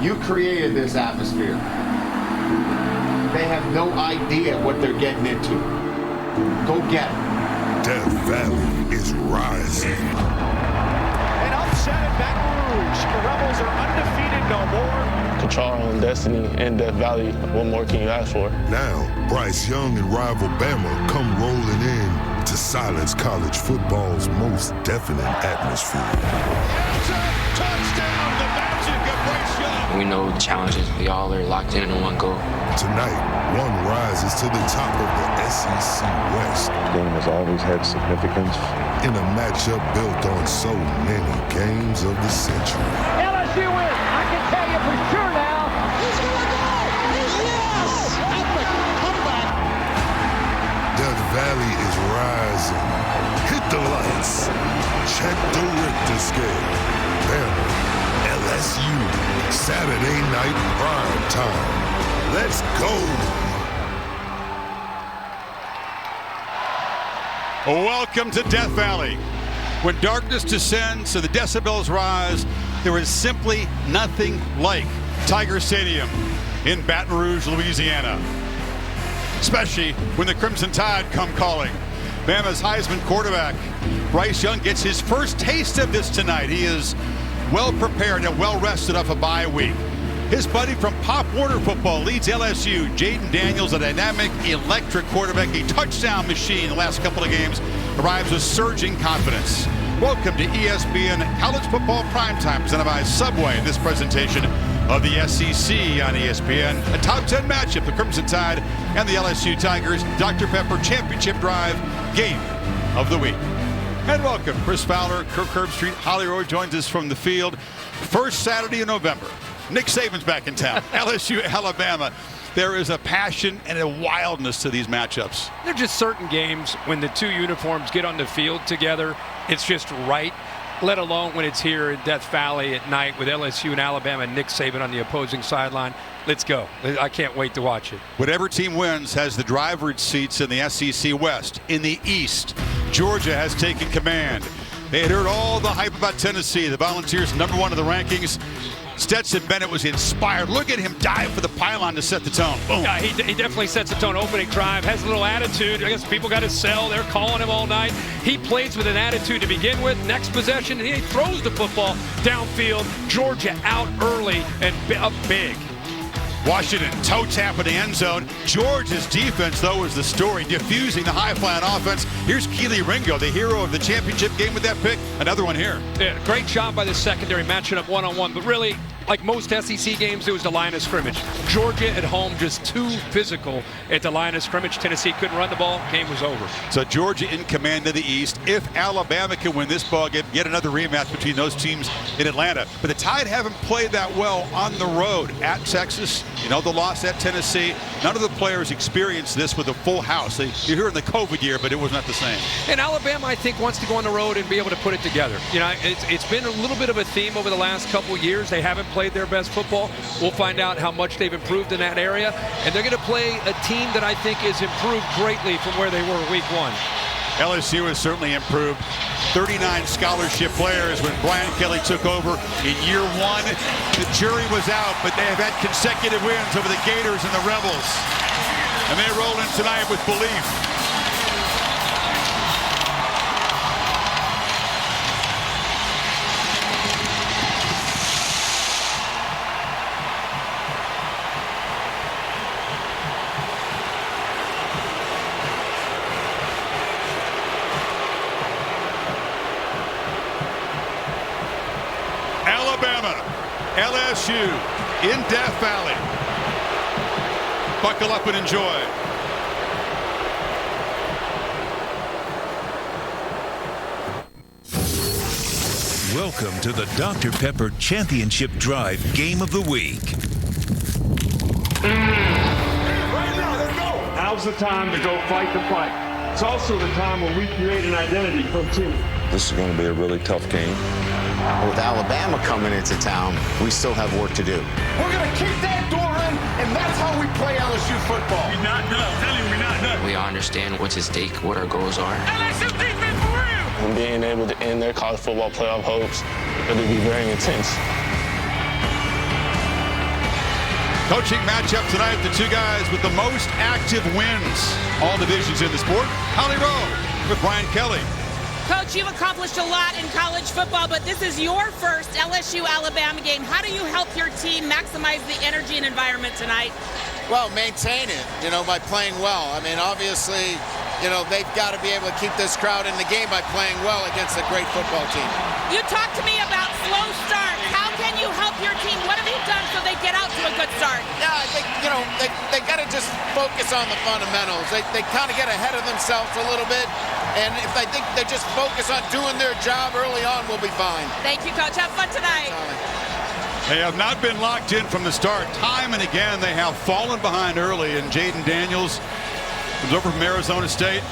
You created this atmosphere. They have no idea what they're getting into. Go get it. Death Valley is rising. An upset at Baton Rouge. The Rebels are undefeated no more. Control our own destiny in Death Valley. What more can you ask for? Now, Bryce Young and rival Bama come rolling in to silence college football's most deafening atmosphere. Touchdown, the magic of Bryce Young. We know the challenges. We all are locked in one goal. Tonight, one rises to the top of the SEC West. The game has always had significance. In a matchup built on so many games of the century. LSU wins. I can tell you for sure now. He's going to go. Yes! Epic comeback. Death Valley is rising. Hit the lights. Check the Richter scale. Bama, LSU, Saturday night prime time. Let's go. Welcome to Death Valley. When darkness descends and the decibels rise, there is simply nothing like Tiger Stadium in Baton Rouge, Louisiana. Especially when the Crimson Tide come calling. Bama's Heisman quarterback, Bryce Young, gets his first taste of this tonight. He is well prepared and well rested off a bye week. His buddy from Pop Warner football leads LSU, Jaden Daniels, a dynamic, electric quarterback, a touchdown machine the last couple of games, arrives with surging confidence. Welcome to ESPN College Football Primetime, presented by Subway in this presentation of the SEC on ESPN. A top 10 matchup, the Crimson Tide and the LSU Tigers, Dr. Pepper Championship Drive, game of the week. And welcome, Chris Fowler, Kirk Herbstreit, Holly Roy joins us from the field. First Saturday in November. Nick Saban's back in town. LSU, Alabama. There is a passion and a wildness to these matchups. They're just certain games when the two uniforms get on the field together, it's just right, let alone when it's here in Death Valley at night with LSU and Alabama and Nick Saban on the opposing sideline. Let's go. I can't wait to watch it. Whatever team wins has the driver's seats in the SEC West. In the East, Georgia has taken command. They had heard all the hype about Tennessee, the Volunteers #1 of the rankings. Stetson Bennett was inspired. Look at him dive for the pylon to set the tone. Boom. Yeah, he definitely sets the tone. Opening drive, has a little attitude. I guess people got to sell. They're calling him all night. He plays with an attitude to begin with. Next possession, he throws the football downfield. Georgia out early and up big. Washington toe tap in the end zone. Georgia's defense, though, is the story, diffusing the high fly on offense. Here's Keely Ringo, the hero of the championship game with that pick. Another one here. Yeah, great job by the secondary, matching up one-on-one. But really, like most SEC games, it was the line of scrimmage. Georgia at home just too physical at the line of scrimmage. Tennessee couldn't run the ball. Game was over. So Georgia in command of the East. If Alabama can win this ball game, yet another rematch between those teams in Atlanta. But the Tide haven't played that well on the road. At Texas, you know, the loss at Tennessee. None of the players experienced this with a full house. You're here in the COVID year, but it was not the same. And Alabama, I think, wants to go on the road and be able to put it together. You know, it's been a little bit of a theme over the last couple years. They haven't played their best football. We'll find out how much they've improved in that area. And they're going to play a team that I think is improved greatly from where they were week one. LSU has certainly improved. 39 scholarship players when Brian Kelly took over in year one. The jury was out, but they have had consecutive wins over the Gators and the Rebels. And they roll in tonight with belief. Alabama, LSU in Death Valley. Buckle up and enjoy. Welcome to the Dr. Pepper Championship Drive Game of the Week. Right now, let's go. Now's the time to go fight the fight. It's also the time when we create an identity for a team. This is going to be a really tough game. With Alabama coming into town, we still have work to do. We're going to kick that door in, and that's how we play LSU football. We're not done. I'm telling you, we're not done. We all understand what's at stake, what our goals are. LSU defense for real! And being able to end their college football playoff hopes, it'll be very intense. Coaching matchup tonight, the two guys with the most active wins, all divisions in the sport. Holly Rowe with Brian Kelly. Coach, you've accomplished a lot in college football, but this is your first LSU-Alabama game. How do you help your team maximize the energy and environment tonight? Well, maintain it, by playing well. I mean, obviously, they've got to be able to keep this crowd in the game by playing well against a great football team. You talked to me about slow starts. How can you help your team? What have you done so they get out to a good start? Yeah, I think, they got to just focus on the fundamentals. They kind of get ahead of themselves a little bit, and if they think they just focus on doing their job early on, we'll be fine. Thank you, Coach. Have fun tonight. They have not been locked in from the start. Time and again, they have fallen behind early, and Jaden Daniels, who's over from Arizona State,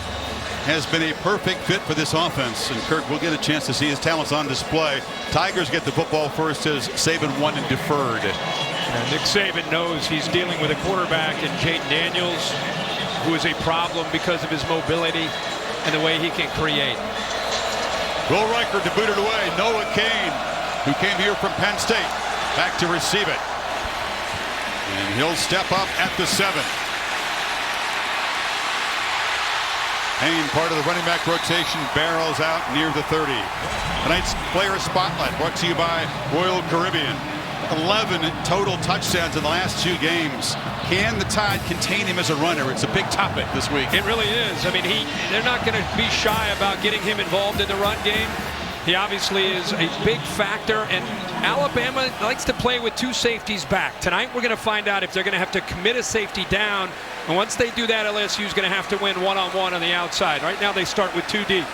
has been a perfect fit for this offense. And Kirk, we'll get a chance to see his talents on display. Tigers get the football first as Saban won and deferred. Nick Saban knows he's dealing with a quarterback in Jaden Daniels, who is a problem because of his mobility and the way he can create. Will Riker to boot it away. Noah Kane, who came here from Penn State, back to receive it. And he'll step up at the 7. Kane, part of the running back rotation, barrels out near the 30. Tonight's player spotlight brought to you by Royal Caribbean. 11 total touchdowns in the last 2 games. Can the Tide contain him as a runner? It's a big topic this week. It really is. I mean, they're not going to be shy about getting him involved in the run game. He obviously is a big factor, and Alabama likes to play with 2 safeties back. Tonight we're going to find out if they're going to have to commit a safety down, and once they do that, LSU is going to have to win one-on-one on the outside. Right now they start with 2 deep.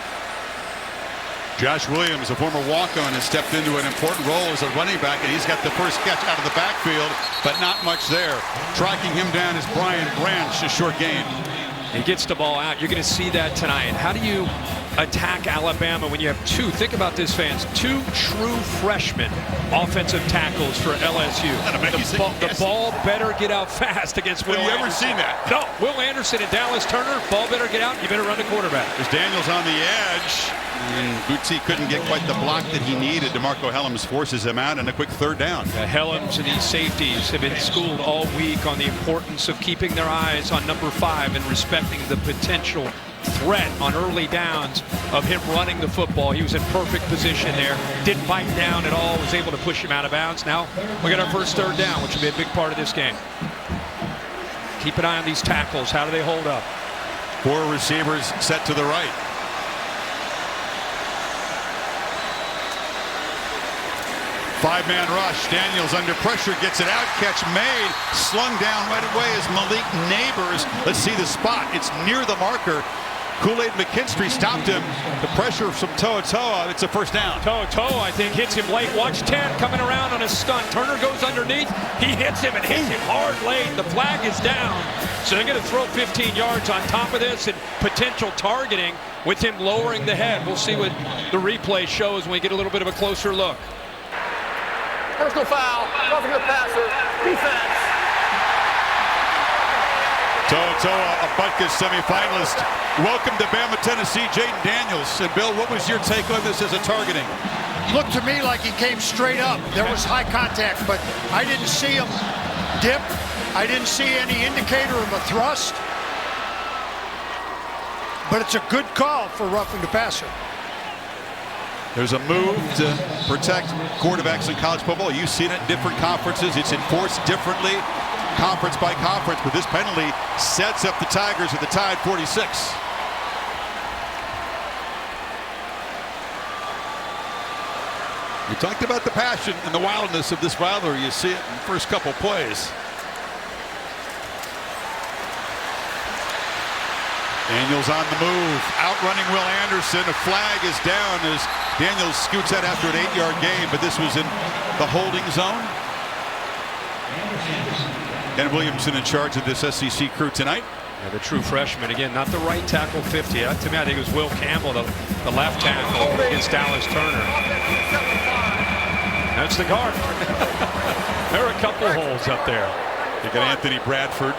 Josh Williams, a former walk-on, has stepped into an important role as a running back, and he's got the first catch out of the backfield, but not much there. Tracking him down is Brian Branch, a short gain. He gets the ball out. You're going to see that tonight. How do you attack Alabama when you have 2, think about this, fans, 2 true freshmen offensive tackles for LSU? The ball better get out fast against Will Anderson. Have you ever seen that? No. Will Anderson and Dallas Turner, ball better get out. You better run the quarterback. There's Daniels on the edge. And Bootsy couldn't get quite the block that he needed. DeMarco Helms forces him out, and a quick 3rd down. Helms and these safeties have been schooled all week on the importance of keeping their eyes on number 5 and respecting the potential threat on early downs of him running the football. He was in perfect position there. Didn't bite down at all. Was able to push him out of bounds. Now we got our first 3rd down, which will be a big part of this game. Keep an eye on these tackles. How do they hold up? 4 receivers set to the right. Five-man rush. Daniels under pressure, gets it out. Catch made. Slung down right away is Malik Neighbors. Let's see the spot. It's near the marker. Kool-Aid McKinstry stopped him. The pressure from Toa. It's a first down. Toa, I think, hits him late. Watch 10 coming around on a stunt. Turner goes underneath. He hits him and hits him hard late. The flag is down. So they're going to throw 15 yards on top of this and potential targeting with him lowering the head. We'll see what the replay shows when we get a little bit of a closer look. Personal foul, roughing the passer, defense. Toa, a Butkus semifinalist. Welcome to Bama, Tennessee, Jaden Daniels. And Bill, what was your take on this as a targeting? Looked to me like he came straight up. There was high contact, but I didn't see him dip. I didn't see any indicator of a thrust. But it's a good call for roughing the passer. There's a move to protect quarterbacks in college football. You've seen it in different conferences. It's enforced differently, conference by conference. But this penalty sets up the Tigers at the Tide 46. We talked about the passion and the wildness of this rivalry. You see it in the first couple plays. Daniels on the move, outrunning Will Anderson. A flag is down as Daniels scoots out after an 8-yard gain, but this was in the holding zone. Ken Williamson in charge of this SEC crew tonight. Yeah, the true freshman, again, not the right tackle 50. To me, I think it was Will Campbell, the left tackle against Dallas Turner. That's the guard. There are a couple holes up there. You got Anthony Bradford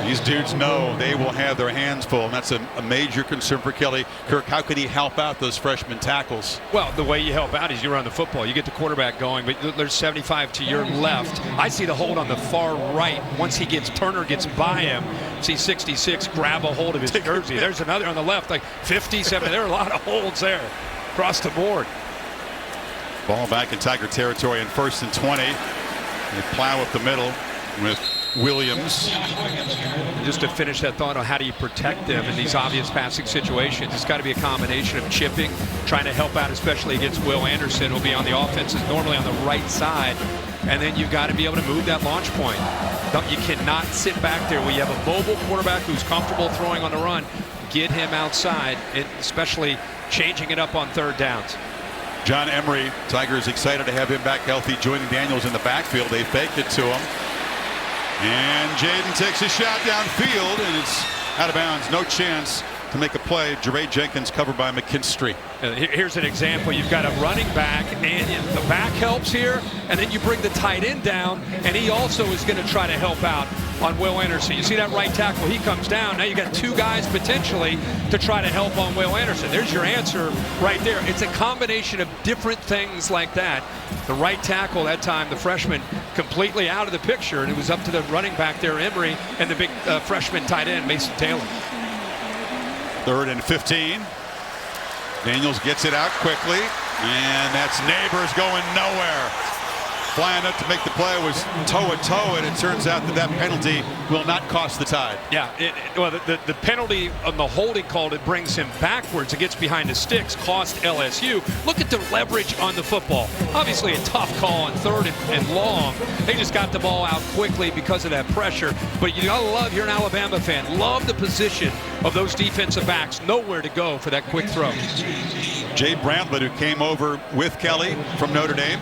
These dudes know they will have their hands full, and that's a major concern for Kelly. Kirk, how could he help out those freshman tackles? Well, the way you help out is you run the football. You get the quarterback going, but there's 75 to your left. I see the hold on the far right. Once Turner gets by him, see 66 grab a hold of his jersey. There's another on the left, like 57. There are a lot of holds there across the board. Ball back in Tiger territory in 1st and 20. They plow up the middle with Williams. Just to finish that thought on how do you protect them in these obvious passing situations, it's got to be a combination of chipping, trying to help out, especially against Will Anderson, who'll be on the offense, is normally on the right side, and then you've got to be able to move that launch point. You cannot sit back there where you have a mobile quarterback who's comfortable throwing on the run. Get him outside, and especially changing it up on 3rd downs. John Emery, Tigers excited to have him back healthy, joining Daniels in the backfield. They faked it to him. And Jaden takes a shot downfield, and it's out of bounds. No chance to make a play. Jeray Jenkins covered by McKinstry. Here's an example. You've got a running back, and the back helps here, and then you bring the tight end down, and he also is going to try to help out on Will Anderson. You see that right tackle, he comes down. Now you got 2 guys potentially to try to help on Will Anderson. There's your answer right there. It's a combination of different things like that. The right tackle that time, the freshman, completely out of the picture, and it was up to the running back there, Emery, and the big freshman tight end, Mason Taylor. 3rd and 15. Daniels gets it out quickly, and that's Neighbors going nowhere. Flying up to make the play was toe-a-toe, and it turns out that penalty will not cost the Tide. Yeah, well, the penalty on the holding call that brings him backwards, it gets behind the sticks, cost LSU. Look at the leverage on the football. Obviously a tough call on 3rd and long. They just got the ball out quickly because of that pressure. But you gotta love, you're an Alabama fan, love the position of those defensive backs. Nowhere to go for that quick throw. Jay Bramlett, who came over with Kelly from Notre Dame,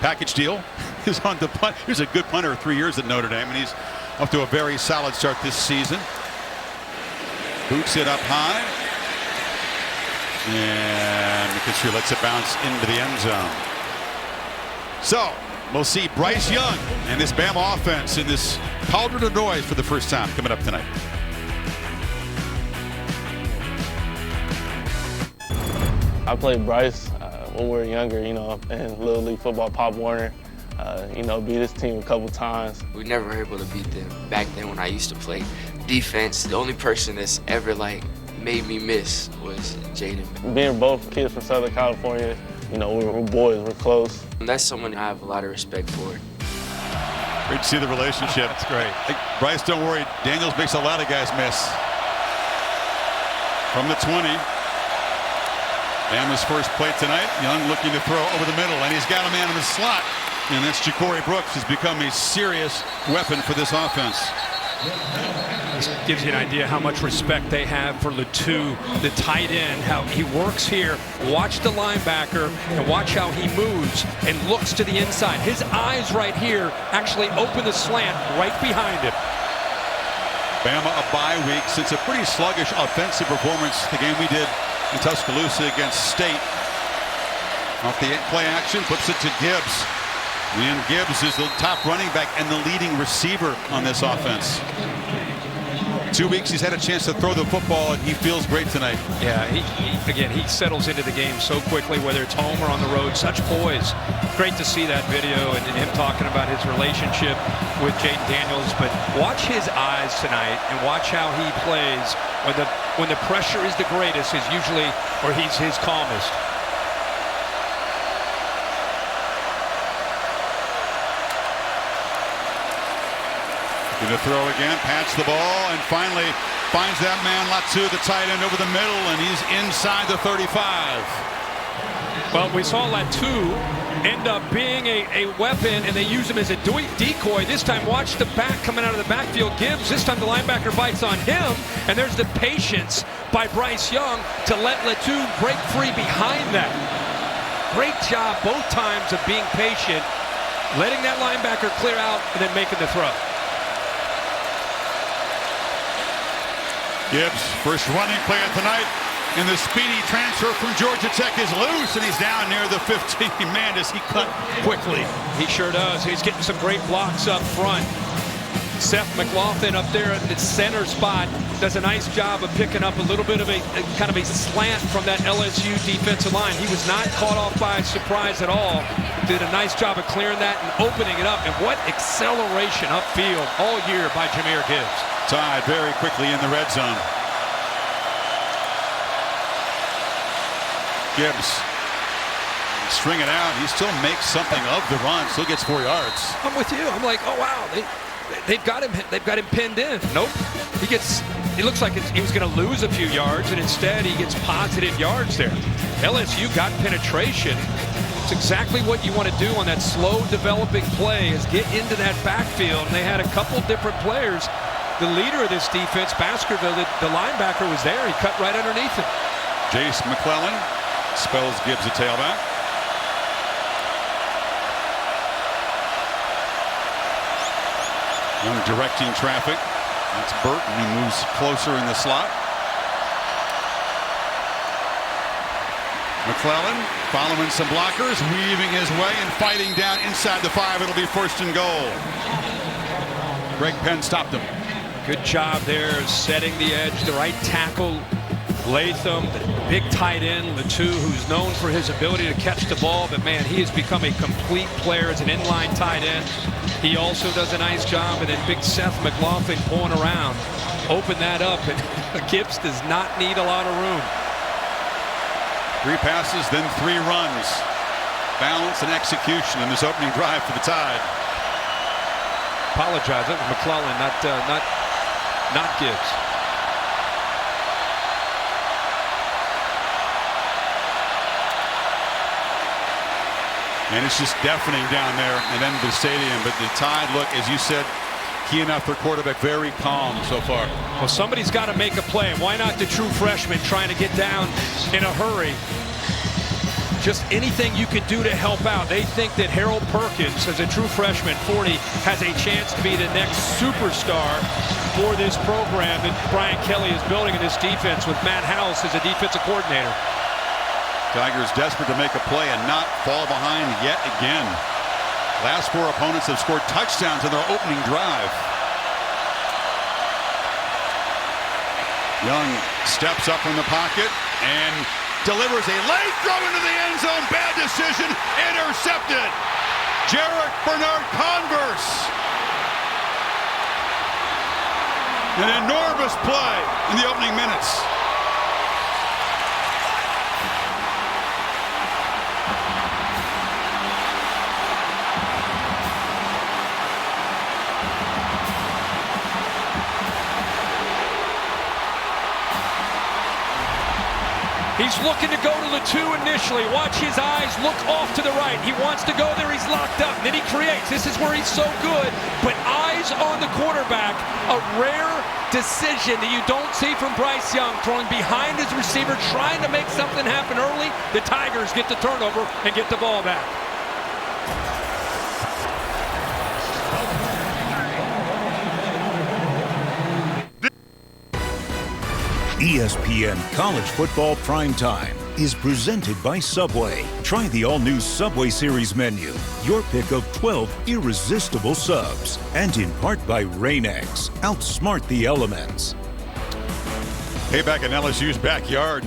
package deal, is on the punt. He's a good punter, 3 years at Notre Dame, and he's up to a very solid start this season. Boots it up high, and McKinstry lets it bounce into the end zone. So we'll see Bryce Young and this Bama offense in this cauldron of noise for the first time coming up tonight. I played Bryce when we were younger, in Little League football, Pop Warner. Beat his team a couple times. We never were able to beat them. Back then when I used to play defense, the only person that's ever made me miss was Jaden. Being both kids from Southern California, we're boys, we're close. And that's someone I have a lot of respect for. Great to see the relationship. That's great. Bryce, don't worry, Daniels makes a lot of guys miss. From the 20. Bama's first play tonight. Young looking to throw over the middle, and he's got a man in the slot. And that's Ja'Cory Brooks, has become a serious weapon for this offense. This gives you an idea how much respect they have for Latu, the tight end, how he works here. Watch the linebacker and watch how he moves and looks to the inside. His eyes right here actually open the slant right behind him. Bama a bye week since a pretty sluggish offensive performance the game we did in Tuscaloosa against State. Off the play action, flips it to Gibbs. And Gibbs is the top running back and the leading receiver on this offense. 2 weeks he's had a chance to throw the football, and he feels great tonight. Yeah, he settles into the game so quickly, whether it's home or on the road. Such poise. Great to see that video and him talking about his relationship with Jaden Daniels. But watch his eyes tonight and watch how he plays. When the pressure is the greatest, is usually, or he's his calmest. Going to throw again, pats the ball, and finally finds that man Latu, the tight end, over the middle, and he's inside the 35. Well, we saw Latu end up being a weapon, and they use him as a decoy. This time, watch the back coming out of the backfield. Gibbs, this time the linebacker bites on him, and there's the patience by Bryce Young to let Latu break free behind that. Great job both times of being patient, letting that linebacker clear out, and then making the throw. Gibbs, first running play of the night, and the speedy transfer from Georgia Tech is loose, and he's down near the 15. Man, does he cut quickly. He sure does. He's getting some great blocks up front. Seth McLaughlin up there at the center spot does a nice job of picking up a little bit of a kind of a slant from that LSU defensive line. He was not caught off by surprise at all. Did a nice job of clearing that and opening it up. And what acceleration upfield all year by Jahmyr Gibbs. Tied very quickly in the red zone. Gibbs string it out. He still makes something of the run. Still gets 4 yards. I'm with you. I'm like, oh wow, they've got him. They've got him pinned in. Nope. He looks like he was going to lose a few yards, and instead he gets positive yards there. LSU got penetration. It's exactly what you want to do on that slow developing play, is get into that backfield. And they had a couple different players. The leader of this defense, Baskerville, the linebacker, was there. He cut right underneath him. Jace McClellan spells Gibbs a tailback. Young directing traffic. That's Burton, who moves closer in the slot. McClellan following some blockers, weaving his way and fighting down inside the 5. It'll be 1st and goal. Greg Penn stopped him. Good job there setting the edge. The right tackle, Latham, the big tight end, Latu, who's known for his ability to catch the ball. But, man, he has become a complete player as an inline tight end. He also does a nice job. And then big Seth McLaughlin pulling around. Open that up. And Gibbs does not need a lot of room. 3 passes, then 3 runs. Balance and execution in this opening drive for the Tide. Apologize. That was McClellan, not Gibbs. And it's just deafening down there at the end of the stadium. But the Tide, look, as you said, key enough for quarterback, very calm so far. Well, somebody's got to make a play. Why not the true freshman trying to get down in a hurry? Just anything you can do to help out. They think that Harold Perkins, as a true freshman, 40, has a chance to be the next superstar for this program that Brian Kelly is building in this defense with Matt House as a defensive coordinator. Tigers desperate to make a play and not fall behind yet again. Last 4 opponents have scored touchdowns in their opening drive. Young steps up from the pocket and delivers a late throw into the end zone. Bad decision. Intercepted. Jarek Bernard-Converse. An enormous play in the opening minutes. He's looking to go to the 2 initially. Watch his eyes look off to the right. He wants to go there. He's locked up. Then he creates. This is where he's so good. But eyes on the quarterback. A rare decision that you don't see from Bryce Young. Throwing behind his receiver, trying to make something happen early. The Tigers get the turnover and get the ball back. ESPN College Football Primetime is presented by Subway. Try the all-new Subway Series menu. Your pick of 12 irresistible subs. And in part by Rain-X. Outsmart the elements. Hey, back in LSU's backyard.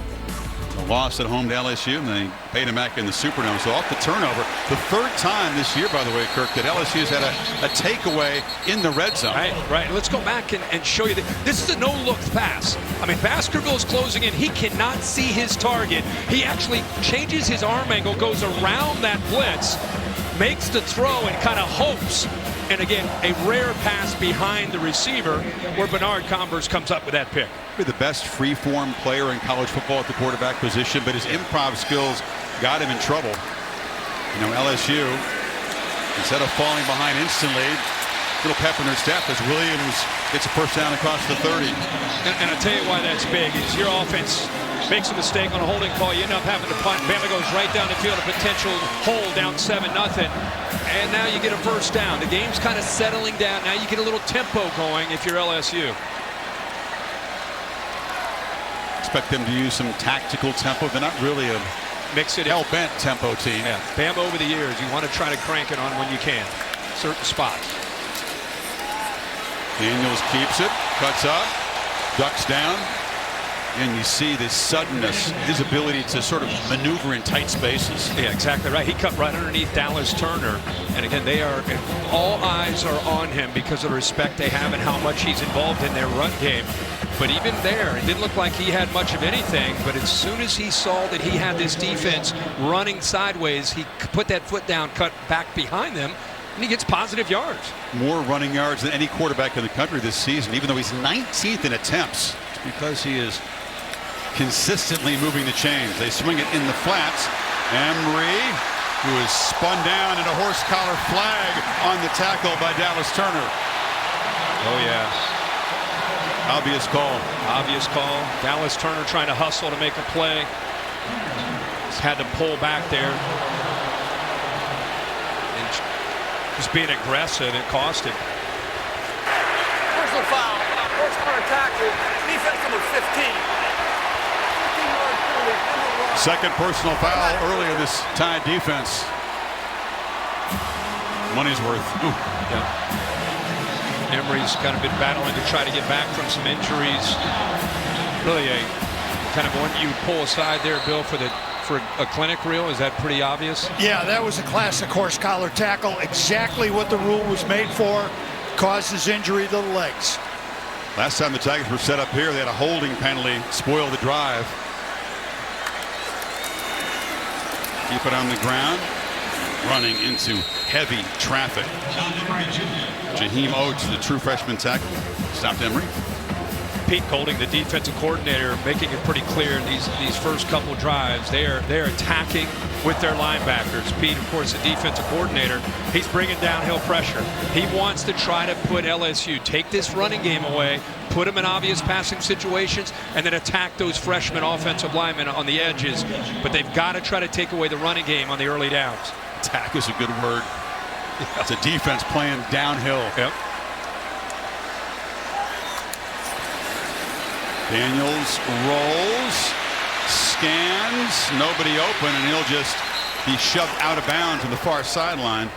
A loss at home to LSU, and they paid him back in the Superdome. So off the turnover. The 3rd time this year, by the way, Kirk, that LSU's had a takeaway in the red zone. Right. Let's go back and show you that this is a no-look pass. I mean, Baskerville's closing in. He cannot see his target. He actually changes his arm angle, goes around that blitz, makes the throw, and kind of hopes. And again, a rare pass behind the receiver where Bernard-Converse comes up with that pick. The best free-form player in college football at the quarterback position, but his improv skills got him in trouble. You know, LSU, instead of falling behind instantly, little pep in their step as Williams gets a first down across the 30. And I'll tell you why that's big. Is your offense makes a mistake on a holding call, you end up having to punt. Bama goes right down the field, a potential hole down 7-0. And now you get a first down. The game's kind of settling down. Now you get a little tempo going if you're LSU. Expect them to use some tactical tempo. They're not really a hell-bent tempo team. Yeah, Bama over the years, you want to try to crank it on when you can. Certain spots. Daniels keeps it, cuts up, ducks down, and you see the suddenness, his ability to sort of maneuver in tight spaces. Yeah, exactly right. He cut right underneath Dallas Turner, and again, all eyes are on him because of the respect they have and how much he's involved in their run game. But even there, it didn't look like he had much of anything, but as soon as he saw that he had this defense running sideways, he put that foot down, cut back behind them, and he gets positive yards. More running yards than any quarterback in the country this season, even though he's 19th in attempts. It's because he is consistently moving the chains. They swing it in the flats. Emery, who is spun down, and a horse collar flag on the tackle by Dallas Turner. Oh, yeah. Obvious call. Obvious call. Dallas Turner trying to hustle to make a play. Just had to pull back there. And just being aggressive, it cost him. Personal foul. First corner tackle. Defense number 15. Second personal foul early in this Tide defense. Money's worth. Ooh. Yeah. Emery's kind of been battling to try to get back from some injuries. Really a kind of one you pull aside there, Bill, for a clinic reel. Is that pretty obvious? Yeah, that was a classic horse collar tackle. Exactly what the rule was made for. Causes injury to the legs. Last time the Tigers were set up here, they had a holding penalty spoil the drive. Keep it on the ground, running into heavy traffic. Jaheim Oates, the true freshman tackle, stopped Emery. Pete Golding, the defensive coordinator, making it pretty clear these first couple drives, they're attacking with their linebackers. Pete, of course, the defensive coordinator, he's bringing downhill pressure. He wants to try to put LSU, take this running game away, put them in obvious passing situations, and then attack those freshman offensive linemen on the edges. But they've got to try to take away the running game on the early downs. Attack is a good word. It's a defense playing downhill. Yep. Daniels rolls, scans, nobody open, and he'll just be shoved out of bounds on the far sideline.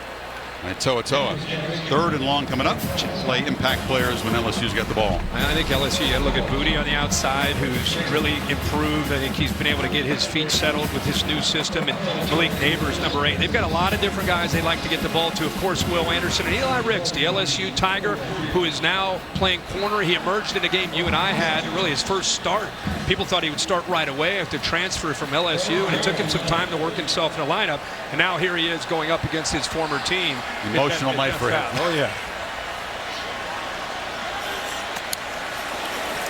And Toa. Third and long coming up. Play impact players when LSU's got the ball. I think LSU, you look at Booty on the outside, who's really improved. I think he's been able to get his feet settled with his new system. And Malik Neighbors, number 8. They've got a lot of different guys they like to get the ball to. Of course, Will Anderson and Eli Ricks, the LSU Tiger, who is now playing corner. He emerged in a game you and I had, really his first start. People thought he would start right away after transfer from LSU, and it took him some time to work himself in the lineup. And now here he is going up against his former team. Emotional night for him. Oh, yeah.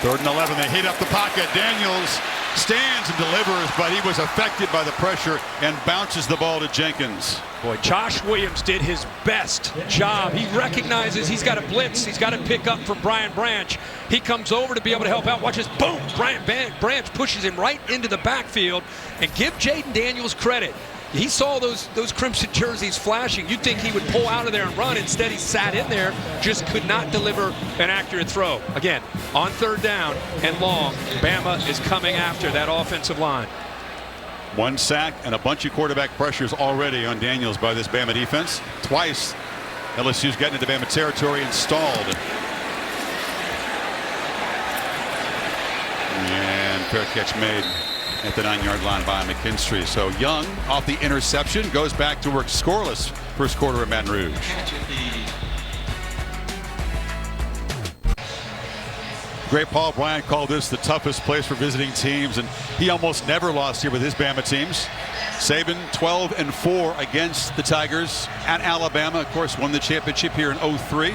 3rd and 11. They heat up the pocket. Daniels stands and delivers, but he was affected by the pressure and bounces the ball to Jenkins. Boy, Josh Williams did his best job. He recognizes he's got a blitz. He's got to pick up from Brian Branch. He comes over to be able to help out. Watch this. Boom. Brian Branch pushes him right into the backfield. And give Jaden Daniels credit. He saw those crimson jerseys flashing. You'd think he would pull out of there and run. Instead, he sat in there, just could not deliver an accurate throw. Again, on 3rd down and long, Bama is coming after that offensive line. 1 sack and a bunch of quarterback pressures already on Daniels by this Bama defense. Twice, LSU's getting into Bama territory and stalled. And fair catch made at the 9-yard line by McKinstry. So Young, off the interception, goes back to work scoreless first quarter at Baton Rouge. Great Paul Bryant called this the toughest place for visiting teams, and he almost never lost here with his Bama teams. Saban 12-4 against the Tigers at Alabama. Of course, won the championship here in 03.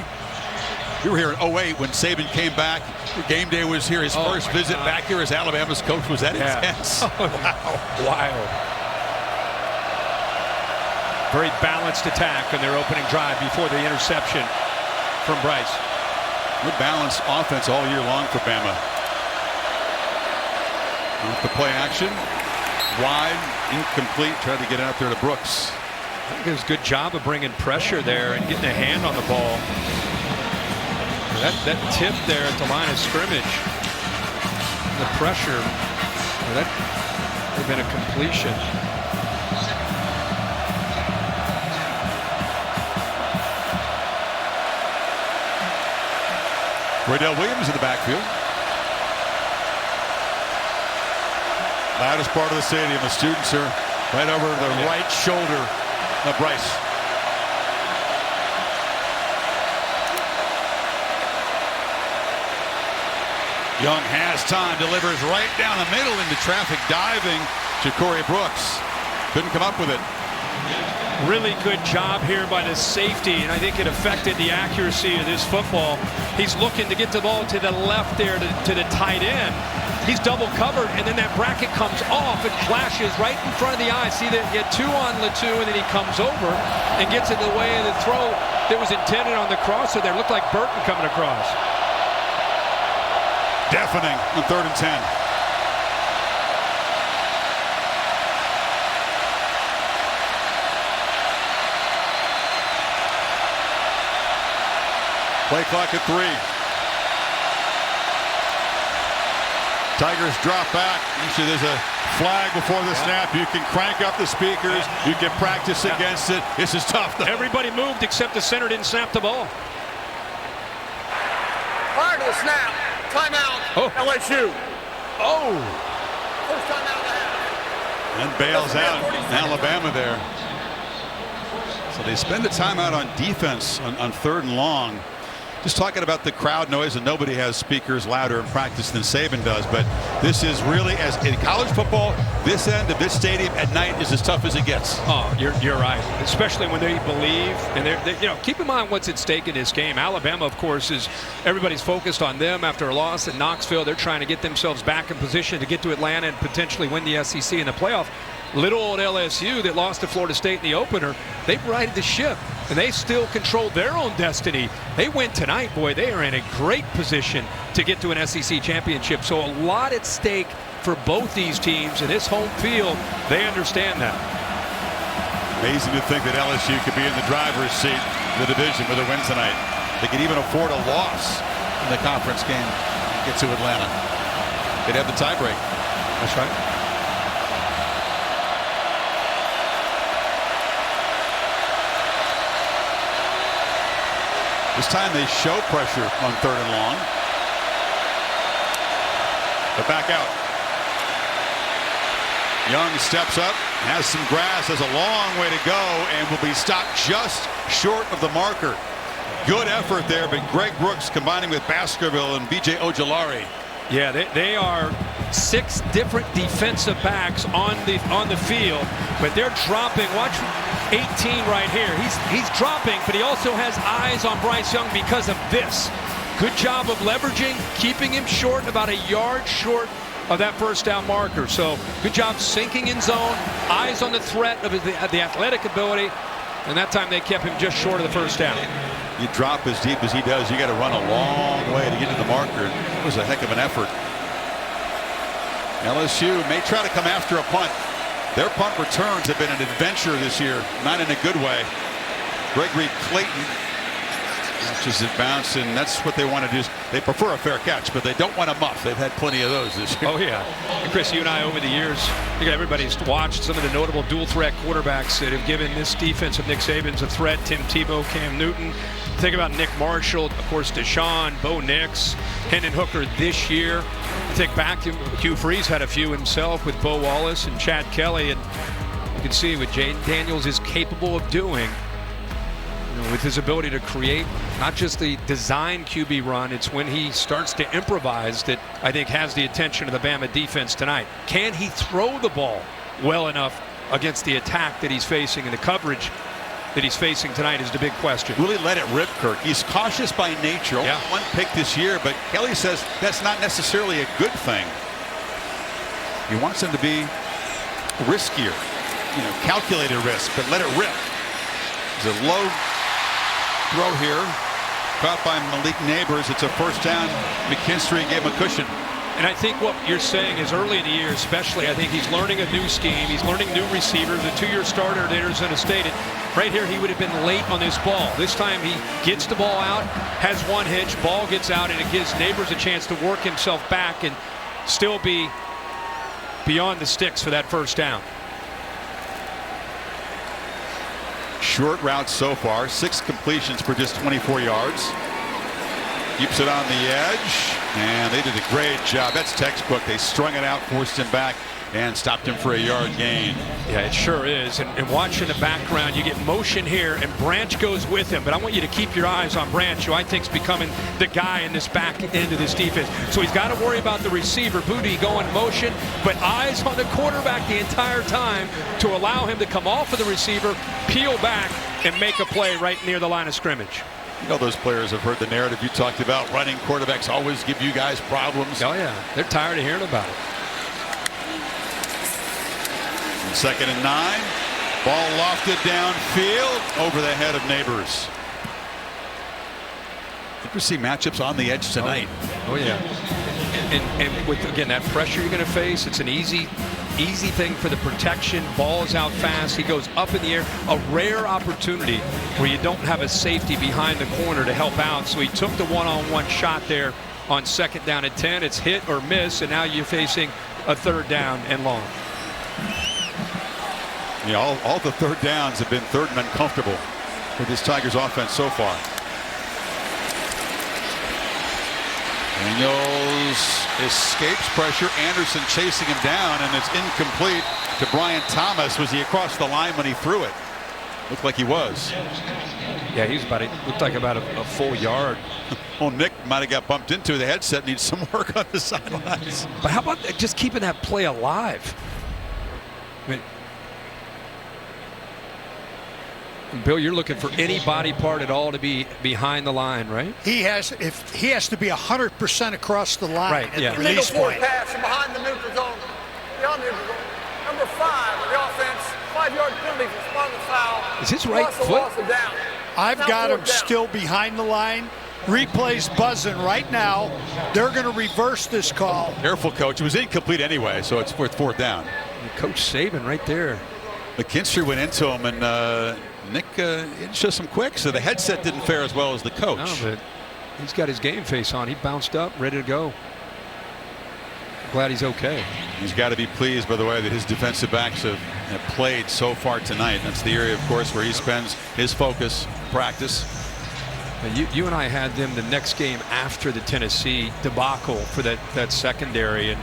We were here in 08 when Saban came back. Game day was here. His first visit back here as Alabama's coach. Was that intense? Oh, wow. Wild. Very balanced attack on their opening drive before the interception from Bryce. Good balanced offense all year long for Bama. Off the play action. Wide, incomplete. Tried to get out there to Brooks. I think it was a good job of bringing pressure there and getting a hand on the ball. That tip there at the line of scrimmage, the pressure, that would have been a completion. Riddell Williams in the backfield. Loudest part of the stadium. The students are right over the right shoulder of Bryce. Young has time, delivers right down the middle into traffic, diving to Corey Brooks. Couldn't come up with it. Really good job here by the safety, and I think it affected the accuracy of this football. He's looking to get the ball to the left there to the tight end. He's double covered, and then that bracket comes off and flashes right in front of the eye. See that he had 2 on Latu, and then he comes over and gets in the way of the throw that was intended on the crosser there. Looked like Burton coming across. Deafening on 3rd and 10. Play clock at 3. Tigers drop back. Usually there's a flag before the snap. You can crank up the speakers. You can practice against it. This is tough, though. Everybody moved except the center didn't snap the ball. Prior to the snap, timeout, LSU. Oh. First timeout of the half. And bails out Alabama there. So they spend the timeout on defense on 3rd and long. Just talking about the crowd noise, and nobody has speakers louder in practice than Saban does. But this is really, as in college football, this end of this stadium at night is as tough as it gets. Oh, you're right. Especially when they believe, and they're keep in mind what's at stake in this game. Alabama, of course, is everybody's focused on them after a loss at Knoxville. They're trying to get themselves back in position to get to Atlanta and potentially win the SEC in the playoff. Little old LSU that lost to Florida State in the opener, they've righted the ship, and they still control their own destiny. They win tonight, boy, they are in a great position to get to an SEC championship. So a lot at stake for both these teams, and this home field, they understand that. Amazing to think that LSU could be in the driver's seat of the division with a win tonight. They could even afford a loss in the conference game to get to Atlanta. They'd have the tiebreak. That's right. This time they show pressure on 3rd and long. But back out. Young steps up, has some grass, has a long way to go, and will be stopped just short of the marker. Good effort there, but Greg Brooks combining with Baskerville and B.J. Ojolari. Yeah, they are 6 different defensive backs on the field, but they're dropping. Watch 18 right here. He's dropping, but he also has eyes on Bryce Young because of this. Good job of leveraging, keeping him short, about a yard short of that first down marker. So good job sinking in zone, eyes on the threat of the athletic ability, and that time they kept him just short of the first down. You drop as deep as he does, you got to run a long way to get to the marker. It was a heck of an effort. LSU may try to come after a punt. Their punt returns have been an adventure this year, not in a good way. Gregory Clayton catches it bounce, and that's what they want to do. They prefer a fair catch, but they don't want a muff. They've had plenty of those this year. Oh, yeah. And Chris, you and I over the years, I think everybody's watched some of the notable dual-threat quarterbacks that have given this defense of Nick Saban's a threat. Tim Tebow, Cam Newton. Think about Nick Marshall, of course, Deshaun, Bo Nix, Hendon Hooker this year. Think back to Hugh Freeze had a few himself with Bo Wallace and Chad Kelly, and you can see what Jane Daniels is capable of doing, with his ability to create not just the design QB run, it's when he starts to improvise that I think has the attention of the Bama defense tonight. Can he throw the ball well enough against the attack that he's facing and the coverage that he's facing tonight is the big question. Really let it rip, Kirk. He's cautious by nature. Only one pick this year, but Kelly says that's not necessarily a good thing. He wants him to be riskier, calculated risk, but let it rip. There's a low throw here, caught by Malik Neighbors. It's a first down. McKinstry gave him a cushion. And I think what you're saying is early in the year especially, I think he's learning a new scheme. He's learning new receivers. A 2-year starter at Arizona State. Right here, he would have been late on this ball. This time he gets the ball out, has one hitch, ball gets out, and it gives Neighbors a chance to work himself back and still be beyond the sticks for that first down. Short route so far, 6 completions for just 24 yards. Keeps it on the edge, and they did a great job. That's textbook. They strung it out, forced him back, and stopped him for a yard gain. Yeah, it sure is. And watch in the background, you get motion here, and Branch goes with him. But I want you to keep your eyes on Branch, who I think is becoming the guy in this back end of this defense. So he's got to worry about the receiver, Booty, going motion, but eyes on the quarterback the entire time to allow him to come off of the receiver, peel back, and make a play right near the line of scrimmage. You know, those players have heard the narrative you talked about. Running quarterbacks always give you guys problems. Oh, yeah. They're tired of hearing about it. 2nd and 9. Ball lofted downfield over the head of Neighbors. Interesting matchups on the edge tonight. Oh, yeah. And with, again, that pressure you're going to face, it's an easy thing for the protection. Ball is out fast. He goes up in the air. A rare opportunity where you don't have a safety behind the corner to help out. So he took the one-on-one shot there on 2nd down and 10. It's hit or miss, and now you're facing a 3rd down and long. Yeah, all the 3rd downs have been 3rd and uncomfortable for this Tigers offense so far. Daniels escapes pressure. Anderson chasing him down, and it's incomplete to Brian Thomas. Was he across the line when he threw it? Looked like he was. Yeah, he was looked like about a full yard. Well, Nick might have got bumped into. The headset needs some work on the sidelines. But how about just keeping that play alive? I mean, Bill, you're looking for any body part at all to be behind the line, right? He has to be 100% across the line. Right. Yeah. Illegal forward pass from behind the neutral zone. Beyond the neutral zone. Number 5 of the offense. 5-yard penalty for responding foul. Is his right foot? Down. I've Now got him 4th down. still behind the line. Replay's buzzing right now. They're going to reverse this call. Careful, coach. It was incomplete anyway, so it's 4th down. And Coach Saban right there. McKinstry went into him, and Nick didn't show some quick, so the headset didn't fare as well as the coach. No, but he's got his game face on. He bounced up, ready to go. Glad he's okay. He's got to be pleased, by the way, that his defensive backs have played so far tonight. That's the area, of course, where he spends his focus, practice. You and I had them the next game after the Tennessee debacle for that secondary, and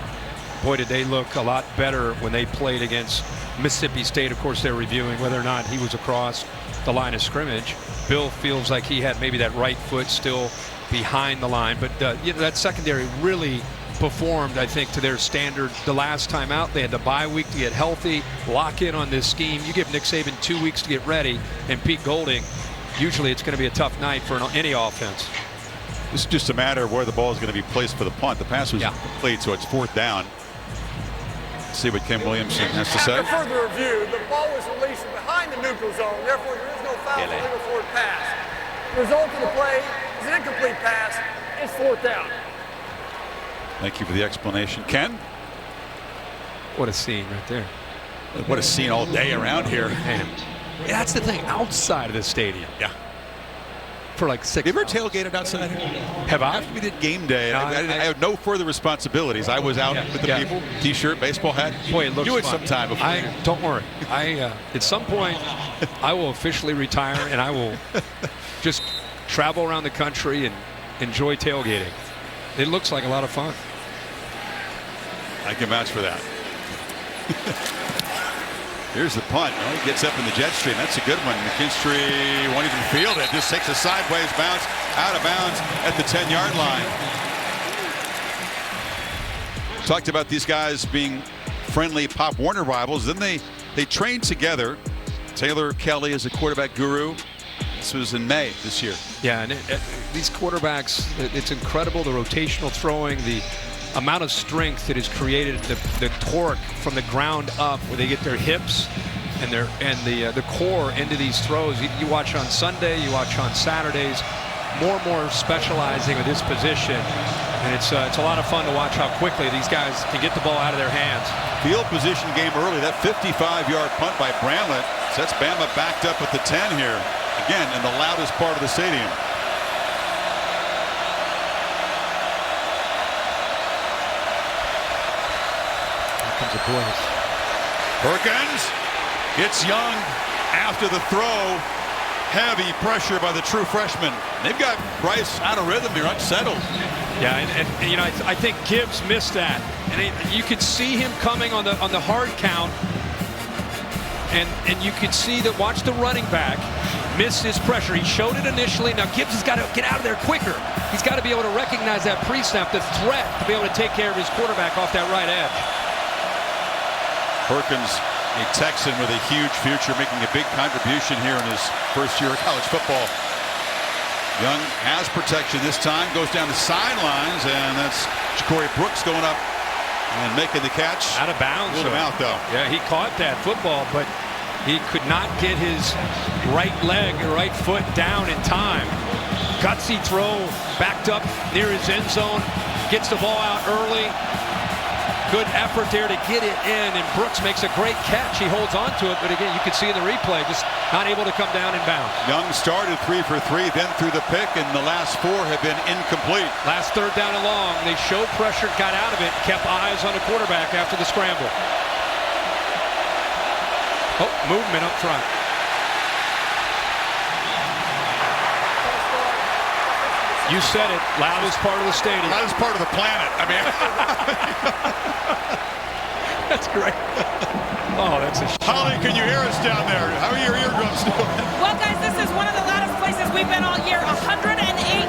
boy, did they look a lot better when they played against Mississippi State. Of course, they're reviewing whether or not he was across the line of scrimmage. Bill feels like he had maybe that right foot still behind the line, but that secondary really performed, I think, to their standard the last time out. They had the bye week to get healthy, lock in on this scheme. You give Nick Saban 2 weeks to get ready, and Pete Golding, usually it's going to be a tough night for any offense. This is just a matter of where the ball is going to be placed for the punt. The pass was complete, so it's 4th down. Let's see what Ken Williamson has to say. After further review, the ball was released behind the neutral zone. Therefore, there is no foul for legal forward pass. The result of the play is an incomplete pass. It's 4th down. Thank you for the explanation, Ken. What a scene right there. What a scene all day around here. Man, that's the thing, outside of the stadium. Yeah. For like 6 Have you ever tailgated outside here? Have I? After we did game day, No, I had no further responsibilities. I was out with the people, T-shirt, baseball hat. Boy, it looks Do it fun. sometime before. Don't worry. At some point, I will officially retire, and I will just travel around the country and enjoy tailgating. It looks like a lot of fun. I can vouch for that. Here's the punt. Well, he gets up in the jet stream. That's a good one. McKinstry won't even field it. Just takes a sideways bounce out of bounds at the 10-yard line. Talked about these guys being friendly Pop Warner rivals. Then they trained together. Taylor Kelly is a quarterback guru. This was in May this year. Yeah, and these quarterbacks, it's incredible, the rotational throwing, the amount of strength that is created, the torque from the ground up, where they get their hips and the core into these throws. You watch on Sunday, you watch on Saturdays, more and more specializing with this position, and it's a lot of fun to watch how quickly these guys can get the ball out of their hands. Field position game early. That 55-yard punt by Bramlett sets Bama backed up at the 10 here. Again, in the loudest part of the stadium. Here comes a blitz. Perkins. It's Young after the throw. Heavy pressure by the true freshman. They've got Bryce out of rhythm here, unsettled. Yeah, and you know, I think Gibbs missed that, and you could see him coming on the hard count, and you could see that. Watch the running back miss his pressure. He showed it initially. Now Gibbs has got to get out of there quicker. He's got to be able to recognize that pre-snap, the threat to be able to take care of his quarterback off that right edge. Perkins, a Texan with a huge future, making a big contribution here in his first year of college football. Young has protection this time, goes down the sidelines, and that's Ja'Cory Brooks going up and making the catch. Out of bounds. Ruled him out, though. Yeah, he caught that football, but he could not get his right leg or right foot down in time. Gutsy throw, backed up near his end zone, gets the ball out early. Good effort there to get it in, and Brooks makes a great catch. He holds on to it, but again, you can see in the replay, just not able to come down in bounds. Young started 3 for 3, then threw the pick, and the last 4 have been incomplete. Last third down and long, they showed pressure, got out of it, kept eyes on the quarterback after the scramble. Oh, movement up front. You said it, loudest part of the stadium. Loudest part of the planet. I mean, that's great. Oh, that's a Holly, can you hear us down there? How are your eardrums doing? Well, guys, this is one of the loudest places we've been all year. 108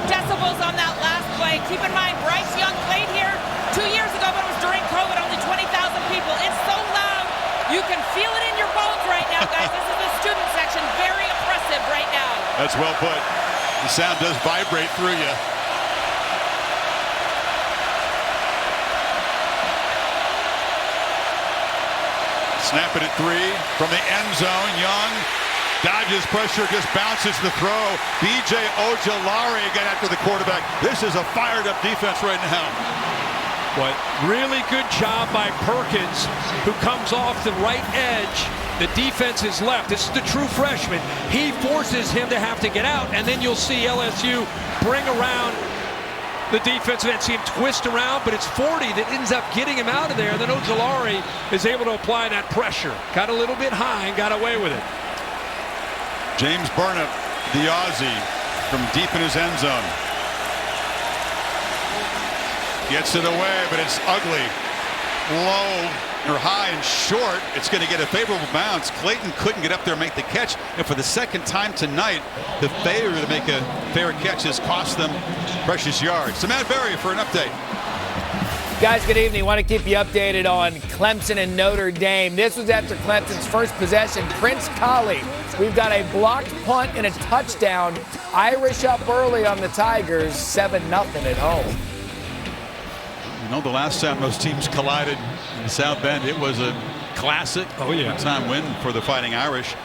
decibels on that last play. Keep in mind, Bryce Young played here 2 years ago, but it was during COVID, only 20,000 people. It's so loud, you can feel it in your bones right now, guys. This is the student section, very oppressive right now. That's well put. The sound does vibrate through you. Snap it at 3 from the end zone. Young dodges pressure, just bounces the throw. B.J. Ojulari got after the quarterback. This is a fired-up defense right now. What really good job by Perkins, who comes off the right edge. The defense is left. This is the true freshman. He forces him to have to get out, and then you'll see LSU bring around the defensive end, see him twist around, but it's 40 that ends up getting him out of there. Then Ojulari is able to apply that pressure. Got a little bit high and got away with it. James Burnap, the Aussie, from deep in his end zone. Gets it away, but it's ugly. Low or high and short. It's going to get a favorable bounce. Clayton couldn't get up there and make the catch, and for the second time tonight, the failure to make a fair catch has cost them precious yards. So Matt Berry for an update. Guys, good evening. Want to keep you updated on Clemson and Notre Dame. This was after Clemson's first possession. Prince Colley, we've got a blocked punt and a touchdown. Irish up early on the Tigers, 7-0 at home. You know, the last time those teams collided in South Bend, it was a classic time win for the Fighting Irish.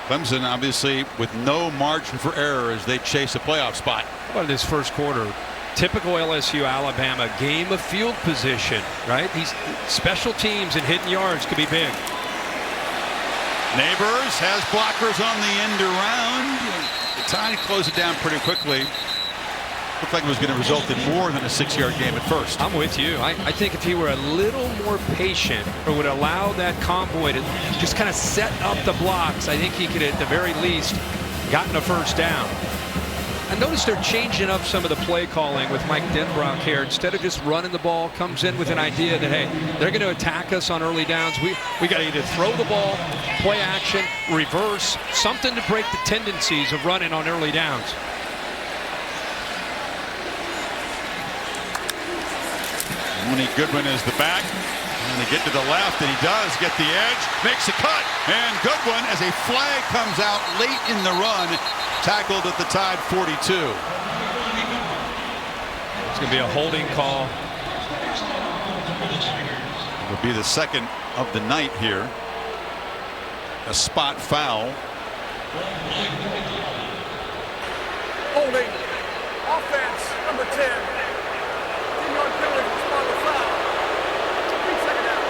Clemson obviously with no margin for error as they chase a playoff spot. Well, this first quarter, typical LSU Alabama game of field position, right? These special teams and hidden yards could be big. Neighbors has blockers on the end around. The Tide closed it down pretty quickly. Looked like it was going to result in more than a 6-yard game at first. I'm with you. I think if he were a little more patient or would allow that convoy to just kind of set up the blocks, I think he could at the very least gotten a first down. I noticed they're changing up some of the play calling with Mike Denbrock here. Instead of just running the ball, comes in with an idea that, hey, they're going to attack us on early downs. We got to either throw the ball, play action, reverse, something to break the tendencies of running on early downs. Mooney Goodwin is the back, and they get to the left, and he does get the edge, makes a cut, and Goodwin, as a flag comes out late in the run, tackled at the Tide 42. It's going to be a holding call. It'll be the second of the night here. A spot foul. Holding. Offense, number 10. 10-yard penalty for spot of foul.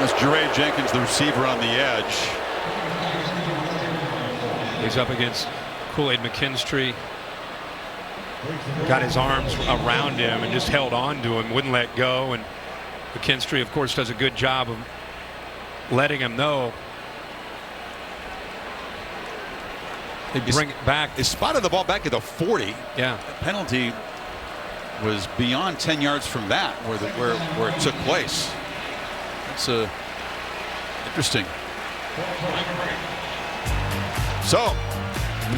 That's Jeray Jenkins, the receiver on the edge. He's up against Kool-Aid McKinstry. Got his arms around him and just held on to him, wouldn't let go. And McKinstry, of course, does a good job of letting him know. They bring it back. They spotted the ball back at the 40. Yeah. The penalty was beyond 10 yards from that where it took place. That's interesting. So,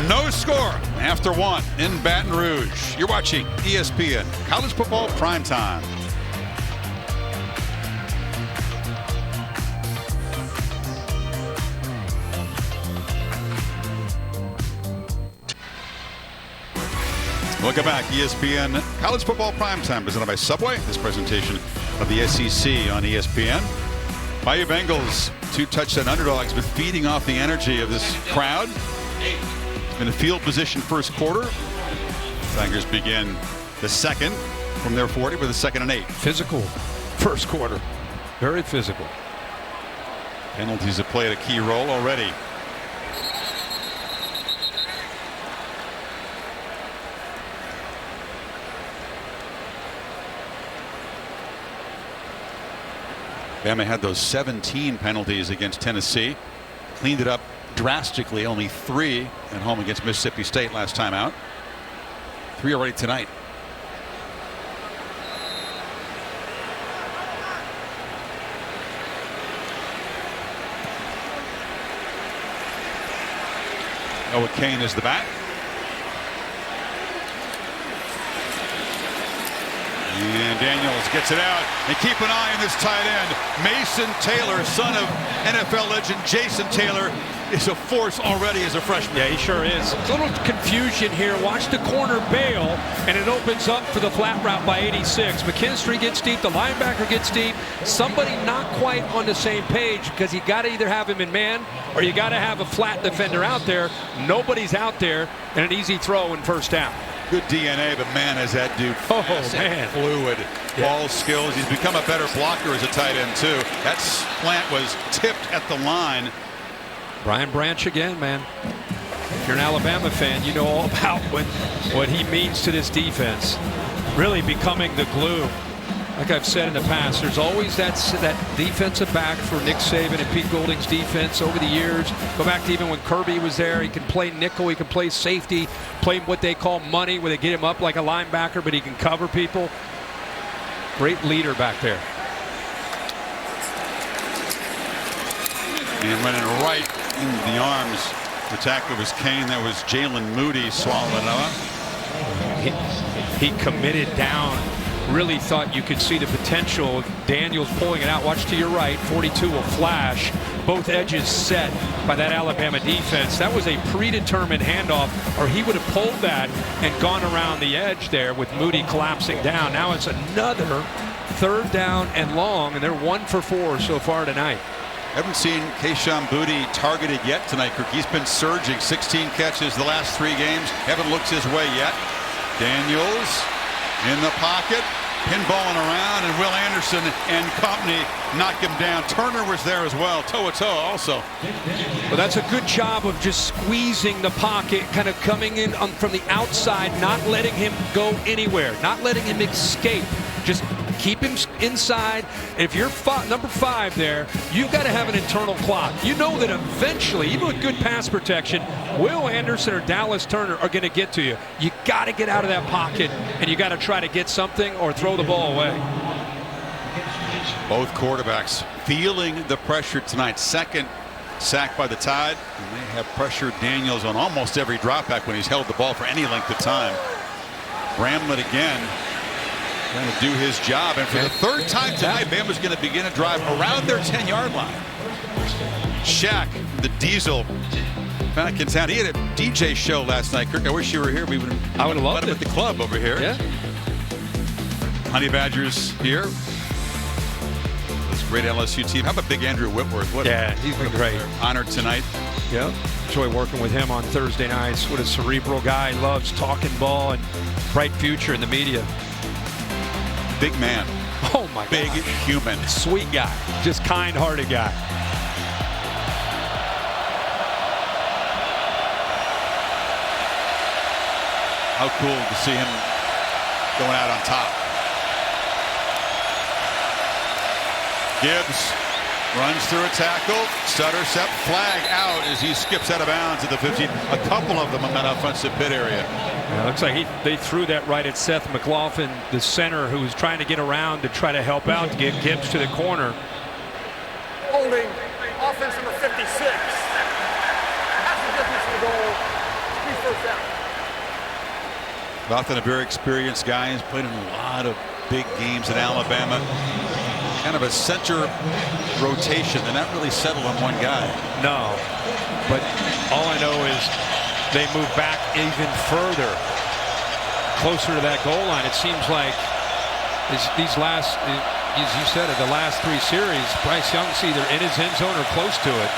no score after 1 in Baton Rouge. You're watching ESPN College Football Primetime. Welcome back. ESPN College Football Primetime presented by Subway. This presentation of the SEC on ESPN. Bayou Bengals, 2 touchdown underdogs, but feeding off the energy of this crowd. In the field position first quarter. Tigers begin the second from their 40 with a 2nd and 8. Physical first quarter. Very physical. Penalties have played a key role already. Bama had those 17 penalties against Tennessee. Cleaned it up drastically. Only 3 at home against Mississippi State last time out. 3 already tonight. Noah Kane is the back. And Daniels gets it out. And keep an eye on this tight end. Mason Taylor, son of NFL legend Jason Taylor, is a force already as a freshman. Yeah, he sure is. A little confusion here. Watch the corner bail, and it opens up for the flat route by 86. McKinstry gets deep. The linebacker gets deep. Somebody not quite on the same page because you got to either have him in man or you got to have a flat defender out there. Nobody's out there, and an easy throw and first down. Good DNA, but man, is that dude man, fluid. Ball skills. He's become a better blocker as a tight end, too. That slant was tipped at the line. Brian Branch again, man. If you're an Alabama fan, you know all about what he means to this defense. Really becoming the glue. Like I've said in the past, there's always that defensive back for Nick Saban and Pete Golding's defense over the years. Go back to even when Kirby was there. He can play nickel, he can play safety, play what they call money, where they get him up like a linebacker, but he can cover people. Great leader back there. And running right in the arms. The tackler was Kane. That was Jalen Moody swallowing it up. He committed down. Really thought you could see the potential. Daniels pulling it out. Watch to your right. 42 will flash. Both edges set by that Alabama defense. That was a predetermined handoff, or he would have pulled that and gone around the edge there with Moody collapsing down. Now it's another 3rd down and long, and they're 1 for 4 so far tonight. Haven't seen Kayshon Boutte targeted yet tonight, Kirk. He's been surging. 16 catches the last 3 games. Haven't looked his way yet. Daniels in the pocket, pinballing around, and Will Anderson and company knock him down. Turner was there as well, toe-to-toe also. Well, that's a good job of just squeezing the pocket, kind of coming in from the outside, not letting him go anywhere, not letting him escape. Just keep him inside. And if you're number 5 there, you've got to have an internal clock. You know that eventually, even with good pass protection, Will Anderson or Dallas Turner are going to get to you. You got to get out of that pocket, and you got to try to get something or throw the ball away. Both quarterbacks feeling the pressure tonight. 2nd sack by the Tide. And they have pressured Daniels on almost every dropback when he's held the ball for any length of time. Bramlett again trying to do his job, and for the 3rd time tonight, Bama's going to begin a drive around their 10-yard line. Shaq, the Diesel, back in town. He had a DJ show last night. Kirk, I wish you were here. I would have loved it at the club over here. Yeah. Honey Badgers here. This great LSU team. How about big Andrew Whitworth? He's been great. Honored tonight. Yeah. Enjoy working with him on Thursday nights. What a cerebral guy. He loves talking ball and bright future in the media. Big man. Oh my God. Big human. Sweet guy. Just kind-hearted guy. How cool to see him going out on top. Gibbs Runs through a tackle. Stutter step, flag out as he skips out of bounds at the 15. A couple of them in that offensive pit area. Yeah, looks like they threw that right at Seth McLaughlin, the center, who was trying to get around to try to help out to get Gibbs to the corner. Holding offense number 56. That's the difference in the goal. 3 first down. Often a very experienced guy. He's played in a lot of big games in Alabama. Kind of a center rotation. They're not really settled on one guy. No, but all I know is they move back even further, closer to that goal line. It seems like these last, as you said, the last 3 series, Bryce Young's either in his end zone or close to it.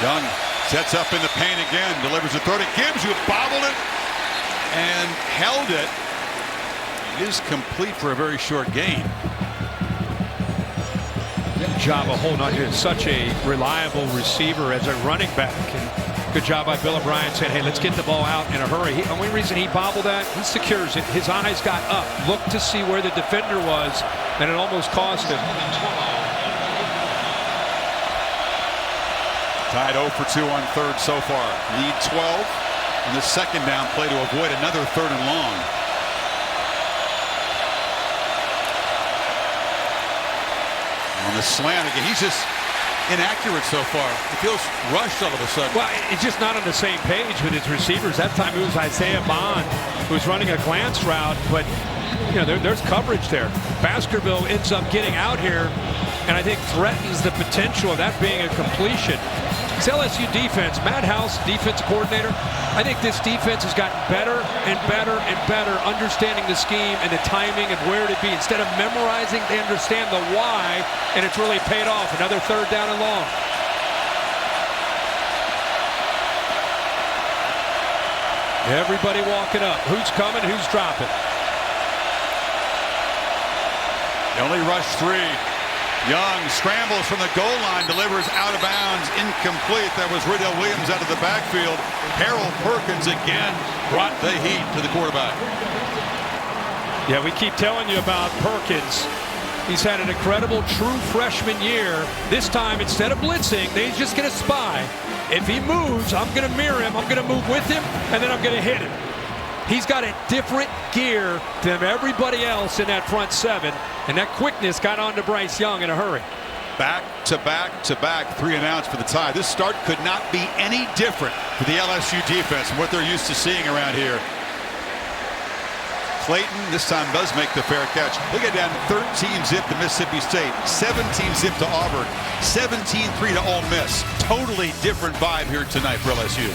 Young sets up in the paint again, delivers a throw to Gibbs, who bobbled it and held it. It is complete for a very short gain. Good job of holding on to such a reliable receiver as a running back. And good job by Bill O'Brien saying, hey, let's get the ball out in a hurry. The only reason he bobbled that, he secures it. His eyes got up, looked to see where the defender was, and it almost cost him. Tied 0 for 2 on third so far. Lead 12 in the second down play to avoid another 3rd and long. On the slant again, he's just inaccurate so far. He feels rushed all of a sudden. Well, he's just not on the same page with his receivers. That time it was Isaiah Bond who was running a glance route, but you know there's coverage there. Baskerville ends up getting out here, and I think threatens the potential of that being a completion. It's LSU defense. Matt House, defensive coordinator. I think this defense has gotten better and better and better, understanding the scheme and the timing and where to be. Instead of memorizing, they understand the why, and it's really paid off. Another 3rd down and long. Everybody walking up. Who's coming? Who's dropping? They only rush 3. Young scrambles from the goal line, delivers out of bounds, incomplete. That was Riddell Williams out of the backfield. Harold Perkins again brought the heat to the quarterback. Yeah, we keep telling you about Perkins. He's had an incredible true freshman year. This time, instead of blitzing, he's just going to spy. If he moves, I'm going to mirror him. I'm going to move with him, and then I'm going to hit him. He's got a different gear than everybody else in that front 7, and that quickness got on to Bryce Young in a hurry. Back to back to back, 3 and outs for the tie. This start could not be any different for the LSU defense and what they're used to seeing around here. Clayton this time does make the fair catch. They get down 13-zip to Mississippi State, 17-zip to Auburn, 17-3 to Ole Miss. Totally different vibe here tonight for LSU.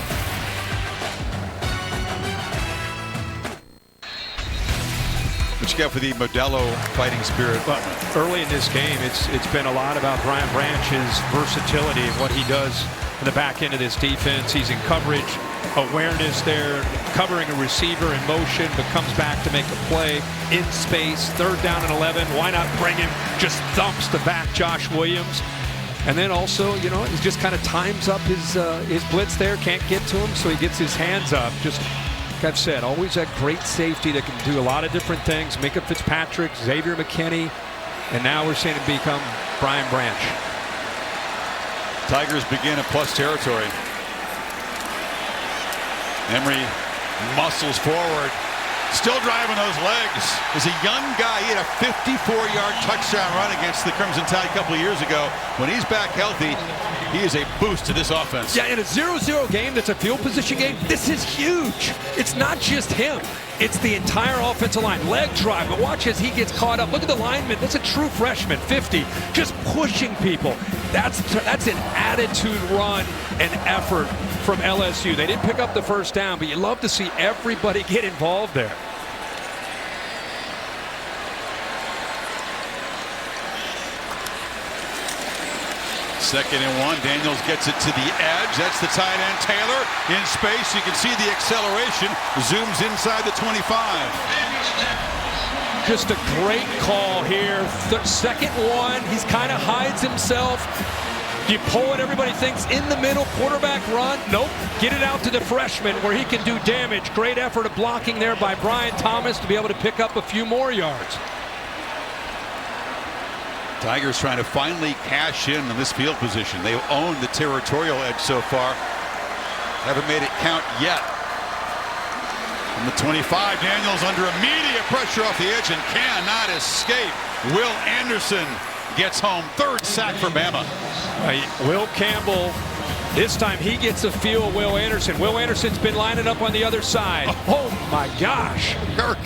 What you got for the Modelo fighting spirit? But early in this game, it's been a lot about Brian Branch's versatility and what he does in the back end of this defense. He's in coverage, awareness there, covering a receiver in motion, but comes back to make a play in space. 3rd down and 11. Why not bring him? Just thumps the back Josh Williams. And then also, you know, he just kind of times up his blitz there. Can't get to him, so he gets his hands up. Just I've said, always that great safety that can do a lot of different things. Micah Fitzpatrick, Xavier McKinney, and now we're seeing him become Brian Branch. Tigers begin in plus territory. Emery muscles forward, still driving those legs. As a young guy, he had a 54-yard touchdown run against the Crimson Tide a couple of years ago. When he's back healthy, he is a boost to this offense. Yeah, in a 0-0 game that's a field position game, this is huge. It's not just him. It's the entire offensive line. Leg drive, but watch as he gets caught up. Look at the lineman. That's a true freshman, 50, just pushing people. That's an attitude run and effort from LSU. They didn't pick up the 1st down, but you love to see everybody get involved there. Second and 1. Daniels gets it to the edge. That's the tight end Taylor in space. You can see the acceleration. Zooms inside the 25. Just a great call here. 2nd 1. He's kind of hides himself. You pull it, everybody thinks in the middle, quarterback run. Nope. Get it out to the freshman where he can do damage. Great effort of blocking there by Brian Thomas to be able to pick up a few more yards. Tigers trying to finally cash in on this field position. They've owned the territorial edge so far. Haven't made it count yet. From the 25, Daniels under immediate pressure off the edge and cannot escape. Will Anderson gets home. 3rd sack for Bama. Will Campbell, this time he gets a feel of Will Anderson. Will Anderson's been lining up on the other side. Oh my gosh.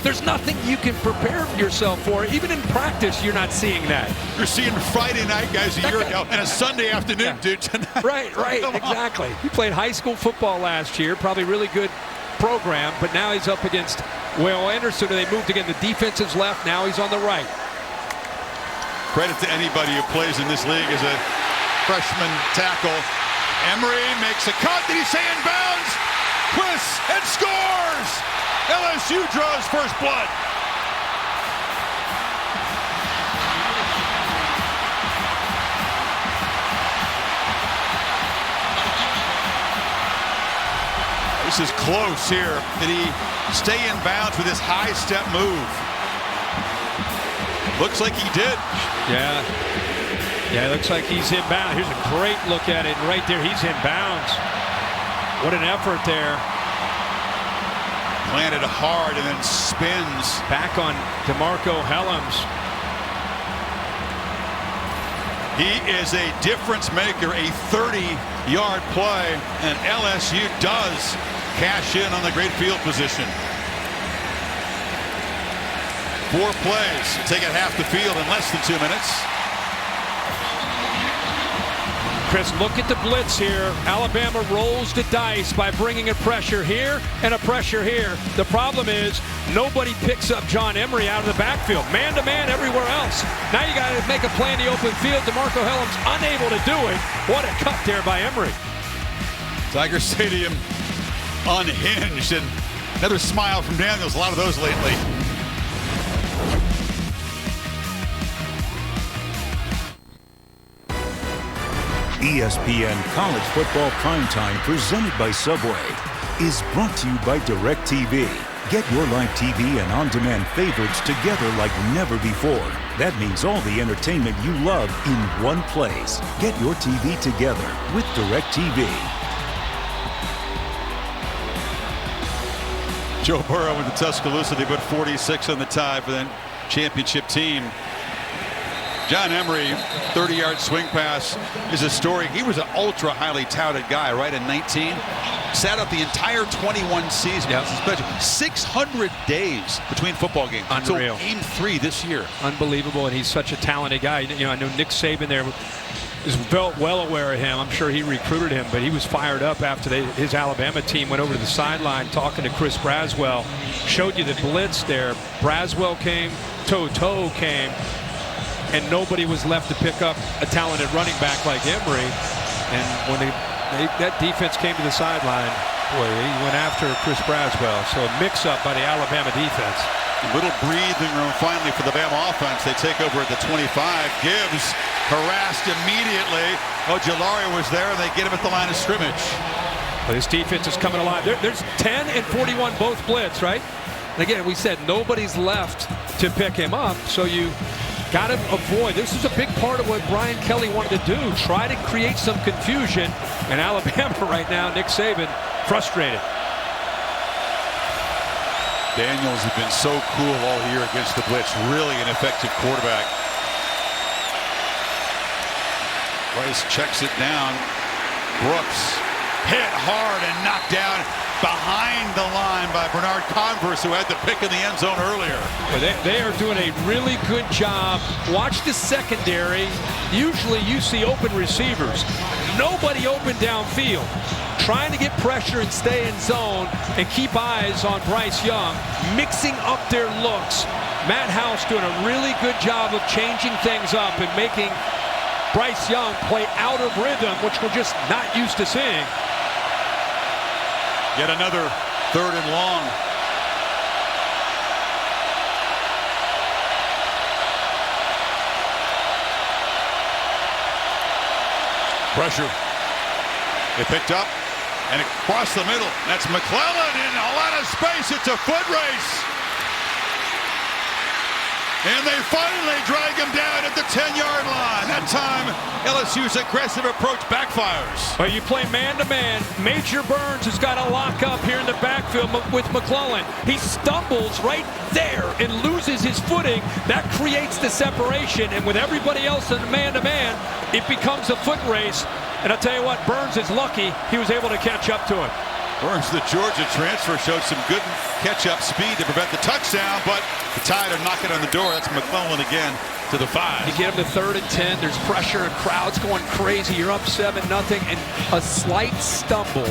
There's nothing you can prepare yourself for. Even in practice, you're not seeing that. You're seeing Friday night guys a year ago and a Sunday afternoon dude tonight. Right, exactly. He played high school football last year, probably really good program, but now he's up against Will Anderson. They moved again. The defense is left. Now he's on the right. Credit to anybody who plays in this league as a freshman tackle. Emery makes a cut. Did he say in bounds? Twists and scores! LSU draws first blood. This is close here. Did he stay in bounds with his high step move? Looks like he did. Yeah, it looks like he's in bounds. Here's a great look at it. Right there, he's in bounds. What an effort there. Planted hard and then spins. Back on DeMarco Helms. He is a difference maker, a 30-yard play, and LSU does cash in on the great field position. 4 plays, take it half the field in less than 2 minutes. Chris, look at the blitz here. Alabama rolls the dice by bringing a pressure here and a pressure here. The problem is nobody picks up John Emery out of the backfield. Man-to-man everywhere else. Now you got to make a play in the open field. DeMarco Helms unable to do it. What a cut there by Emery. Tiger Stadium unhinged, and another smile from Daniels. A lot of those lately. ESPN College Football Primetime, presented by Subway, is brought to you by DirecTV. Get your live TV and on-demand favorites together like never before. That means all the entertainment you love in one place. Get your TV together with DirecTV. Joe Burrow with the Tuscaloosa. They put 46 on the tie for the championship team. John Emery, 30-yard swing pass is a story. He was an ultra highly touted guy, right, in 19. Sat up the entire 21 season. Yep. 600 days between football games. Unreal. So game 3 this year. Unbelievable, and he's such a talented guy. You know, I know Nick Saban there is well aware of him. I'm sure he recruited him, but he was fired up after his Alabama team went over to the sideline talking to Chris Braswell. Showed you the blitz there. Braswell came, Toto came, and nobody was left to pick up a talented running back like Emery. And when that defense came to the sideline, boy, he went after Chris Braswell. So a mix-up by the Alabama defense. A little breathing room finally for the Bama offense. They take over at the 25. Gibbs harassed immediately. Ojulari was there, and they get him at the line of scrimmage. Well, this defense is coming alive. There's 10 and 41 both blitz, right? And again, we said nobody's left to pick him up, so you got to avoid. This is a big part of what Brian Kelly wanted to do. Try to create some confusion. And Alabama right now, Nick Saban, frustrated. Daniels has been so cool all year against the blitz. Really an effective quarterback. Rice checks it down. Brooks hit hard and knocked down behind the line by Bernard Converse, who had the pick in the end zone earlier. They are doing a really good job. Watch the secondary. Usually you see open receivers. Nobody open downfield. Trying to get pressure and stay in zone and keep eyes on Bryce Young, mixing up their looks. Matt House doing a really good job of changing things up and making Bryce Young play out of rhythm, which we're just not used to seeing. Yet another 3rd and long. Pressure. They picked up and across the middle. That's McClellan in a lot of space. It's a foot race. And they finally drag him down at the 10-yard line. That time, LSU's aggressive approach backfires. Well, you play man-to-man. Major Burns has got a lock up here in the backfield with McClellan. He stumbles right there and loses his footing. That creates the separation. And with everybody else in the man-to-man, it becomes a foot race. And I'll tell you what, Burns is lucky he was able to catch up to him. Burns, the Georgia transfer, showed some good catch-up speed to prevent the touchdown, but the Tide are knocking on the door. That's McClellan again to the 5. You get him to 3rd and 10. There's pressure and crowds going crazy. You're up 7-0, and a slight stumble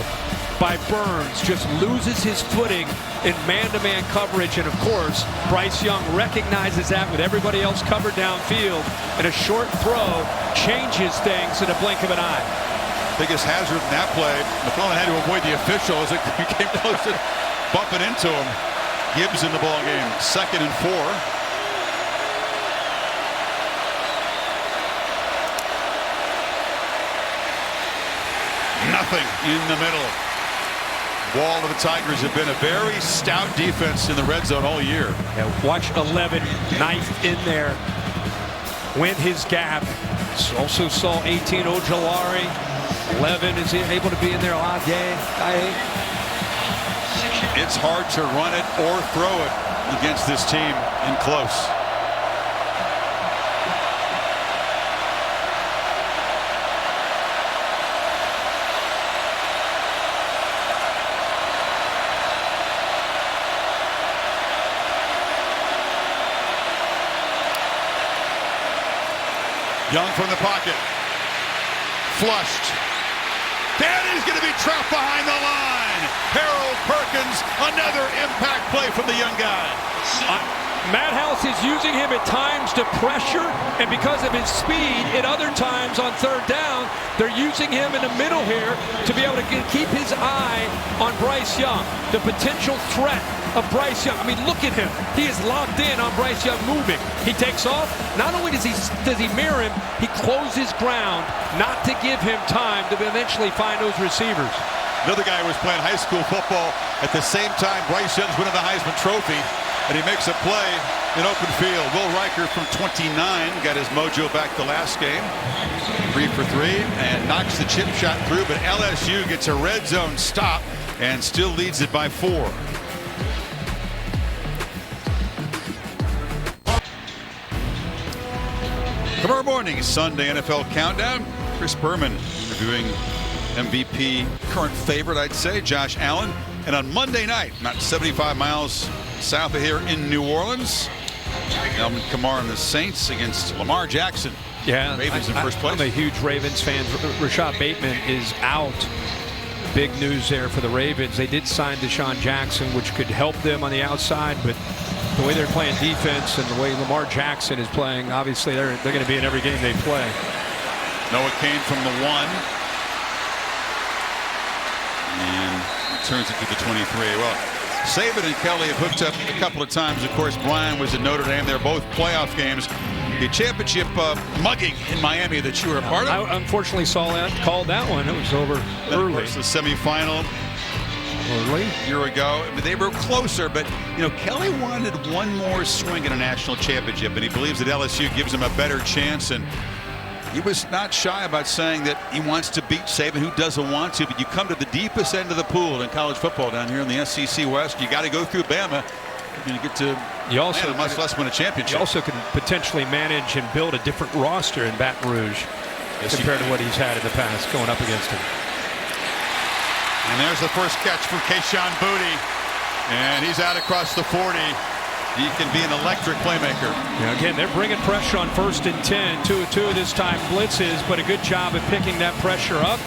by Burns just loses his footing in man-to-man coverage. And of course, Bryce Young recognizes that with everybody else covered downfield, and a short throw changes things in a blink of an eye. Biggest hazard in that play. McClellan had to avoid the official as it came close to bumping into him. Gibbs in the ball game. 2nd and 4. Nothing in the middle. Wall of the Tigers have been a very stout defense in the red zone all year. Yeah, watch 11 knifed in there. Went his gap. Also saw 18 Ojolari. 11 is able to be in there a lot. It's hard to run it or throw it against this team in close. Young from the pocket. Flushed. Danny's going to be trapped behind the line. Harold Perkins, another impact play from the young guy. Matt House is using him at times to pressure, and because of his speed, at other times on 3rd down, they're using him in the middle here to be able to keep his eye on Bryce Young. The potential threat of Bryce Young. I mean, look at him. He is locked in on Bryce Young moving. He takes off. Not only does he mirror him, he closes ground not to give him time to eventually find those receivers. Another guy who was playing high school football at the same time Bryce Young's winning the Heisman Trophy, and he makes a play in open field. Will Riker from 29 got his mojo back the last game. 3 for 3 and knocks the chip shot through, but LSU gets a red zone stop and still leads it by 4. Tomorrow morning, Sunday NFL Countdown. Chris Berman interviewing MVP, current favorite, I'd say, Josh Allen. And on Monday night, not 75 miles south of here in New Orleans, Alvin Kamara and the Saints against Lamar Jackson. Yeah, Ravens in first place. I'm a huge Ravens fan. Rashad Bateman is out. Big news there for the Ravens. They did sign Deshaun Jackson, which could help them on the outside, but the way they're playing defense and the way Lamar Jackson is playing, obviously they're going to be in every game they play. Noah Kane from the 1. And turns it to the 23. Well, Saban and Kelly have hooked up a couple of times. Of course, Brian was at Notre Dame. They're both playoff games. The championship mugging in Miami that you were a part of. I unfortunately called that one. It was over early. Of course, the semifinal early a year ago. I mean, they were closer, but Kelly wanted one more swing at a national championship, and he believes that LSU gives him a better chance. And he was not shy about saying that he wants to beat Saban. Who doesn't want to? But you come to the deepest end of the pool in college football down here in the SEC West. You got to go through Bama. You're going to get to much less win a championship. You also can potentially manage and build a different roster in Baton Rouge compared to what he's had in the past going up against him. And there's the first catch from Kayshon Boutte. And he's out across the 40. He can be an electric playmaker. Yeah, again, they're bringing pressure on 1st and 10. 2-2 this time blitzes, but a good job at picking that pressure up.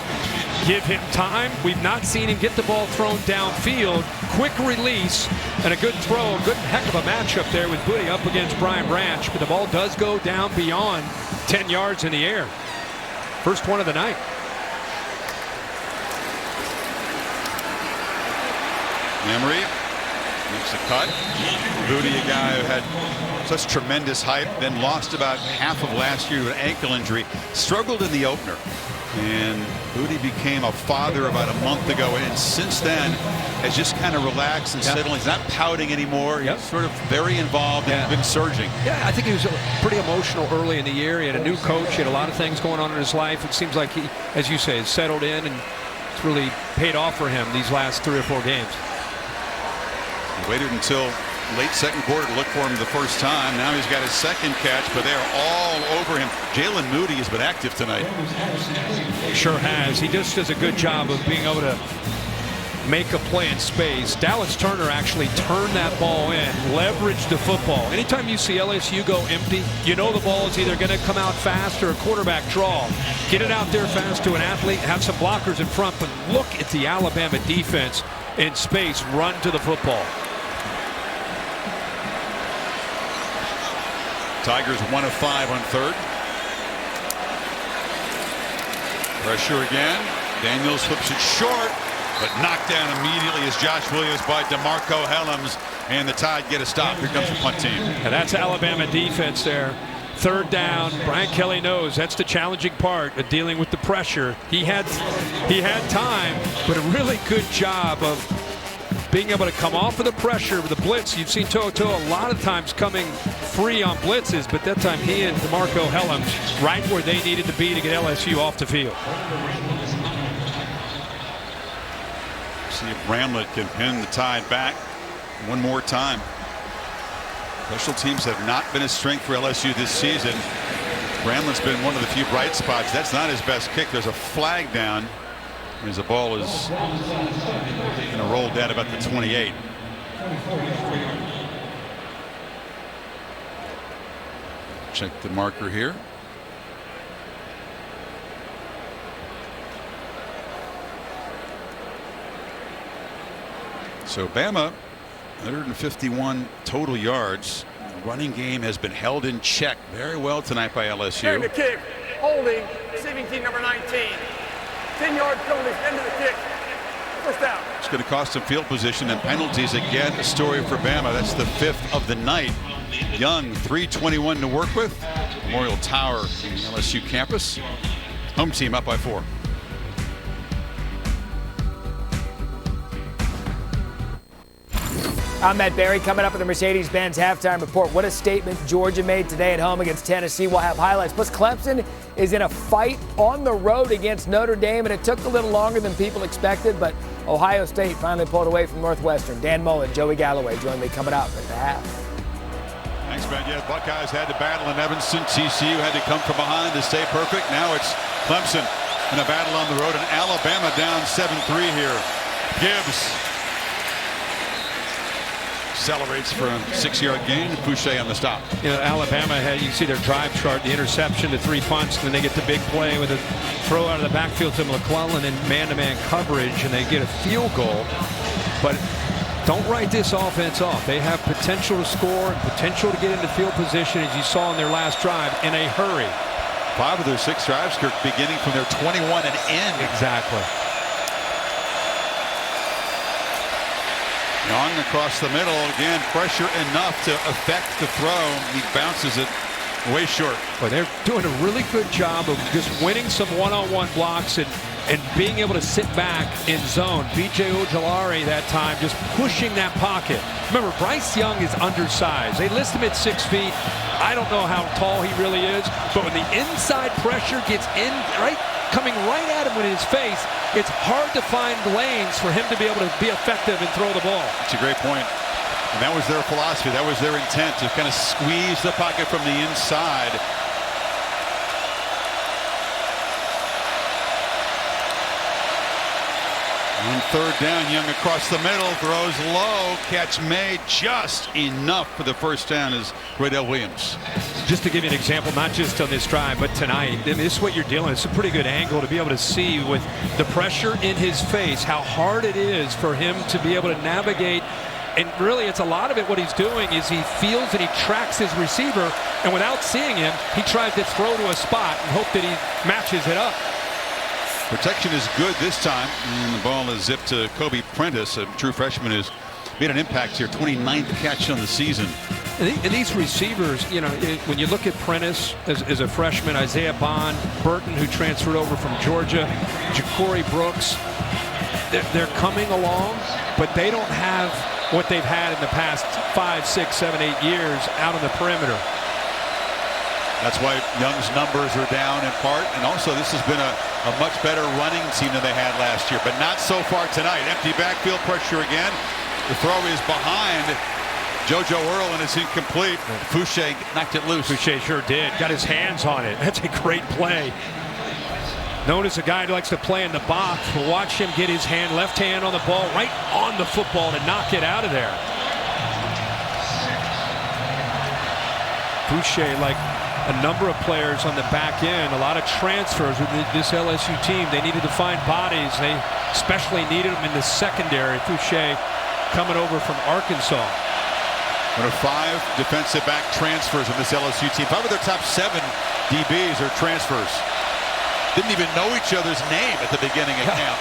Give him time. We've not seen him get the ball thrown downfield. Quick release and a good throw. A good heck of a matchup there with Boutte up against Brian Branch, but the ball does go down beyond 10 yards in the air. First one of the night. Emery Makes the cut. Booty, a guy who had such tremendous hype, then lost about half of last year with an ankle injury, struggled in the opener. And Booty became a father about a month ago, and since then has just kind of relaxed and settled. He's not pouting anymore. He's sort of very involved and been surging. Yeah, I think he was pretty emotional early in the year. He had a new coach. He had a lot of things going on in his life. It seems like he, as you say, has settled in, and it's really paid off for him these last 3 or 4 games. He waited until late second quarter to look for him the first time. Now he's got his second catch, but they're all over him. Jalen Moody has been active tonight. He sure has. He just does a good job of being able to make a play in space. Dallas Turner actually turned that ball in, leveraged the football. Anytime you see LSU go empty, you know the ball is either going to come out fast or a quarterback draw. Get it out there fast to an athlete, have some blockers in front, but look at the Alabama defense in space run to the football. Tigers 1 of 5 on third. Pressure again. Daniels flips it short, but knocked down immediately as Josh Williams by DeMarco Helms, and the Tide get a stop. Here comes the punt team. And that's Alabama defense there. Third down. Brian Kelly knows that's the challenging part of dealing with the pressure. He had time, but a really good job of being able to come off of the pressure with the blitz. You've seen Toto a lot of times coming free on blitzes, but that time he and DeMarco Helms right where they needed to be to get LSU off the field. See if Bramlett can pin the Tide back one more time. Special teams have not been a strength for LSU this season. Bramlett's been one of the few bright spots. That's not his best kick. There's a flag down as the ball is going to roll down about the 28. Check the marker here. So Bama 151 total yards. The running game has been held in check very well tonight by LSU. Carrying the kick, holding, receiving team number 19. 10-yard penalty, end of the kick. First down. It's going to cost them field position and penalties. Again, a story for Bama. That's the 5th of the night. Young, 3:21 to work with. Memorial Tower in the LSU campus. Home team up by 4. I'm Matt Barry, coming up with the Mercedes-Benz halftime report. What a statement Georgia made today at home against Tennessee. We'll have highlights. Plus, Clemson is in a fight on the road against Notre Dame, and it took a little longer than people expected, but Ohio State finally pulled away from Northwestern. Dan Mullen, Joey Galloway join me coming up at the half. Thanks, Ben. Yeah, Buckeyes had to battle in Evanston. TCU had to come from behind to stay perfect. Now it's Clemson in a battle on the road, and Alabama down 7-3 here. Gibbs celebrates for a 6-yard gain. Fouché on the stop. You know, Alabama had, you see their drive chart, the interception, the 3 punts, and then they get the big play with a throw out of the backfield to McClellan in man-to-man coverage, and they get a field goal. But don't write this offense off. They have potential to score and potential to get into field position, as you saw in their last drive, in a hurry. 5 of their 6 drives, Kirk, beginning from their 21 and end. Exactly. Young across the middle. Again, pressure enough to affect the throw. He bounces it way short. Well, they're doing a really good job of just winning some one-on-one blocks and being able to sit back in zone. B.J. Ojolari that time just pushing that pocket. Remember, Bryce Young is undersized. They list him at 6 feet. I don't know how tall he really is, but when the inside pressure gets in, coming right at him in his face, it's hard to find lanes for him to be able to be effective and throw the ball. It's a great point. And that was their philosophy. That was their intent, to kind of squeeze the pocket from the inside. On third down, Young across the middle, throws low, catch made, just enough for the first down is Roydell Williams. Just to give you an example, not just on this drive, but tonight, and this is what you're dealing with. It's a pretty good angle to be able to see with the pressure in his face, how hard it is for him to be able to navigate. And really, it's a lot of it, what he's doing is he feels and he tracks his receiver, and without seeing him, he tries to throw to a spot and hope that he matches it up. Protection is good this time, and the ball is zipped to Kobe Prentice, a true freshman who's made an impact here. 29th catch on the season. And these receivers, you know, when you look at Prentice as a freshman, Isaiah Bond, Burton, who transferred over from Georgia, Ja'Cory Brooks, they're coming along, but they don't have what they've had in the past 5, 6, 7, 8 years out on the perimeter. That's why Young's numbers are down in part, and also this has been a much better running team than they had last year, but not so far tonight. Empty backfield pressure again. The throw is behind JoJo Earl, and it's incomplete. Fouché knocked it loose. Fouché sure did. Got his hands on it. That's a great play. Known as a guy who likes to play in the box. We'll watch him get his left hand on the ball, right on the football to knock it out of there. Fouché, like a number of players on the back end, a lot of transfers with this LSU team. They needed to find bodies. They especially needed them in the secondary. Fouché coming over from Arkansas. One of 5 defensive back transfers on this LSU team. 5 of their top 7 DBs are transfers. Didn't even know each other's name at the beginning of camp.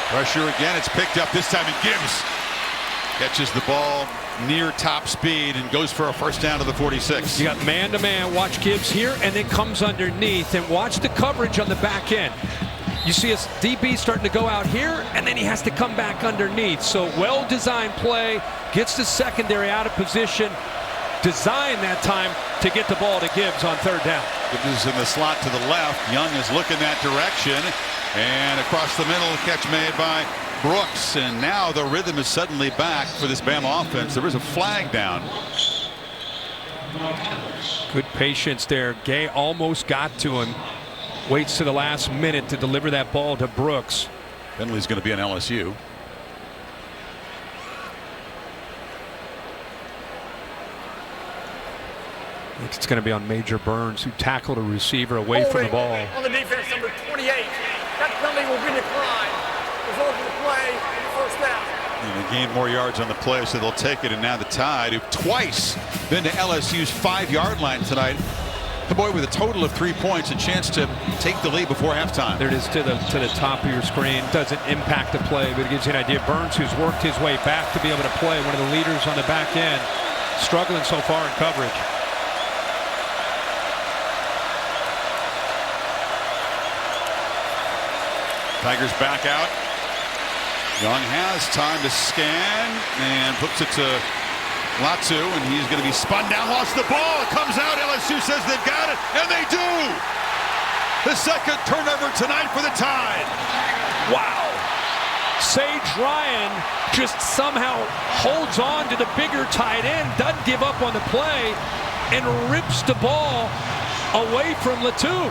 Pressure again. It's picked up this time, and Gibbs catches the ball near top speed and goes for a first down to the 46. You got man-to-man. Watch Gibbs here, and then comes underneath, and watch the coverage on the back end. You see his DB starting to go out here, and then he has to come back underneath. So well-designed play, gets the secondary out of position, designed that time to get the ball to Gibbs on third down. Gibbs is in the slot to the left. Young is looking that direction, and across the middle, catch made by Brooks, and now the rhythm is suddenly back for this Bama offense. There is a flag down. Good patience there. Gay almost got to him. Waits to the last minute to deliver that ball to Brooks. Penalty's going to be on LSU. It's going to be on Major Burns, who tackled a receiver away from the ball. On the defense, number 28. That penalty will be declined. Result of the play in the first down. And they gained more yards on the play, so they'll take it. And now the Tide, who've twice been to LSU's 5-yard line tonight. The boy with a total of 3 points, a chance to take the lead before halftime. There it is to the top of your screen. Doesn't impact the play, but it gives you an idea. Burns, who's worked his way back to be able to play, one of the leaders on the back end, struggling so far in coverage. Tigers back out. Young has time to scan and puts it to Latu, and he's going to be spun down, lost the ball. It comes out. LSU says they've got it, and they do. The second turnover tonight for the Tide. Wow. Sage Ryan just somehow holds on to the bigger tight end, doesn't give up on the play, and rips the ball away from Latu.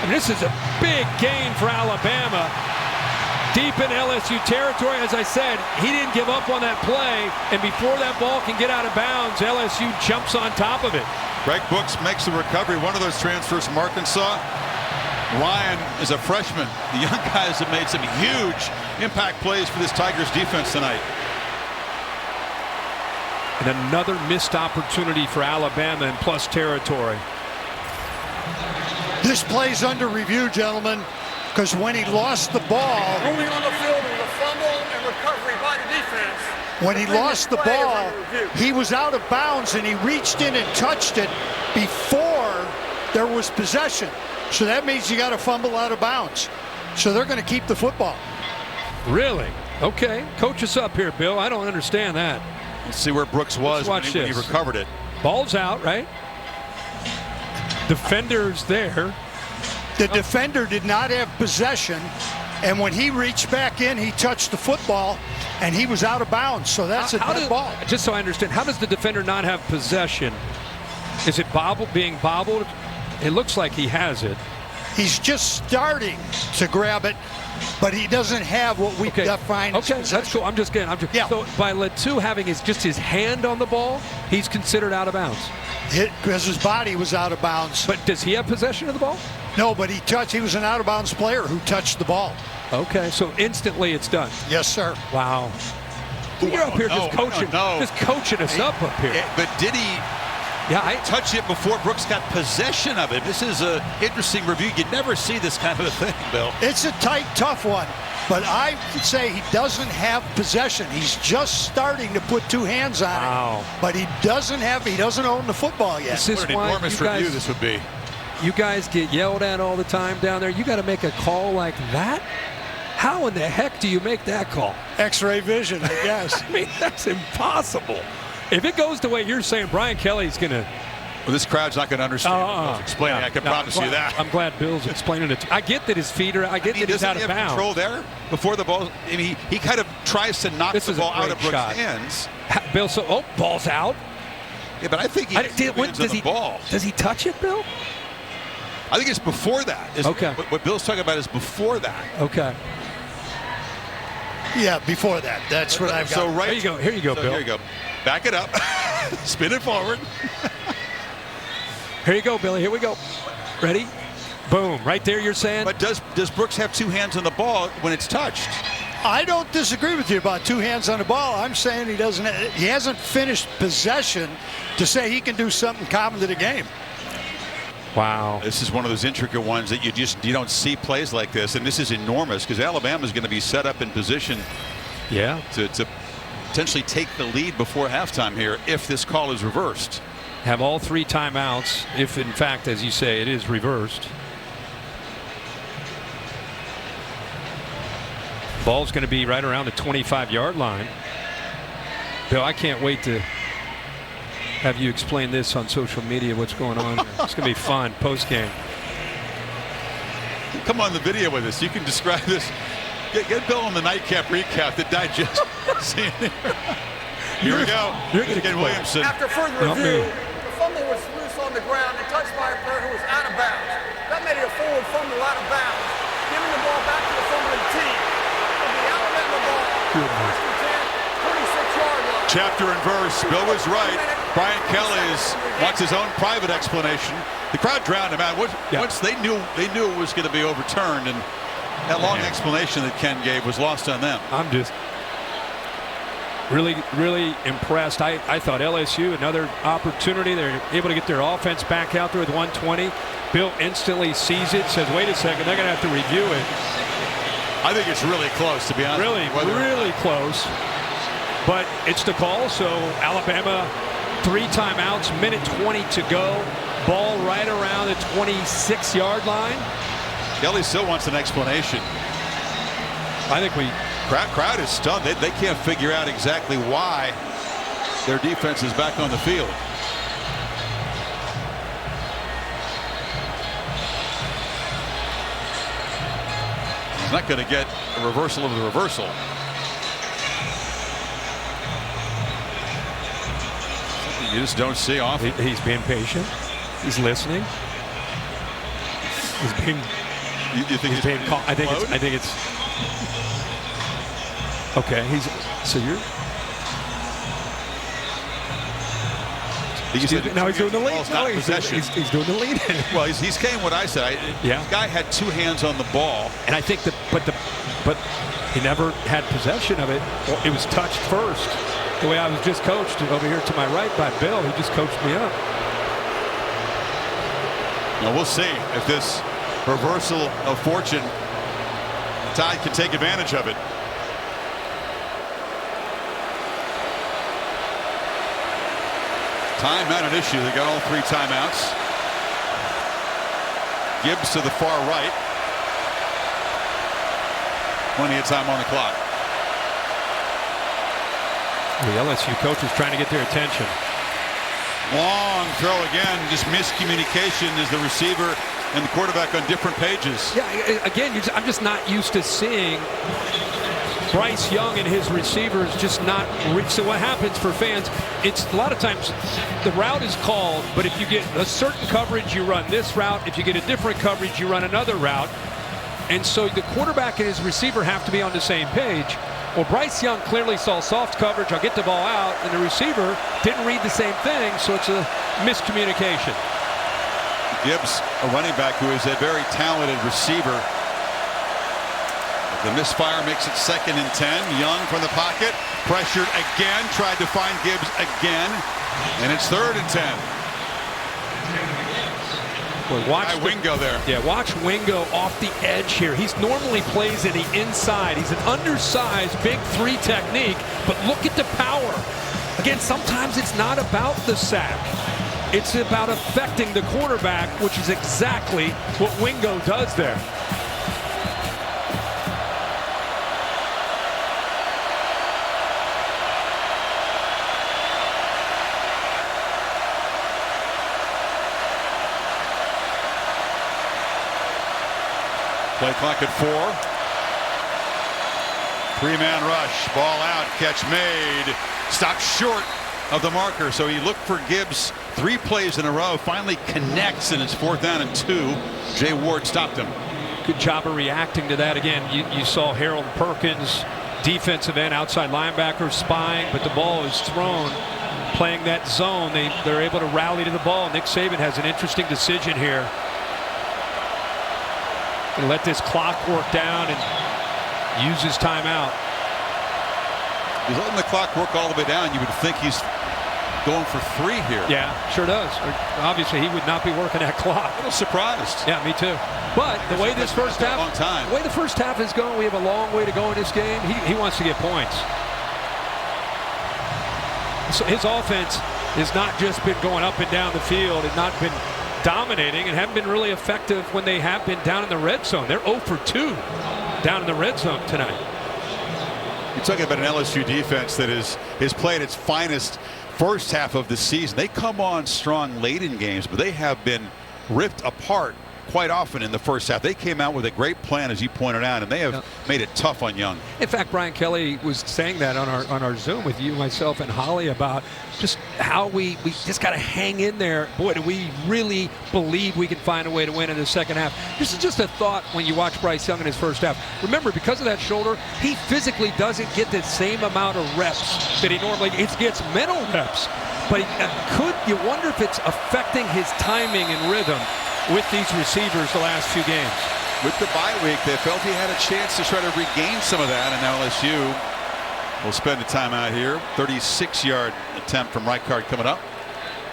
And this is a big gain for Alabama. Deep in LSU territory, as I said, he didn't give up on that play, and before that ball can get out of bounds, LSU jumps on top of it. Greg Brooks makes the recovery. One of those transfers from Arkansas. Ryan is a freshman. The young guys have made some huge impact plays for this Tigers defense tonight. And another missed opportunity for Alabama in plus territory. This play's under review, gentlemen, because when he lost the ball, Only on the field was a fumble and recovery by the defense. when he lost the ball, he was out of bounds and he reached in and touched it before there was possession. So that means you got to fumble out of bounds. So they're going to keep the football. Really? Okay. Coach us up here, Bill. I don't understand that. Let's see where Brooks was when he recovered it. Ball's out, right? Defender's there. The defender did not have possession, and when he reached back in, he touched the football, and he was out of bounds. So that's a dead ball. Just so I understand, how does the defender not have possession? Is it being bobbled? It looks like he has it. He's just starting to grab it, but he doesn't have what we define as possession. That's cool. I'm just kidding. So by Latu having just his hand on the ball, he's considered out of bounds. Because his body was out of bounds. But does he have possession of the ball? No, but he was an out of bounds player who touched the ball. Okay, so instantly it's done. Yes, sir. Wow. You're up here just coaching us up here. But did he Yeah, I touch it before Brooks got possession of it. This is an interesting review. You never see this kind of a thing, Bill. It's a tight, tough one. But I would say he doesn't have possession. He's just starting to put two hands on it. But he doesn't own the football yet. This is what an why enormous review this would be. You guys get yelled at all the time down there. You got to make a call like that? How in the heck do you make that call? X-ray vision, I guess. I mean, that's impossible. If it goes the way you're saying, Brian Kelly's going to... Well, this crowd's not going to understand. Explaining, I can promise you that. I'm glad Bill's explaining it. I get that his feet are. I get that he's out of bounds. Control there before the ball. I mean, he kind of tries to knock the ball out of Brooks' hands. Bill, ball's out. Yeah, but I think he does the ball. Does he touch it, Bill? I think it's before that. Okay. What Bill's talking about is before that. Okay. Yeah, before that. That's what I've got. So right. Here you go, Bill. Here you go. Back it up. Spin it forward. Here you go, Billy. Here we go. Ready? Boom. Right there, you're saying. But does Brooks have two hands on the ball when it's touched? I don't disagree with you about two hands on the ball. I'm saying he hasn't finished possession to say he can do something common to the game. Wow. This is one of those intricate ones that you don't see plays like this, and this is enormous because Alabama's going to be set up in position to potentially take the lead before halftime here if this call is reversed. Have all three timeouts if, in fact, as you say, it is reversed. Ball's going to be right around the 25-yard line. Bill, I can't wait to have you explain this on social media, what's going on here. It's going to be fun post-game. Come on the video with us. You can describe this. Get Bill on the nightcap recap to digest. Here we go. Again, Williamson. After further review, the fumble was loose on the ground and touched by a player who was out of bounds. That made it a forward fumble out of bounds, giving the ball back to the fumbling team. The Alabama ball, first and 10, 26-yard line. Chapter and verse. Bill was right. Brian Kelly wants his own private explanation. The crowd drowned him out. Once they knew it was going to be overturned, and that long explanation that Ken gave was lost on them. I'm just really, really impressed. I thought LSU, another opportunity. They're able to get their offense back out there with 120. Bill instantly sees it, says, wait a second, they're going to have to review it. I think it's really close, to be honest. Really close. But it's the call, so Alabama, 3 timeouts, minute 20 to go. Ball right around the 26-yard line. Kelly still wants an explanation. I think crowd is stunned. They can't figure out exactly why their defense is back on the field. He's not going to get a reversal of the reversal. Something you just don't see often. He's being patient. He's listening. He's being. You think he's being I think it's. Okay, so you're. He's doing the lead. He's doing the lead. Well, he's saying what I said. The guy had two hands on the ball, and I think but he never had possession of it. It was touched first. The way I was just coached over here to my right by Bill, he just coached me up. Now we'll see if this reversal of fortune, Tide can take advantage of it. Timeout an issue. They got all 3 timeouts. Gibbs to the far right. Plenty of time on the clock. The LSU coach is trying to get their attention. Long throw again. Just miscommunication as the receiver and the quarterback on different pages. Yeah, again, I'm just not used to seeing Bryce Young and his receivers just not reach. So what happens for fans, it's a lot of times the route is called, but if you get a certain coverage, you run this route. If you get a different coverage, you run another route. And so the quarterback and his receiver have to be on the same page. Well, Bryce Young clearly saw soft coverage. I'll get the ball out, and the receiver didn't read the same thing, so it's a miscommunication. Gibbs, a running back who is a very talented receiver. The misfire makes it 2nd and 10. Young from the pocket, pressured again, tried to find Gibbs again, and it's 3rd and 10. Well, watch Wingo there. Yeah, watch Wingo off the edge here. He's normally plays in the inside. He's an undersized, big three technique, but look at the power. Again, sometimes it's not about the sack. It's about affecting the quarterback, which is exactly what Wingo does there. Play clock at 4. 3-man rush. Ball out. Catch made. Stopped short of the marker. So he looked for Gibbs 3 plays in a row. Finally connects, and it's 4th down and 2. Jay Ward stopped him. Good job of reacting to that. Again, you saw Harold Perkins, defensive end, outside linebacker, spying, but the ball is thrown. Playing that zone, they're able to rally to the ball. Nick Saban has an interesting decision here. And let this clock work down and use his timeout. He's letting the clock work all the way down. You would think he's going for 3 here. Yeah, sure does. Obviously, he would not be working that clock. A little surprised. Yeah, me too. But the way this first half, the way the first half is going, we have a long way to go in this game. He wants to get points. So his offense has not just been going up and down the field, and not been dominating, and haven't been really effective when they have been down in the red zone. They're 0 for 2 down in the red zone tonight. You're talking about an LSU defense that has played its finest first half of the season. They come on strong late in games, but they have been ripped apart quite often in the first half. They came out with a great plan, as you pointed out, and they have made it tough on Young. In fact, Brian Kelly was saying that on our Zoom with you, myself, and Holly about just how we just got to hang in there. Boy, do we really believe we can find a way to win in the second half. This is just a thought when you watch Bryce Young in his first half. Remember, because of that shoulder, he physically doesn't get the same amount of reps that he normally gets. He gets mental reps. But you wonder if it's affecting his timing and rhythm with these receivers the last few games. With the bye week, they felt he had a chance to try to regain some of that, and LSU will spend a timeout here. 36-yard attempt from Reichard coming up.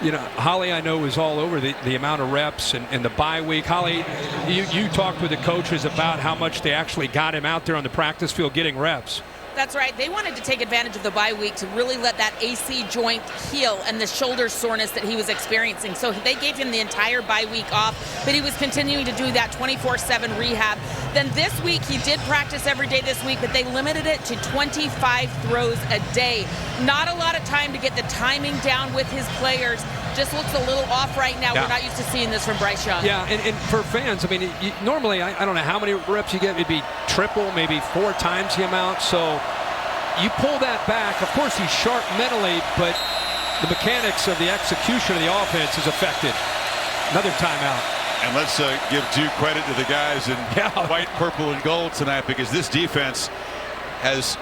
You know, Holly, I know, is all over the amount of reps and the bye week. Holly, you talked with the coaches about how much they actually got him out there on the practice field getting reps. That's right. They wanted to take advantage of the bye week to really let that AC joint heal and the shoulder soreness that he was experiencing. So they gave him the entire bye week off, but he was continuing to do that 24/7 rehab. Then this week, he did practice every day this week, but they limited it to 25 throws a day. Not a lot of time to get the timing down with his players. Just looks a little off right now. Yeah. We're not used to seeing this from Bryce Young. Yeah, and for fans, I mean, normally, I don't know how many reps you get. It'd be triple, maybe 4 times the amount. So you pull that back. Of course, he's sharp mentally, but the mechanics of the execution of the offense is affected. Another timeout. And let's give due credit to the guys in white, purple, and gold tonight, because this defense has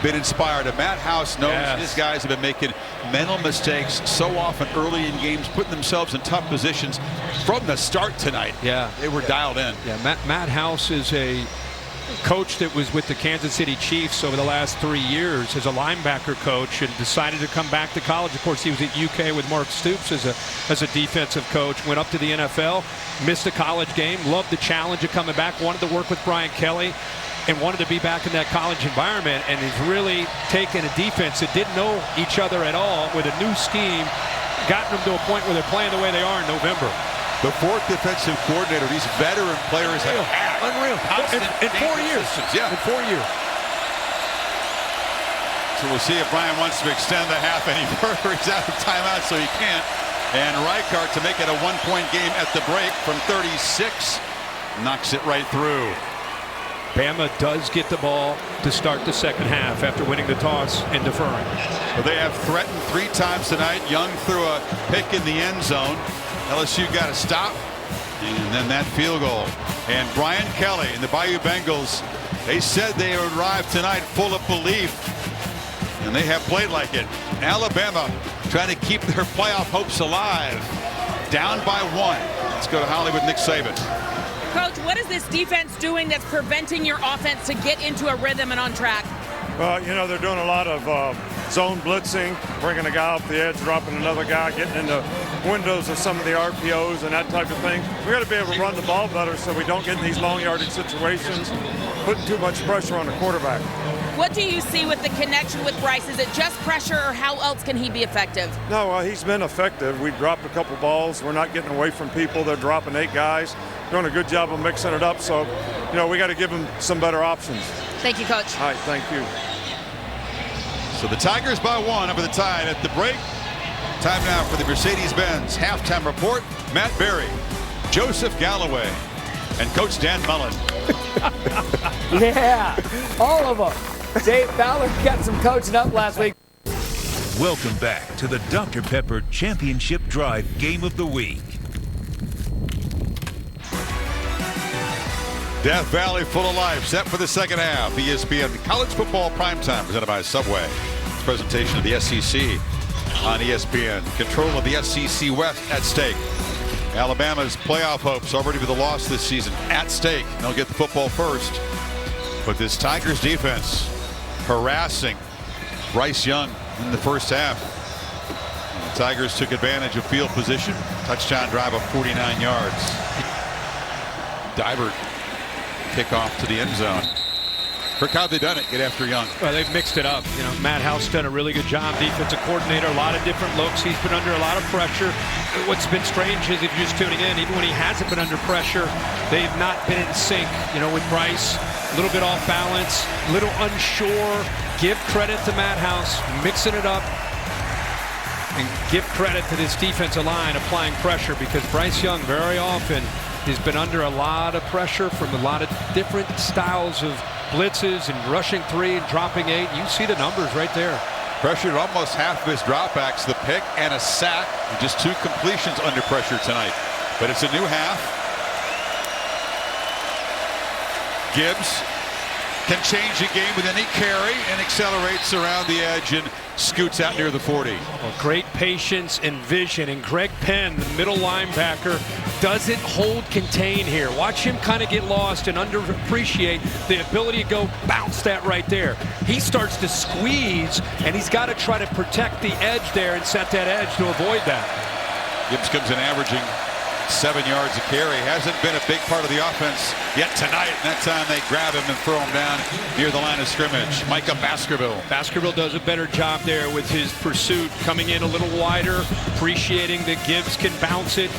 been inspired. And Matt House knows his guys have been making mental mistakes so often early in games, putting themselves in tough positions from the start tonight. Yeah, they were dialed in. Yeah, Matt House is a coach that was with the Kansas City Chiefs over the last 3 years as a linebacker coach, and decided to come back to college. Of course, he was at UK with Mark Stoops as a defensive coach. Went up to the NFL, missed a college game, loved the challenge of coming back, wanted to work with Brian Kelly, and wanted to be back in that college environment. And he's really taken a defense that didn't know each other at all with a new scheme, gotten them to a point where they're playing the way they are in November. The 4th defensive coordinator these veteran players have had. Unreal. In 4 years. Yeah. In 4 years. So we'll see if Brian wants to extend the half any further. He's out of timeout, so he can't. And Reichard, to make it a 1-point game at the break from 36, knocks it right through. Bama does get the ball to start the second half after winning the toss and deferring. Well, they have threatened 3 times tonight. Young threw a pick in the end zone. LSU got a stop, and then that field goal. And Brian Kelly and the Bayou Bengals, they said they would arrive tonight full of belief, and they have played like it. Alabama trying to keep their playoff hopes alive. Down by 1. Let's go to Holly with Nick Saban. Coach, what is this defense doing that's preventing your offense to get into a rhythm and on track? Well, you know, they're doing a lot of zone blitzing, bringing a guy off the edge, dropping another guy, getting in the windows of some of the RPOs and that type of thing. We got to be able to run the ball better so we don't get in these long yardage situations, putting too much pressure on the quarterback. What do you see with the connection with Bryce? Is it just pressure, or how else can he be effective? No, he's been effective. We dropped a couple balls. We're not getting away from people. They're dropping 8 guys, doing a good job of mixing it up. So, you know, we got to give him some better options. Thank you, Coach. All right, thank you. So the Tigers by 1 over the Tide at the break. Time now for the Mercedes-Benz halftime report. Matt Berry, Joseph Galloway, and Coach Dan Mullen. Yeah, all of them. Dave Fowler got some coaching up last week. Welcome back to the Dr. Pepper Championship Drive Game of the Week. Death Valley full of life, set for the second half. ESPN College Football Primetime presented by Subway. It's a presentation of the SEC on ESPN. Control of the SEC West at stake. Alabama's playoff hopes already with a loss this season at stake. They'll get the football first. But this Tigers defense harassing Bryce Young in the first half. The Tigers took advantage of field position. Touchdown drive of 49 yards. Diver kickoff to the end zone. Kirk, how have they done it? Get after Young. Well, they've mixed it up. You know, Matt House done a really good job. Defensive coordinator, a lot of different looks. He's been under a lot of pressure. What's been strange is, if you're just tuning in, even when he hasn't been under pressure, they've not been in sync. You know, with Bryce, a little bit off balance, a little unsure. Give credit to Matt House, mixing it up, and give credit to this defensive line applying pressure, because Bryce Young very often has been under a lot of pressure from a lot of different styles of blitzes and rushing 3 and dropping 8. You see the numbers right there. Pressured almost half of his dropbacks, the pick and a sack, and just 2 completions under pressure tonight. But it's a new half. Gibbs can change the game with any carry and accelerates around the edge and scoots out near the 40. Well, great patience and vision, and Greg Penn, the middle linebacker, doesn't hold contain here. Watch him kind of get lost and underappreciate the ability to go bounce that right there. He starts to squeeze, and he's got to try to protect the edge there and set that edge to avoid that. Gibbs comes in averaging 7 yards a carry. Hasn't been a big part of the offense yet tonight. And that time they grab him and throw him down near the line of scrimmage. Micah Baskerville. Baskerville does a better job there with his pursuit, coming in a little wider, appreciating that Gibbs can bounce it.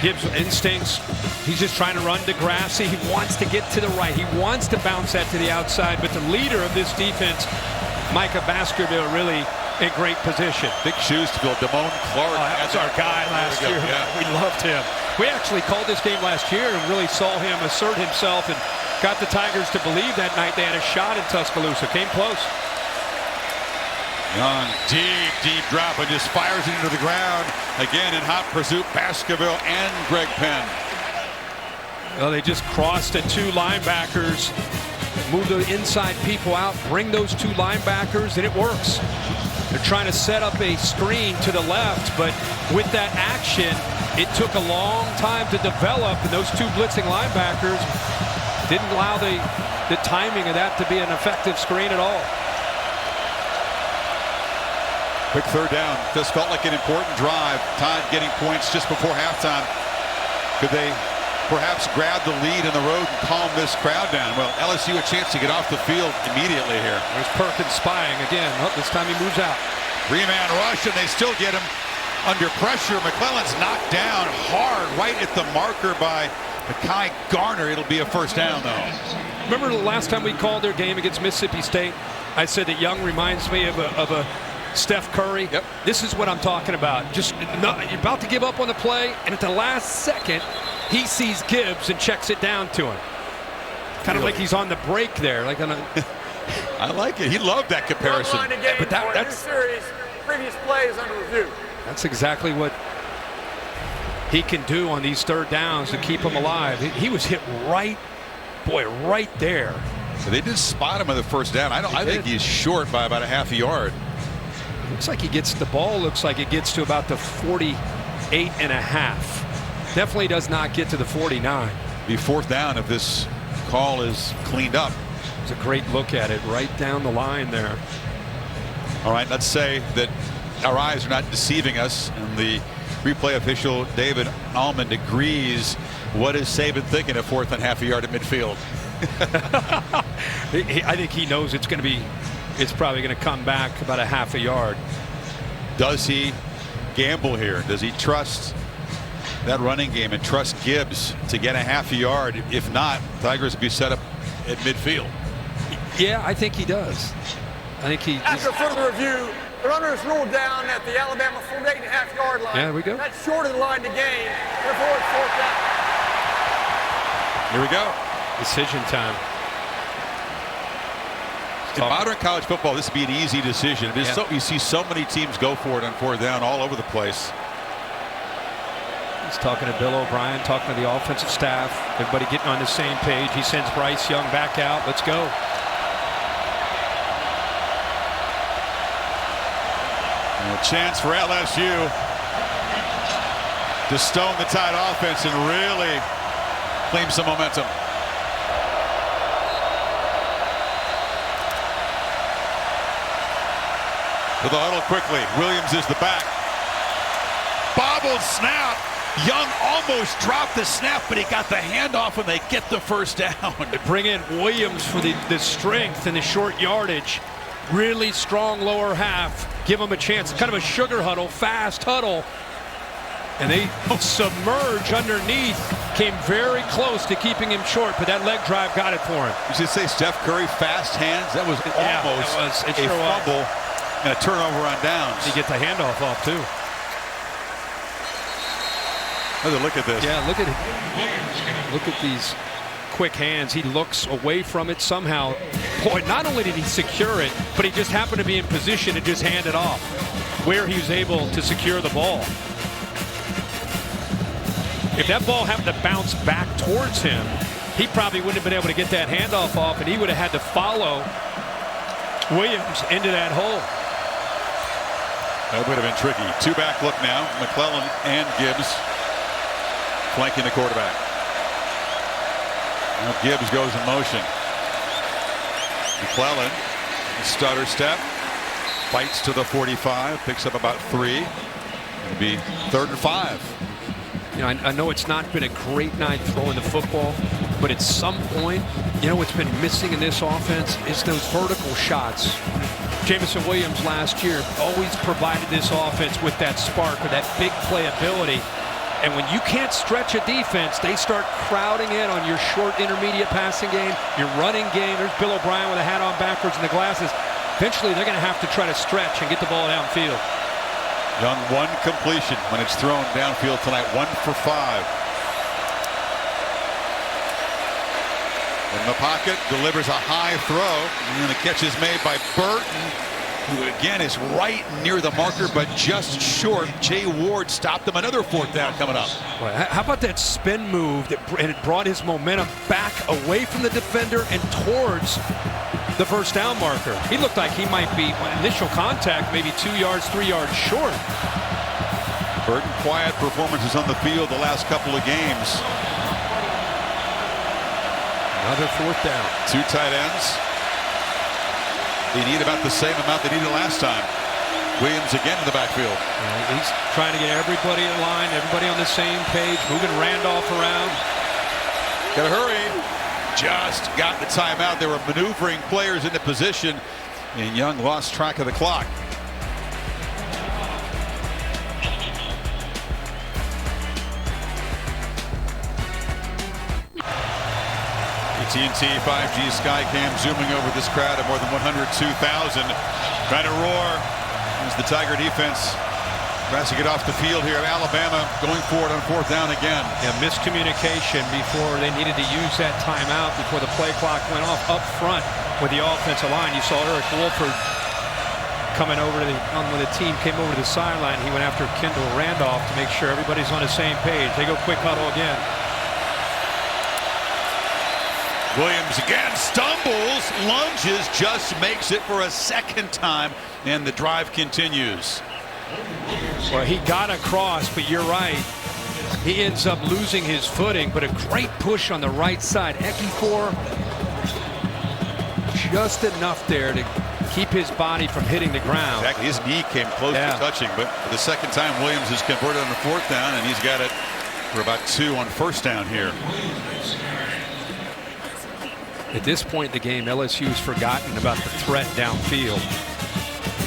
Gibbs' instincts, he's just trying to run to Grassy. He wants to get to the right. He wants to bounce that to the outside. But the leader of this defense, Micah Baskerville, really in great position. Big shoes to fill. Damone Clark. That was our guy last year. Yeah. We loved him. We actually called this game last year and really saw him assert himself and got the Tigers to believe that night they had a shot in Tuscaloosa. Came close. Young, deep drop, and just fires it into the ground. Again in hot pursuit, Baskerville and Greg Penn. Well, they just crossed the 2 linebackers, move the inside people out, bring those 2 linebackers, and it works. They're trying to set up a screen to the left, but with that action, it took a long time to develop, and those 2 blitzing linebackers didn't allow the timing of that to be an effective screen at all. Quick third down. This felt like an important drive. Tide getting points just before halftime. Could they perhaps grab the lead in the road and calm this crowd down? Well, LSU a chance to get off the field immediately here. There's Perkins spying again. Oh, this time he moves out. 3-man rush, and they still get him under pressure. McClellan's knocked down hard right at the marker by Mekhi Garner. It'll be a first down, though. Remember the last time we called their game against Mississippi State? I said that Young reminds me of a Steph Curry. Yep. This is what I'm talking about. Just you're about to give up on the play, and at the last second, he sees Gibbs and checks it down to him. Kind of like he's on the break there. Like on a I like it. He loved that comparison. But that's series, previous plays under review. That's exactly what he can do on these third downs to keep him alive. He was hit right there. So they did spot him on the first down. I think he's short by about a half a yard. Looks like he gets the ball. Looks like it gets to about the 48.5. Definitely does not get to the 49. Be fourth down if this call is cleaned up. It's a great look at it right down the line there. All right, let's say that our eyes are not deceiving us, and the replay official David Allman agrees. What is Saban thinking at 4th and half a yard at midfield? I think he knows it's probably going to come back about a half a yard. Does he gamble here? Does he trust that running game and trust Gibbs to get a half a yard? If not, Tigers will be set up at midfield. Yeah, I think he does. I think he. After further review, the runner is ruled down at the Alabama 48.5 yard line. Yeah, there we go. That's short of the line to gain. Therefore, it's 4th down. Here we go. Decision time. In modern college football, this would be an easy decision. You see so many teams go for it on 4th down all over the place. He's talking to Bill O'Brien, talking to the offensive staff. Everybody getting on the same page. He sends Bryce Young back out. Let's go. And a chance for LSU to stone the Tide offense and really claim some momentum. To the huddle quickly. Williams is the back. Bobbled snap. Young almost dropped the snap, but he got the handoff and they get the first down. They bring in Williams for the strength and the short yardage. Really strong lower half. Give him a chance. Kind of a sugar huddle, fast huddle. And they submerge underneath. Came very close to keeping him short, but that leg drive got it for him. You should say Steph Curry, fast hands. That was almost a fumble and a turnover on downs. He gets the handoff off, too. Look at this. Yeah, look at these quick hands. He looks away from it somehow. Boy, not only did he secure it, but he just happened to be in position to just hand it off where he was able to secure the ball. If that ball happened to bounce back towards him, he probably wouldn't have been able to get that handoff off, and he would have had to follow Williams into that hole. That would have been tricky. Two-back look now. McClellan and Gibbs flanking the quarterback. Now Gibbs goes in motion. McClellan, stutter step, fights to the 45, picks up about 3. It'll be 3rd and 5. You know, I know it's not been a great night throwing the football, but at some point, you know what's been missing in this offense is those vertical shots. Jamison Williams last year always provided this offense with that spark or that big playability. And when you can't stretch a defense, they start crowding in on your short intermediate passing game, your running game. There's Bill O'Brien with a hat on backwards and the glasses. Eventually, they're going to have to try to stretch and get the ball downfield. Young, 1 completion when it's thrown downfield tonight, 1 for 5. In the pocket, delivers a high throw, and the catch is made by Burton, who again is right near the marker, but just short. Jay Ward stopped him. Another 4th down coming up. Well, how about that spin move and it brought his momentum back away from the defender and towards the first down marker. He looked like he might be, initial contact, maybe 2 yards, 3 yards short. Burton, quiet performances on the field the last couple of games. Another 4th down. 2 tight ends. They need about the same amount they needed last time. Williams again in the backfield. He's trying to get everybody in line, everybody on the same page, moving Randolph around. Gotta hurry. Just got the timeout. They were maneuvering players into position, and Young lost track of the clock. AT&T 5G Skycam zooming over this crowd of more than 102,000. Trying to roar as the Tiger defense tries to get off the field here. Alabama going forward on 4th down again. Yeah, miscommunication before they needed to use that timeout before the play clock went off up front with the offensive line. You saw Eric Wolford coming over to when the team came over to the sideline. He went after Kendall Randolph to make sure everybody's on the same page. They go quick huddle again. Williams again stumbles, lunges, just makes it for a 2nd time, and the drive continues. Well, he got across, but you're right. He ends up losing his footing, but a great push on the right side. Ekifor just enough there to keep his body from hitting the ground. Exactly. His knee came close to touching, but for the second time, Williams has converted on the 4th down, and he's got it for about 2 on 1st down here. At this point in the game, LSU has forgotten about the threat downfield.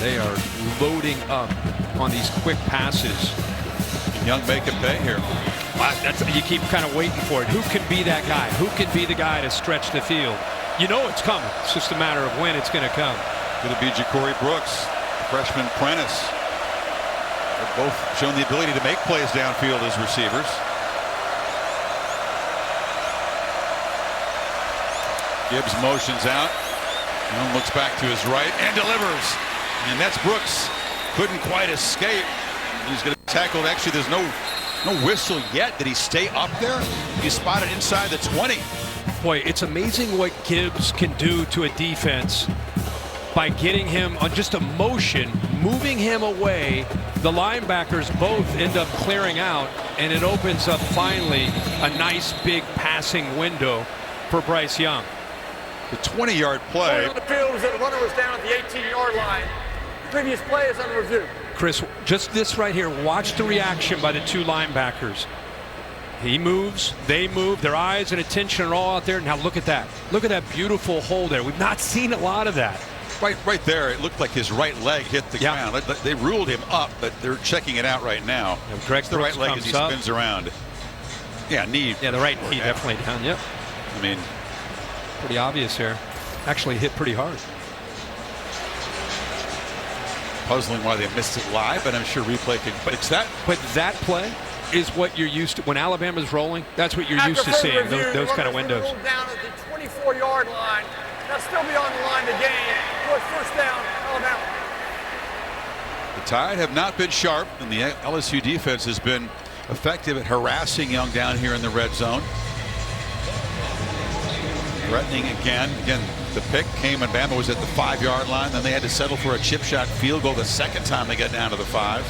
They are loading up on these quick passes. Can Young make it pay here? You keep kind of waiting for it. Who can be that guy? Who can be the guy to stretch the field? You know it's coming. It's just a matter of when it's going to come. Going to be Ja'Cory Brooks, freshman Prentice. They've both shown the ability to make plays downfield as receivers. Gibbs motions out. Young looks back to his right and delivers. And that's Brooks. Couldn't quite escape. He's going to be tackled. Actually, there's no whistle yet. Did he stay up there? He's spotted inside the 20. Boy, it's amazing what Gibbs can do to a defense by getting him on just a motion, moving him away. The linebackers both end up clearing out, and it opens up finally a nice big passing window for Bryce Young. The 20-yard play. On the field was that the runner was down at the 18-yard line. Previous play is under review. Chris, just this right here. Watch the reaction by the 2 linebackers. He moves, they move, their eyes and attention are all out there. Now look at that. Look at that beautiful hole there. We've not seen a lot of that. Right there, it looked like his right leg hit the ground. They ruled him up, but they're checking it out right now. Correct. The right leg as he spins around. Yeah, knee. Yeah, the right knee definitely down. Yep. I mean, pretty obvious here. Actually hit pretty hard. Puzzling why they missed it live, but I'm sure replay can fix that. But that play is what you're used to when Alabama's rolling. That's what you're used to seeing, those kind of windows. Down at the 24-yard line. They'll still be on the line to gain. First down, Alabama. The Tide have not been sharp, and the LSU defense has been effective at harassing Young down here in the red zone. Threatening again. Again, the pick came and Bama was at the 5-yard line. Then they had to settle for a chip shot field goal the second time they got down to the 5.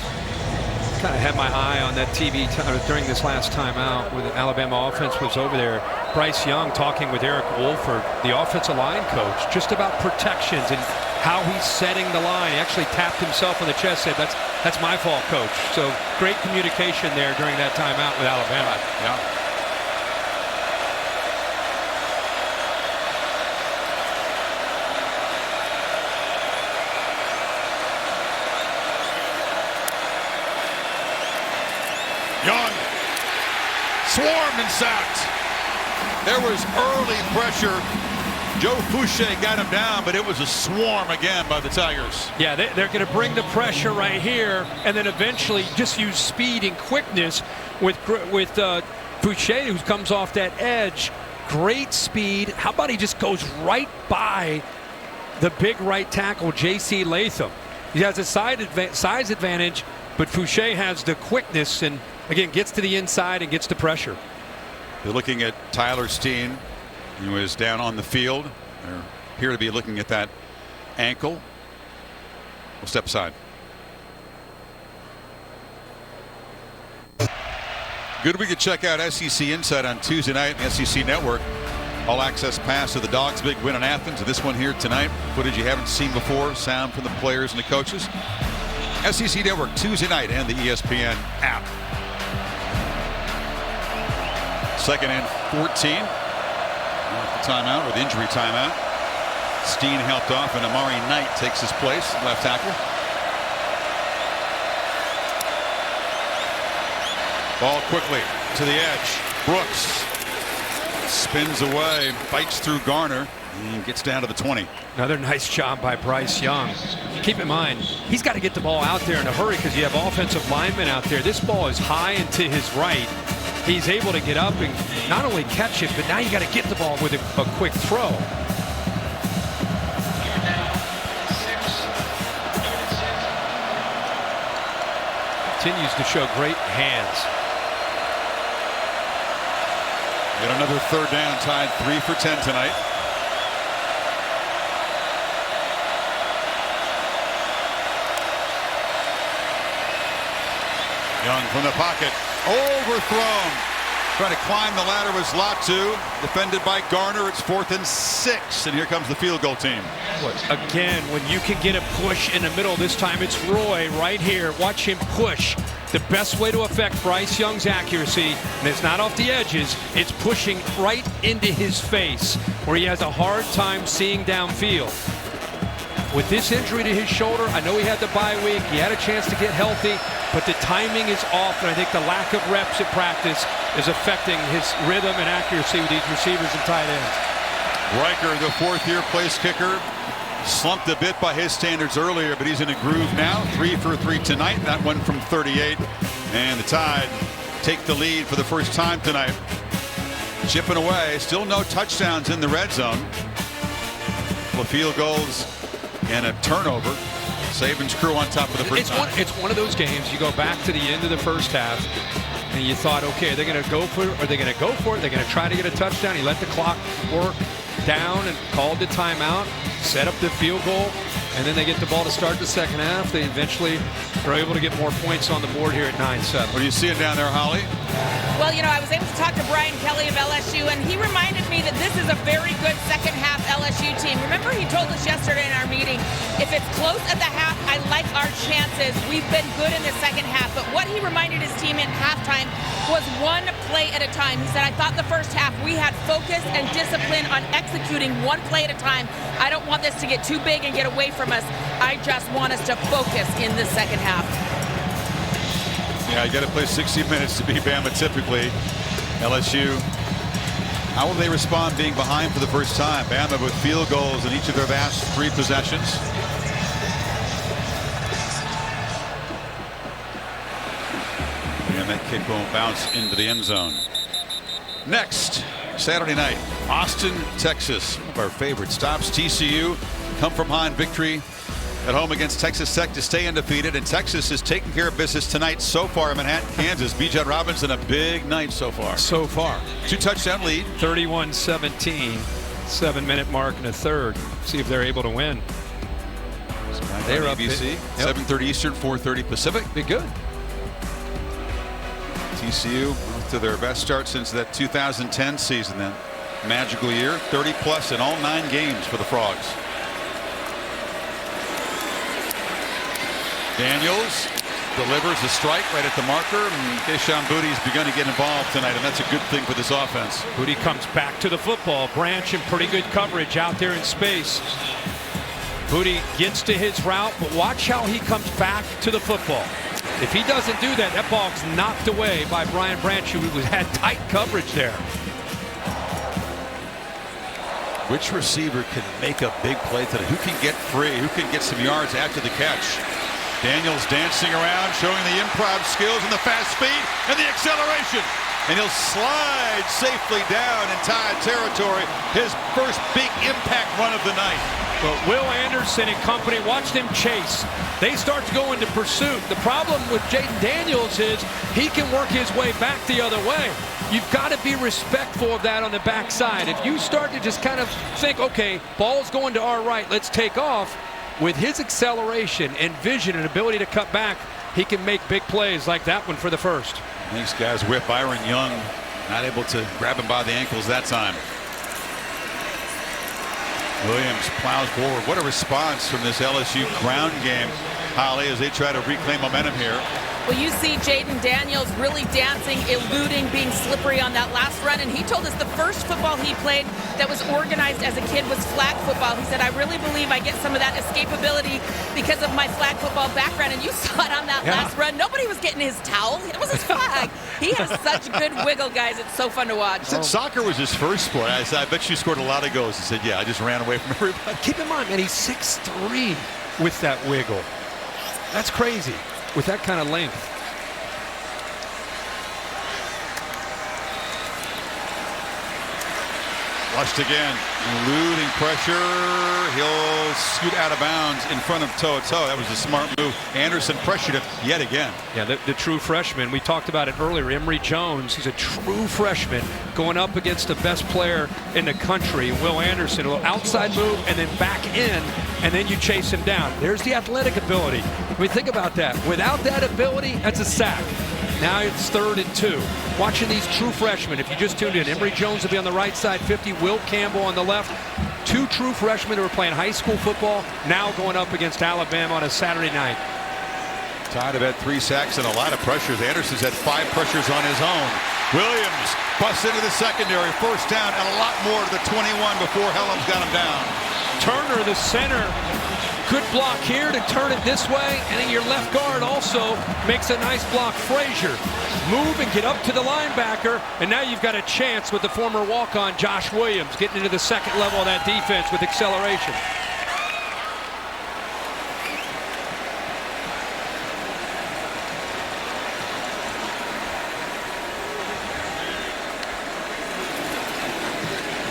Kind of had my eye on that TV during this last timeout when the Alabama offense was over there. Bryce Young talking with Eric Wolford, the offensive line coach, just about protections and how he's setting the line. He actually tapped himself on the chest, said, that's my fault, coach. So great communication there during that timeout with Alabama. Yeah. Young swarmed and sacked. There was early pressure. Joe Fouché got him down, but it was a swarm again by the Tigers. Yeah, they're going to bring the pressure right here, and then eventually just use speed and quickness with Fouché, who comes off that edge. Great speed. How about he just goes right by the big right tackle, J.C. Latham. He has a size advantage, but Fouché has the quickness and, again, gets to the inside and gets the pressure. They're looking at Tyler Steen, who is down on the field. They appear to be looking at that ankle. We'll step aside. Good we could check out SEC Insight on Tuesday night on the SEC Network. All access pass to the Dogs' big win in Athens. This one here tonight. Footage you haven't seen before. Sound from the players and the coaches. SEC Network Tuesday night and the ESPN app. 2nd and 14. The timeout or the injury timeout. Steen helped off and Amari Knight takes his place, left tackle. Ball quickly to the edge. Brooks spins away, bites through Garner, and gets down to the 20. Another nice job by Bryce Young. Keep in mind, he's got to get the ball out there in a hurry because you have offensive linemen out there. This ball is high and to his right. He's able to get up and not only catch it, but now you got to get the ball with a quick throw. Continues to show great hands. Got another 3rd down, Tied 3 for 10 tonight. Young from the pocket, overthrown. Trying to climb the ladder was Latu, defended by Garner. It's 4th and 6, and here comes the field goal team. Again, when you can get a push in the middle, this time it's Roy right here. Watch him push. The best way to affect Bryce Young's accuracy, and it's not off the edges, it's pushing right into his face, where he has a hard time seeing downfield. With this injury to his shoulder, I know he had the bye week, he had a chance to get healthy, but the timing is off, and I think the lack of reps at practice is affecting his rhythm and accuracy with these receivers and tight ends. Riker, the 4th-year place kicker, slumped a bit by his standards earlier, but he's in a groove now. 3 for 3 tonight, that one from 38. And the Tide take the lead for the first time tonight. Chipping away, still no touchdowns in the red zone. Well, field goals and a turnover. Saban's crew on top of the first time. It's one of those games, you go back to the end of the first half, and you thought, okay, they're going to go for it, or they're going to go for it, they're going to try to get a touchdown. He let the clock work down and called the timeout, set up the field goal, and then they get the ball to start the second half. They eventually are able to get more points on the board here at 9-7. What do you see it down there, Holly? Well, you know, I was able to talk to Brian Kelly of LSU, and he reminded me that this is a very good second half LSU team. Remember, he told us yesterday in our meeting, if it's close at the half, I like our chances. We've been good in the second half. But what he reminded his team at halftime was one play at a time. He said, I thought the first half we had focus and discipline on executing one play at a time. I don't want this to get too big and get away from us. I just want us to focus in the second half. Yeah, you got to play 60 minutes to beat Bama typically. LSU, how will they respond being behind for the first time? Bama with field goals in each of their last 3 possessions. And that kick won't bounce into the end zone. Next, Saturday night, Austin, Texas. One of our favorite stops. TCU come from behind victory at home against Texas Tech to stay undefeated, and Texas is taking care of business tonight so far in Manhattan, Kansas. Bijan Robinson, a big night so far. 2-touchdown lead. 31-17, 7-minute mark and a third. See if they're able to win. They're up ABC, 7:30 Eastern, 4:30 Pacific. Be good. TCU to their best start since that 2010 season, that magical year. 30+ in all 9 games for the Frogs. Daniels delivers a strike right at the marker, and Keishon Booty's begun to get involved tonight, and that's a good thing for this offense. Booty comes back to the football. Branch in pretty good coverage out there in space. Booty gets to his route, but watch how he comes back to the football. If he doesn't do that, that ball's knocked away by Brian Branch, who had tight coverage there. Which receiver can make a big play today? Who can get free? Who can get some yards after the catch? Daniels dancing around, showing the improv skills and the fast speed and the acceleration. And he'll slide safely down in Tide territory. His first big impact run of the night. But Will Anderson and company, watch them chase. They start to go into pursuit. The problem with Jaden Daniels is he can work his way back the other way. You've got to be respectful of that on the backside. If you start to just kind of think, okay, ball's going to our right, let's take off. With his acceleration and vision and ability to cut back, he can make big plays like that one for the first. These guys whip. Byron Young not able to grab him by the ankles that time. Williams plows forward. What a response from this LSU ground game, Holly, as they try to reclaim momentum here. Well, you see Jaden Daniels really dancing, eluding, being slippery on that last run. And he told us the first football he played that was organized as a kid was flag football. He said, I really believe I get some of that escapability because of my flag football background. And you saw it on that last run. Nobody was getting his towel. It was his flag. He has such good wiggle, guys. It's so fun to watch. He said soccer was his first sport. I said, I bet you scored a lot of goals. He said, yeah, I just ran away from everybody. Keep in mind, man, he's 6'3" with that wiggle. That's crazy. With that kind of length. Watched again, eluding pressure. He'll scoot out of bounds in front of Toe. That was a smart move. Anderson pressured him yet again. Yeah, the true freshman. We talked about it earlier. Emory Jones, he's a true freshman going up against the best player in the country. Will Anderson, a little outside move and then back in, and then you chase him down. There's the athletic ability. I mean, think about that. Without that ability, that's a sack. Now it's 3rd and 2. Watching these true freshmen, if you just tuned in, Emory Jones will be on the right side, 50, Will Campbell on the left. 2 true freshmen who are playing high school football, now going up against Alabama on a Saturday night. Tide have had 3 sacks and a lot of pressures. Anderson's had 5 pressures on his own. Williams busts into the secondary, 1st down, and a lot more to the 21 before Helms got him down. Turner, the center, good block here to turn it this way, and then your left guard also makes a nice block. Frazier, move and get up to the linebacker, and now you've got a chance with the former walk-on Josh Williams getting into the 2nd level of that defense with acceleration.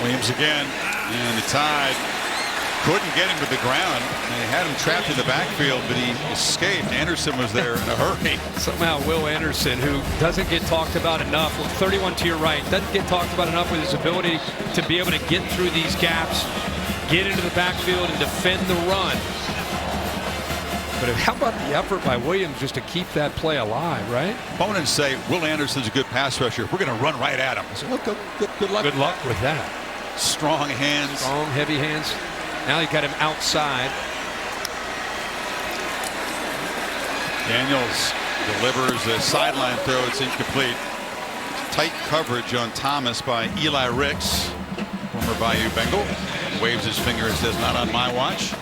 Williams again, and the Tide couldn't get him to the ground. They had him trapped in the backfield, but he escaped. Anderson was there in a hurry. Somehow Will Anderson, who doesn't get talked about enough, 31 to your right, doesn't get talked about enough with his ability to be able to get through these gaps, get into the backfield, and defend the run. But how about the effort by Williams just to keep that play alive, right? Opponents say Will Anderson's a good pass rusher. We're going to run right at him. I said, well, good luck. Good luck with that. Strong hands. Strong, heavy hands. Now you got him outside. Daniels delivers a sideline throw. It's incomplete. Tight coverage on Thomas by Eli Ricks, former Bayou Bengal. Waves his finger and says, not on my watch.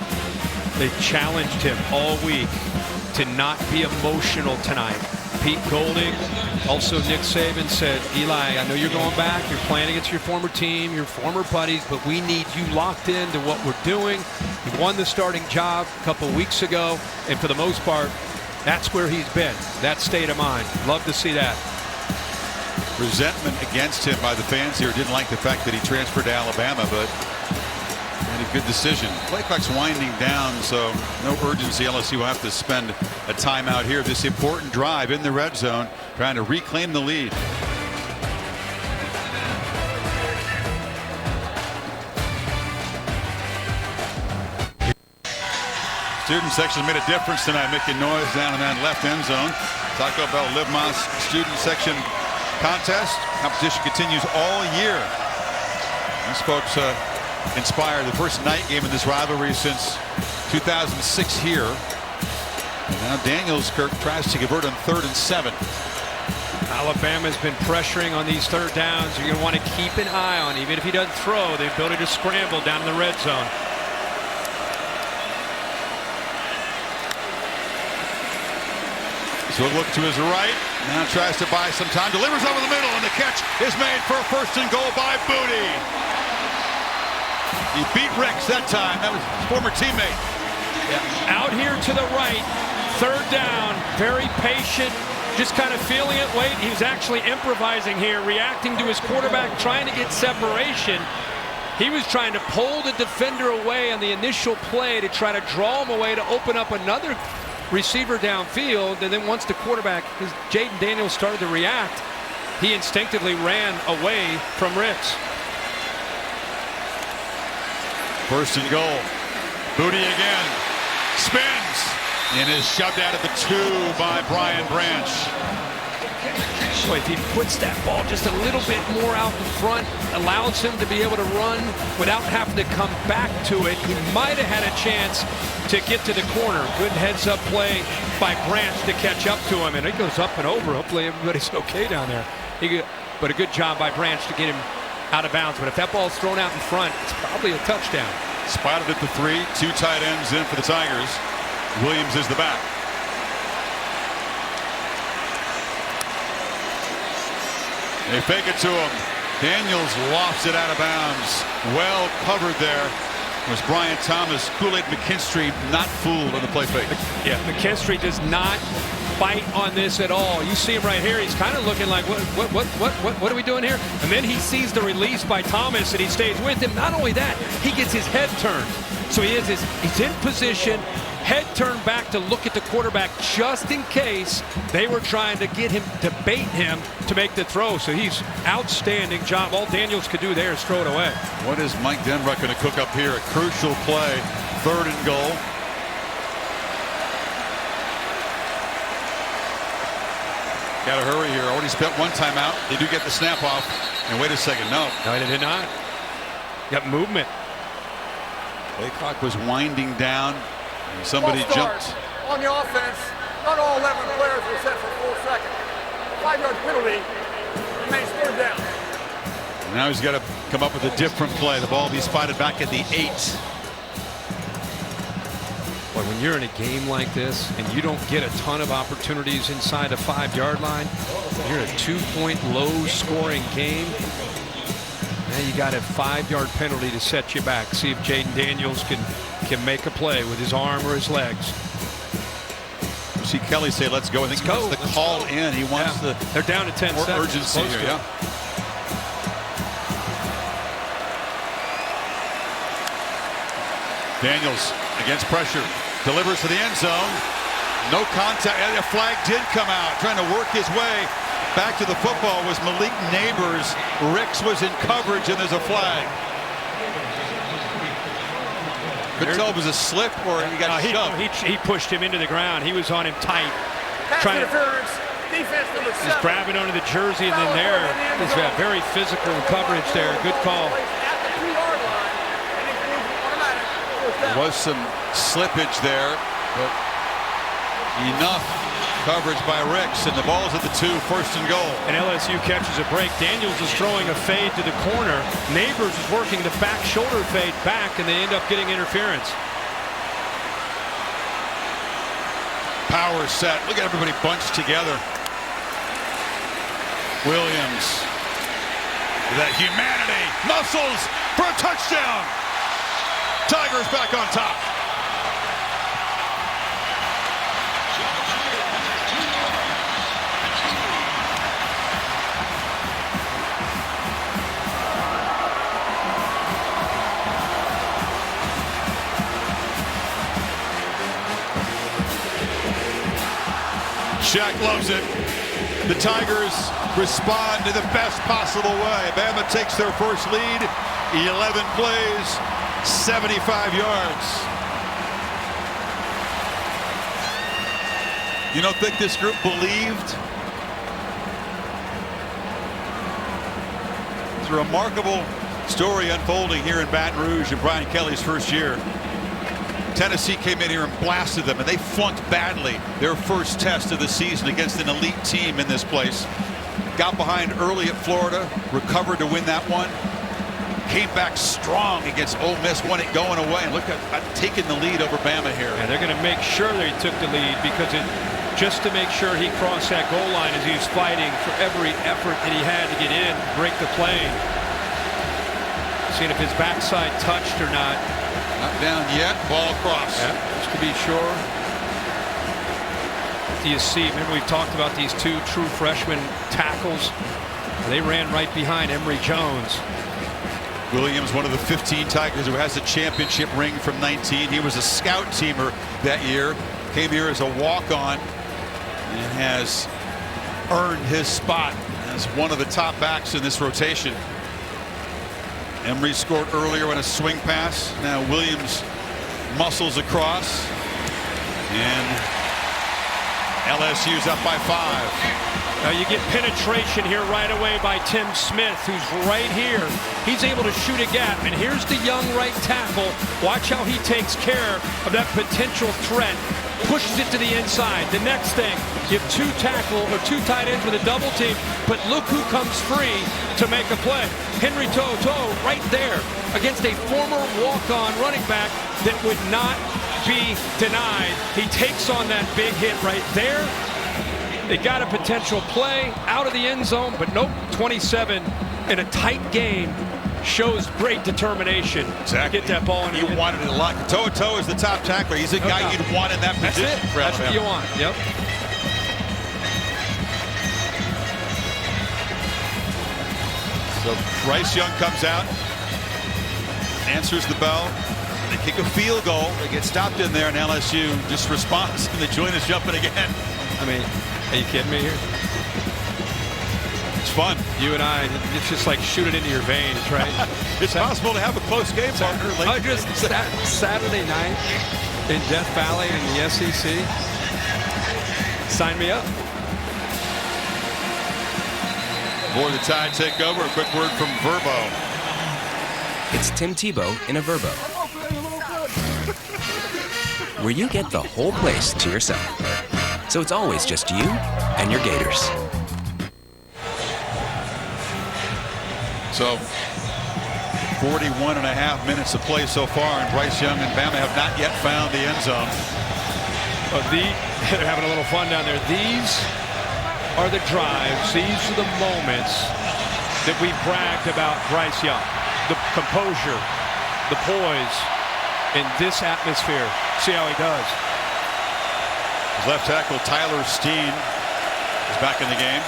They challenged him all week to not be emotional tonight. Pete Golding, also Nick Saban said, Eli, I know you're going back. You're playing against your former team, your former buddies, but we need you locked into what we're doing. He won the starting job a couple weeks ago, and for the most part, that's where he's been, that state of mind. Love to see that. Resentment against him by the fans here. Didn't like the fact that he transferred to Alabama, but made a good decision. Play clock's winding down, so no urgency. LSU will have to spend a timeout here. This important drive in the red zone, trying to reclaim the lead. Student section made a difference tonight, making noise down in that left end zone. Taco Bell Live Moss student section contest. Competition continues all year. These folks inspired the first night game of this rivalry since 2006 here. And now Daniels, Kirk, tries to convert on 3rd and 7. Alabama's been pressuring on these 3rd downs. You're going to want to keep an eye on, even if he doesn't throw, the ability to scramble down in the red zone. So look to his right. Now tries to buy some time. Delivers over the middle, and the catch is made for a 1st and goal by Booty. He beat Ricks that time. That was his former teammate. Yeah. Out here to the right, 3rd down, very patient, just kind of feeling it, wait. He's actually improvising here, reacting to his quarterback, trying to get separation. He was trying to pull the defender away on the initial play to try to draw him away to open up another receiver downfield, and then once the quarterback, Jaden Daniels, started to react, he instinctively ran away from Ricks. 1st and goal. Booty again. Spins and is shoved out of the 2 by Brian Branch. Boy, if he puts that ball just a little bit more out in front, allows him to be able to run without having to come back to it, he might have had a chance to get to the corner. Good heads-up play by Branch to catch up to him, and it goes up and over. Hopefully everybody's okay down there. But a good job by Branch to get him out of bounds. But if that ball's thrown out in front, it's probably a touchdown. Spotted at the 3, 2 tight ends in for the Tigers. Williams is the back. They fake it to him. Daniels lofts it out of bounds. Well covered there was Brian Thomas. Kool-Aid McKinstry not fooled on the play fake. Yeah, McKinstry does not bite on this at all. You see him right here. He's kind of looking like, what are we doing here? And then he sees the release by Thomas, and he stays with him. Not only that, he gets his head turned. So he's in position, head turned back to look at the quarterback just in case they were trying to get him, to bait him to make the throw. So he's outstanding job. All Daniels could do there is throw it away. What is Mike Denbrock going to cook up here? A crucial play, 3rd and goal. Got to hurry here. Already spent one timeout. They do get the snap off. And wait a second. No, they did not. Got movement. Play clock was winding down. And somebody jumped. On the offense, not all 11 players were set for 4 seconds. 5-yard penalty remains 3rd down. Now he's got to come up with a different play. The ball will be spotted back at the 8. Boy, when you're in a game like this and you don't get a ton of opportunities inside a 5-yard line, you're in a 2-point low-scoring game. Now you got a 5-yard penalty to set you back. See if Jaden Daniels can make a play with his arm or his legs. You see Kelly say, "Let's go." I think he wants the call in. He wants the. They're down to 10 seconds. Urgency here. Yeah. Daniels against pressure, delivers to the end zone. No contact. A flag did come out. Trying to work his way back to the football was Malik Neighbors. Ricks was in coverage, and there's a flag. Couldn't tell if it was a slip or he got shoved. He pushed him into the ground. He was on him tight. Pass interference. Defense number 7. He's grabbing onto the jersey, and then there is a very physical coverage there. Good call. There was some slippage there, but enough coverage by Ricks, and the ball's at the 2, 1st and goal. And LSU catches a break. Daniels is throwing a fade to the corner. Neighbors is working the back shoulder fade back, and they end up getting interference. Power set. Look at everybody bunched together. Williams. That humanity. Muscles for a touchdown. Tigers back on top. Shaq loves it. The Tigers respond in the best possible way. Bama takes their first lead. 11 plays, 75 yards. You don't think this group believed? It's a remarkable story unfolding here in Baton Rouge in Brian Kelly's first year. Tennessee came in here and blasted them, and they flunked badly their first test of the season against an elite team in this place. Got behind early at Florida, recovered to win that one. Came back strong against Ole Miss, won it going away, and look at taking the lead over Bama here. And they're going to make sure they took the lead because just to make sure he crossed that goal line as he was fighting for every effort that he had to get in, break the play. Seeing if his backside touched or not. Not down yet. Ball across. Yeah, just to be sure. Do you see? Remember we've talked about these 2 true freshman tackles. They ran right behind Emory Jones. Williams, one of the 15 Tigers who has a championship ring from 19. He was a scout teamer that year. Came here as a walk-on and has earned his spot as one of the top backs in this rotation. Emory scored earlier on a swing pass. Now Williams muscles across, and LSU's up by 5. Now you get penetration here right away by Tim Smith, who's right here. He's able to shoot a gap, and here's the young right tackle. Watch how he takes care of that potential threat. Pushes it to the inside. The next thing, you have 2 tight ends with a double team, but look who comes free to make a play. Henry To'oTo'o right there against a former walk-on running back that would not be denied. He takes on that big hit right there. They got a potential play out of the end zone, but nope, 27 in a tight game. Shows great determination. Exactly. Get that ball in. You wanted it a lot. To'oTo'o is the top tackler. He's a guy you'd want in that position. That's it. That's what you want. Yep. So Bryce Young comes out, answers the bell. They kick a field goal. They get stopped in there, and LSU just responds, and the joint is jumping again. I mean, are you kidding me here? It's fun. You and I, it's just like shoot it into your veins, right? It's possible to have a close game, partner. Just Saturday night in Death Valley in the SEC. Sign me up. Before the Tide take over, a quick word from Verbo. It's Tim Tebow in a Verbo, where you get the whole place to yourself. So it's always just you and your Gators. So 41 and a half minutes of play so far, and Bryce Young and Bama have not yet found the end zone. They're having a little fun down there. These are the drives. These are the moments that we bragged about Bryce Young. The composure, the poise in this atmosphere. See how he does. His left tackle Tyler Steen is back in the game.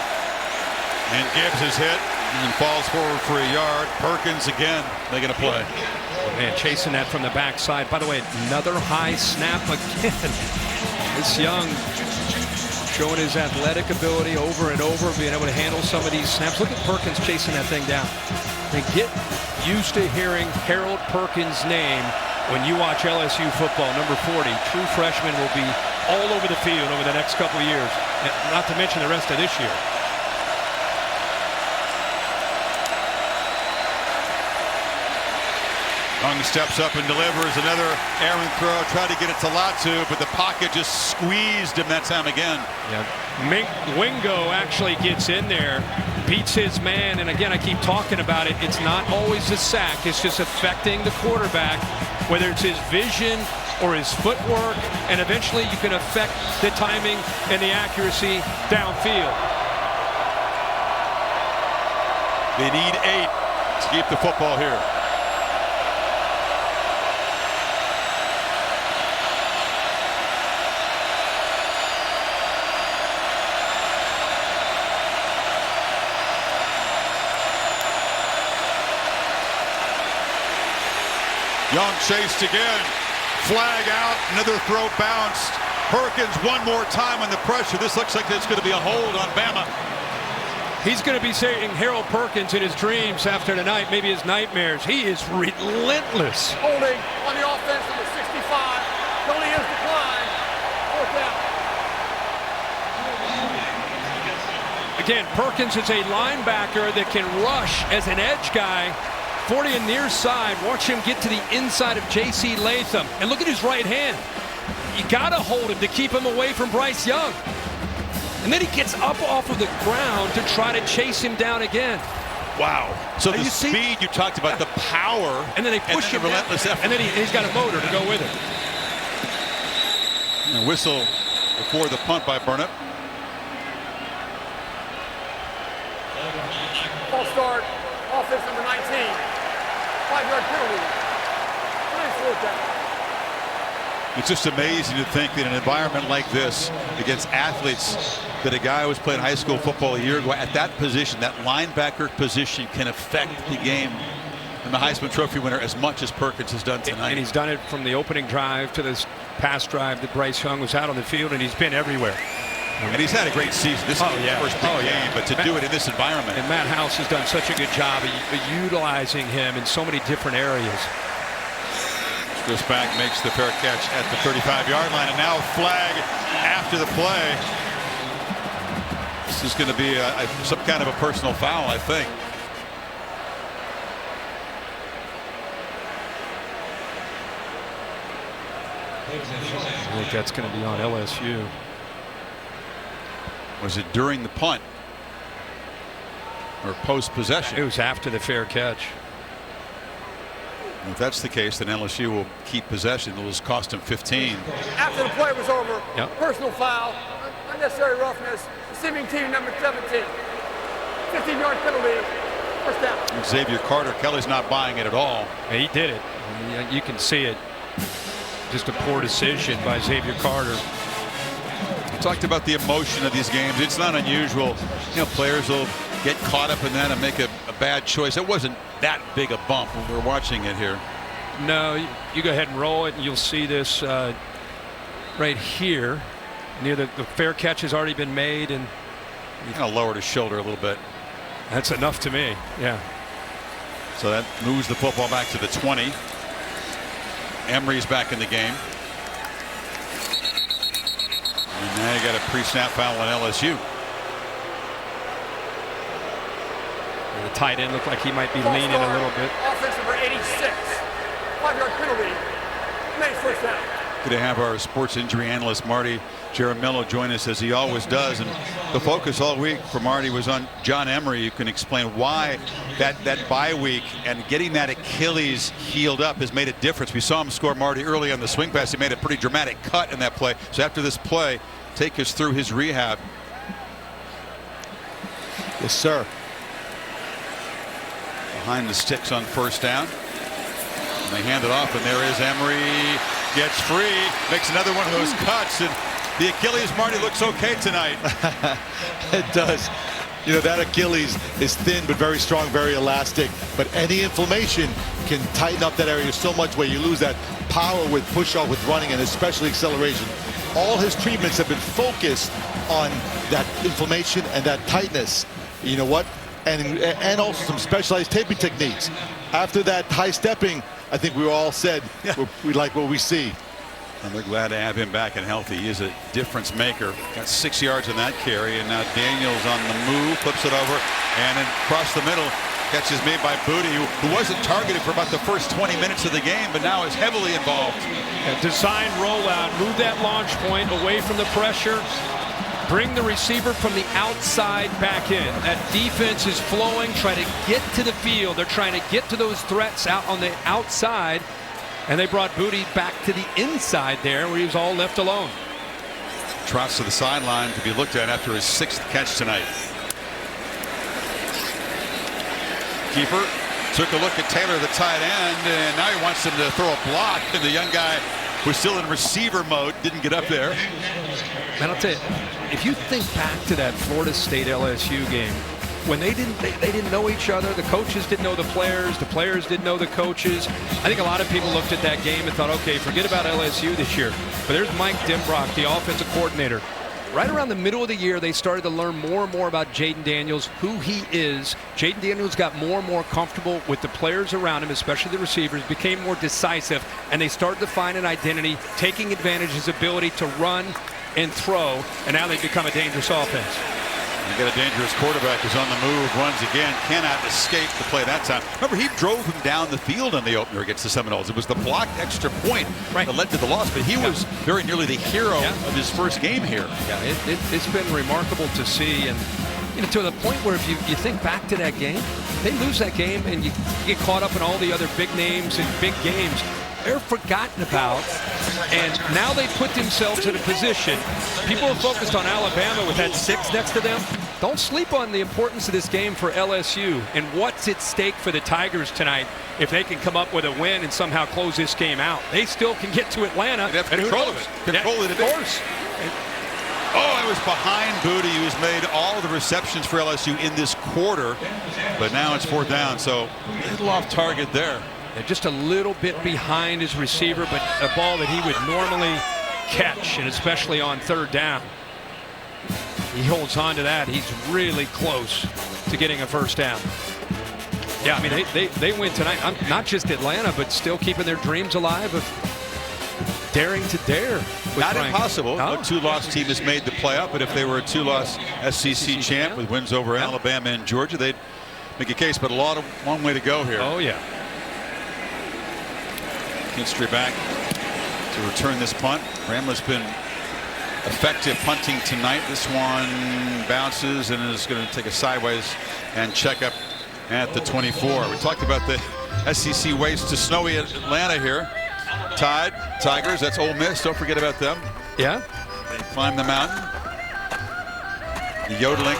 And Gibbs is hit and falls forward for a yard. Perkins again making a play. Oh, man, chasing that from the backside. By the way, another high snap again. This Young showing his athletic ability over and over, being able to handle some of these snaps. Look at Perkins chasing that thing down. And get used to hearing Harold Perkins' name when you watch LSU football. Number 40, true freshman, will be all over the field over the next couple of years, and not to mention the rest of this year. Young steps up and delivers another errant throw. Tried to get it to Latu, but the pocket just squeezed him that time again. Yeah, Wingo actually gets in there, beats his man, and again, I keep talking about it. It's not always a sack. It's just affecting the quarterback, whether it's his vision or his footwork, and eventually you can affect the timing and the accuracy downfield. They need 8 to keep the football here. Young chased again. Flag out. Another throw bounced. Perkins one more time on the pressure. This looks like it's going to be a hold on Bama. He's going to be saying Harold Perkins in his dreams after tonight, maybe his nightmares. He is relentless. Holding on the offense number 65. Penalty is declined. Fourth down. Again, Perkins is a linebacker that can rush as an edge guy. 40 on near side. Watch him get to the inside of J.C. Latham. And look at his right hand. You got to hold him to keep him away from Bryce Young. And then he gets up off of the ground to try to chase him down again. Wow. So the speed you talked about, the power, and then they push him relentless effort. And then he's got a motor to go with it. And a whistle before the punt by Burnett. False start. Offense number 19. 5-yard penalty. Fourth down. It's just amazing to think that in an environment like this, against athletes, that a guy who was playing high school football a year ago at that position, that linebacker position, can affect the game. And the Heisman Trophy winner as much as Perkins has done tonight. And he's done it from the opening drive to this pass drive that Bryce Young was out on the field, and he's been everywhere. And he's had a great season. This is the first big game, but to do it in this environment. And Matt House has done such a good job of utilizing him in so many different areas. Goes back, makes the fair catch at the 35-yard line, and now a flag after the play. This is going to be some kind of a personal foul, I think. I think that's going to be on LSU. Was it during the punt or post-possession? It was after the fair catch. If that's the case, then LSU will keep possession. It will cost him 15. After the play was over, yep. Personal foul, unnecessary roughness, receiving team number 17. 15-yard penalty, first down. And Xavier Carter, Kelly's not buying it at all. Yeah, he did it. You can see it. Just a poor decision by Xavier Carter. We talked about the emotion of these games. It's not unusual. You know, players will get caught up in that and make a bad choice. It wasn't that big a bump when we're watching it here. No, you go ahead and roll it, and you'll see this right here. Near the fair catch has already been made, and he kind of lowered his shoulder a little bit. That's enough to me. Yeah. So that moves the football back to the 20. Emery's back in the game. And now you got a pre-snap foul on LSU. The tight end looked like he might be leaning a little bit. Offense number 86. 5-yard penalty. Made first down. Good to have our sports injury analyst Marty Jaramillo join us as he always does, and the focus all week for Marty was on John Emery. You can explain why that bye week and getting that Achilles healed up has made a difference. We saw him score, Marty, early on the swing pass. He made a pretty dramatic cut in that play. So after this play, take us through his rehab. Yes, sir. Behind the sticks on first down. And they hand it off, and there is Emery. Gets free, makes another one of those cuts, and the Achilles, Marty, looks okay tonight. It does. You know, that Achilles is thin but very strong, very elastic. But any inflammation can tighten up that area so much where you lose that power with push-off, with running, and especially acceleration. All his treatments have been focused on that inflammation and that tightness. You know what? And also some specialized taping techniques. After that high stepping, I think we all said we like what we see. And they're glad to have him back and healthy. He is a difference maker. Got 6 yards in that carry, and now Daniels on the move, flips it over, and then across the middle, catch is made by Booty, who wasn't targeted for about the first 20 minutes of the game, but now is heavily involved. Design rollout, move that launch point away from the pressure. Bring the receiver from the outside back in. That defense is flowing, try to get to the field. They're trying to get to those threats out on the outside. And they brought Booty back to the inside there where he was all left alone. Trots to the sideline to be looked at after his 6th catch tonight. Keeper took a look at Taylor, the tight end, and now he wants him to throw a block. And the young guy was still in receiver mode, didn't get up there. Man, I'll tell you, if you think back to that Florida State LSU game, when they didn't know each other, the coaches didn't know the players didn't know the coaches. I think a lot of people looked at that game and thought, okay, forget about LSU this year. But there's Mike Dimbrock, the offensive coordinator. Right around the middle of the year, they started to learn more and more about Jaden Daniels, who he is. Jaden Daniels got more and more comfortable with the players around him, especially the receivers, became more decisive, and they started to find an identity, taking advantage of his ability to run and throw, and now they've become a dangerous offense. You got a dangerous quarterback who's on the move, runs again, cannot escape the play that time. Remember, he drove him down the field on the opener against the Seminoles. It was the blocked extra point that led to the loss, but he was very nearly the hero of his first game here. Yeah, it's been remarkable to see, and you know, to the point where if you think back to that game, they lose that game and you get caught up in all the other big names and big games. They're forgotten about, and now they put themselves in a position. People are focused on Alabama with that 6 next to them. Don't sleep on the importance of this game for LSU and what's at stake for the Tigers tonight. If they can come up with a win and somehow close this game out, they still can get to Atlanta. They have control of it. Control it, of course. Oh, it was behind Booty, who's made all the receptions for LSU in this quarter, but now it's 4th down, so a little off target there. Just a little bit behind his receiver, but a ball that he would normally catch, and especially on 3rd down. He holds on to that. He's really close to getting a 1st down. Yeah, I mean, they win tonight. Not just Atlanta, but still keeping their dreams alive of daring to dare. Not impossible. No. A 2-loss team has made the playoff, but if they were a 2-loss SEC champ with wins over Alabama and Georgia, they'd make a case, but long way to go here. Oh, yeah. Kinstry back to return this punt. Bramlett's been effective punting tonight. This one bounces and is going to take a sideways and check up at the 24. We talked about the SEC ways to snowy Atlanta here. Tigers, that's Ole Miss. Don't forget about them. Yeah. They climb the mountain. The yodeling,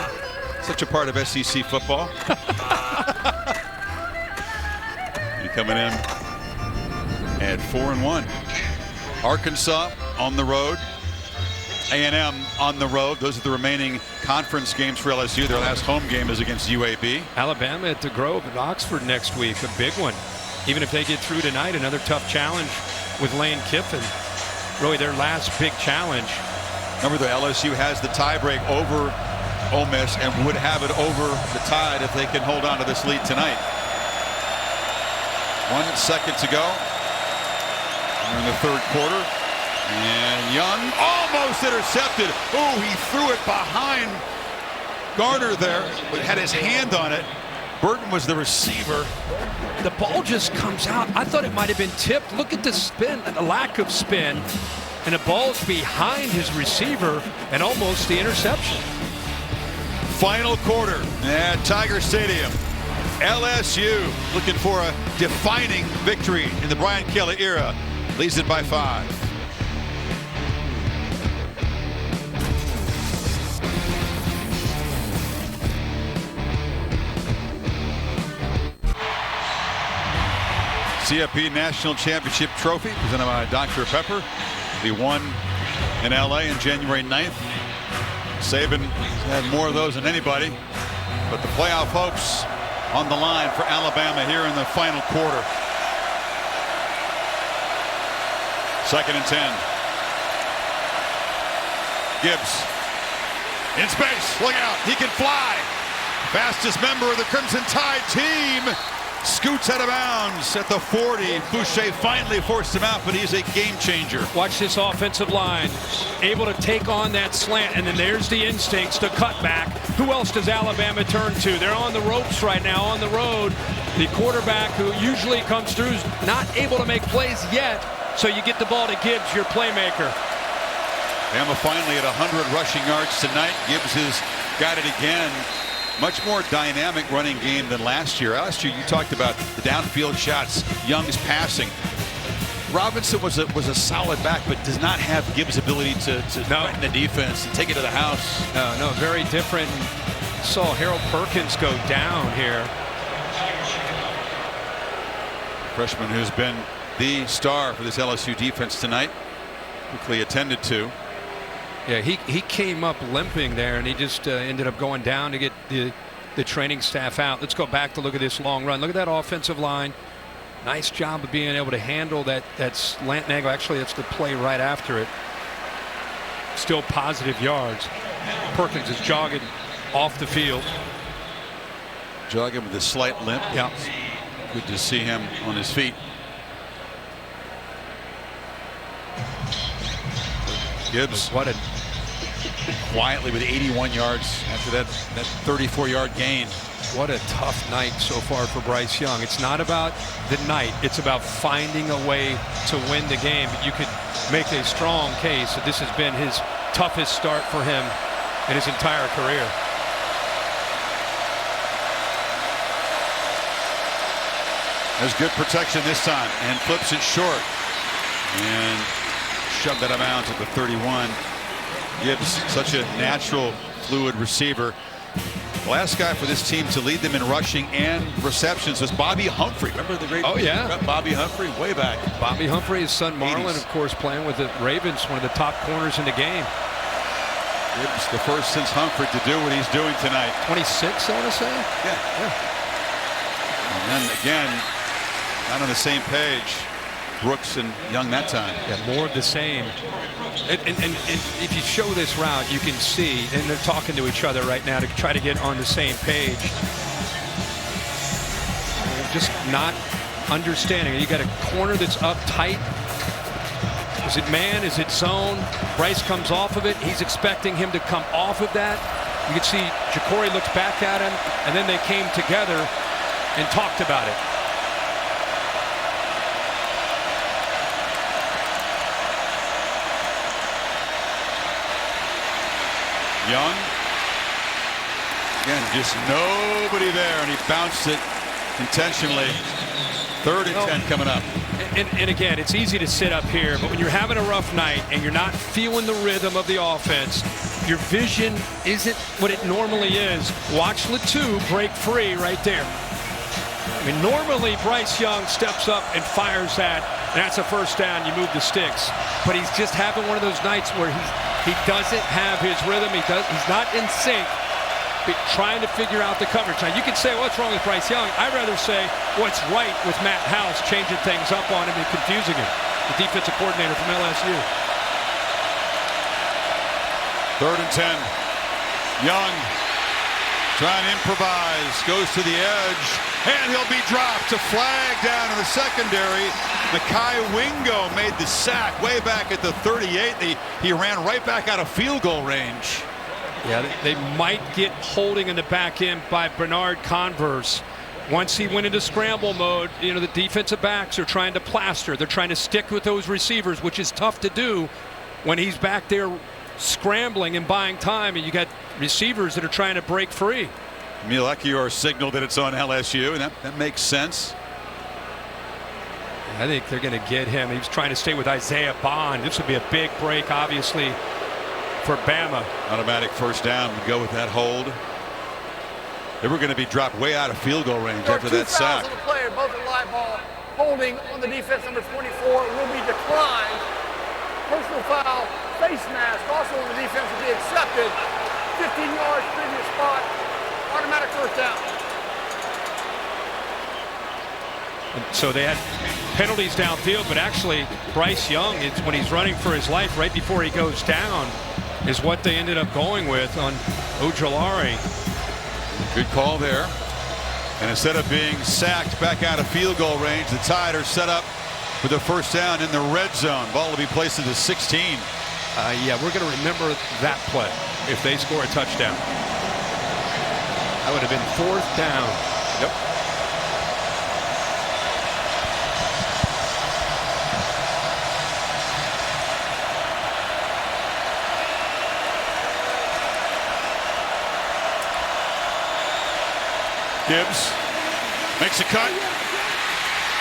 such a part of SEC football. And coming in at 4-1. Arkansas on the road. A&M on the road. Those are the remaining conference games for LSU. Their last home game is against UAB. Alabama at the Grove at Oxford next week. A big one. Even if they get through tonight, another tough challenge with Lane Kiffin. Really their last big challenge. Remember, the LSU has the tiebreak over Ole Miss and would have it over the Tide if they can hold on to this lead tonight. 1 second to go. We're in the 3rd quarter. And Young almost intercepted. Oh, he threw it behind Garner there, but had his hand on it. Burton was the receiver. The ball just comes out. I thought it might have been tipped. Look at the spin, the lack of spin. And the ball's behind his receiver and almost the interception. Final quarter at Tiger Stadium. LSU looking for a defining victory in the Brian Kelly era. Leads it by 5. CFP National Championship Trophy presented by Dr. Pepper. He won in LA on January 9th. Saban had more of those than anybody, but the playoff hopes on the line for Alabama here in the final quarter. 2nd and 10. Gibbs in space. Look out. He can fly. Fastest member of the Crimson Tide team scoots out of bounds at the 40. Boucher finally forced him out, but he's a game changer. Watch this offensive line. Able to take on that slant, and then there's the instincts to cut back. Who else does Alabama turn to? They're on the ropes right now, on the road. The quarterback who usually comes through is not able to make plays yet, so you get the ball to Gibbs, your playmaker. Bama finally at 100 rushing yards tonight. Gibbs has got it again. Much more dynamic running game than last year. Last year you talked about the downfield shots, Young's passing. Robinson was a solid back, but does not have Gibbs' ability to threaten the defense and take it to the house. No, very different. Saw Harold Perkins go down here. Freshman who's been the star for this LSU defense tonight. Quickly attended to. Yeah, he came up limping there, and he just ended up going down to get the training staff out. Let's go back to look at this long run. Look at that offensive line. Nice job of being able to handle that slant and angle. Actually, that's the play right after it. Still positive yards. Perkins is jogging off the field. Jogging with a slight limp. Yeah. Good to see him on his feet. Gibbs quietly with 81 yards after that 34-yard gain. What a tough night so far for Bryce Young. It's not about the night. It's about finding a way to win the game. But you could make a strong case that this has been his toughest start for him in his entire career. There's good protection this time, and flips it short. And shoved that amount at the 31. Gibbs, such a natural, fluid receiver. The last guy for this team to lead them in rushing and receptions was Bobby Humphrey. Remember the great Bobby Humphrey way back. Bobby Humphrey, his son Marlon, of course, playing with the Ravens, one of the top corners in the game. Gibbs, the first since Humphrey to do what he's doing tonight. 26, I want to say? Yeah. And then again, not on the same page. Brooks and Young that time. Yeah, more of the same. And if you show this route, you can see, and they're talking to each other right now to try to get on the same page. Just not understanding. You got a corner that's up tight. Is it man? Is it zone? Bryce comes off of it. He's expecting him to come off of that. You can see Jacory looks back at him, and then they came together and talked about it. Young, again, just nobody there, and he bounced it intentionally. 3rd and 10 coming up. And again, it's easy to sit up here, but when you're having a rough night and you're not feeling the rhythm of the offense, your vision isn't what it normally is. Watch Latu break free right there. I mean, normally Bryce Young steps up and fires that, and that's a first down. You move the sticks. But he's just having one of those nights where he doesn't have his rhythm. He's not in sync, but trying to figure out the coverage. Now, you can say, what's wrong with Bryce Young? I'd rather say what's right with Matt House, changing things up on him and confusing him, the defensive coordinator from LSU. 3rd and 10. Young trying to improvise, goes to the edge, and he'll be dropped. A flag down in the secondary. Mekhi Wingo made the sack way back at the 38. He ran right back out of field goal range. Yeah, they might get holding in the back end by Bernard Converse. Once he went into scramble mode, you know, the defensive backs are trying to plaster. They're trying to stick with those receivers, which is tough to do when he's back there scrambling and buying time, and you got receivers that are trying to break free. Milekior signaled that it's on LSU, and that makes sense. I think they're going to get him. He was trying to stay with Isaiah Bond. This would be a big break, obviously, for Bama. Automatic first down would go with that hold. They were going to be dropped way out of field goal range after that sack. On the play, both the live ball holding on the defense, number 24, will be declined. Personal foul, face mask, also on the defense will be accepted. 15 yards, previous spot, automatic first down. And so they had penalties downfield, but actually Bryce Young, it's when he's running for his life right before he goes down, is what they ended up going with on Ojulari. Good call there. And instead of being sacked back out of field goal range, the Tide are set up for the first down in the red zone. Ball will be placed at the 16. Yeah, we're going to remember that play if they score a touchdown. That would have been fourth down. Yep. Gibbs makes a cut,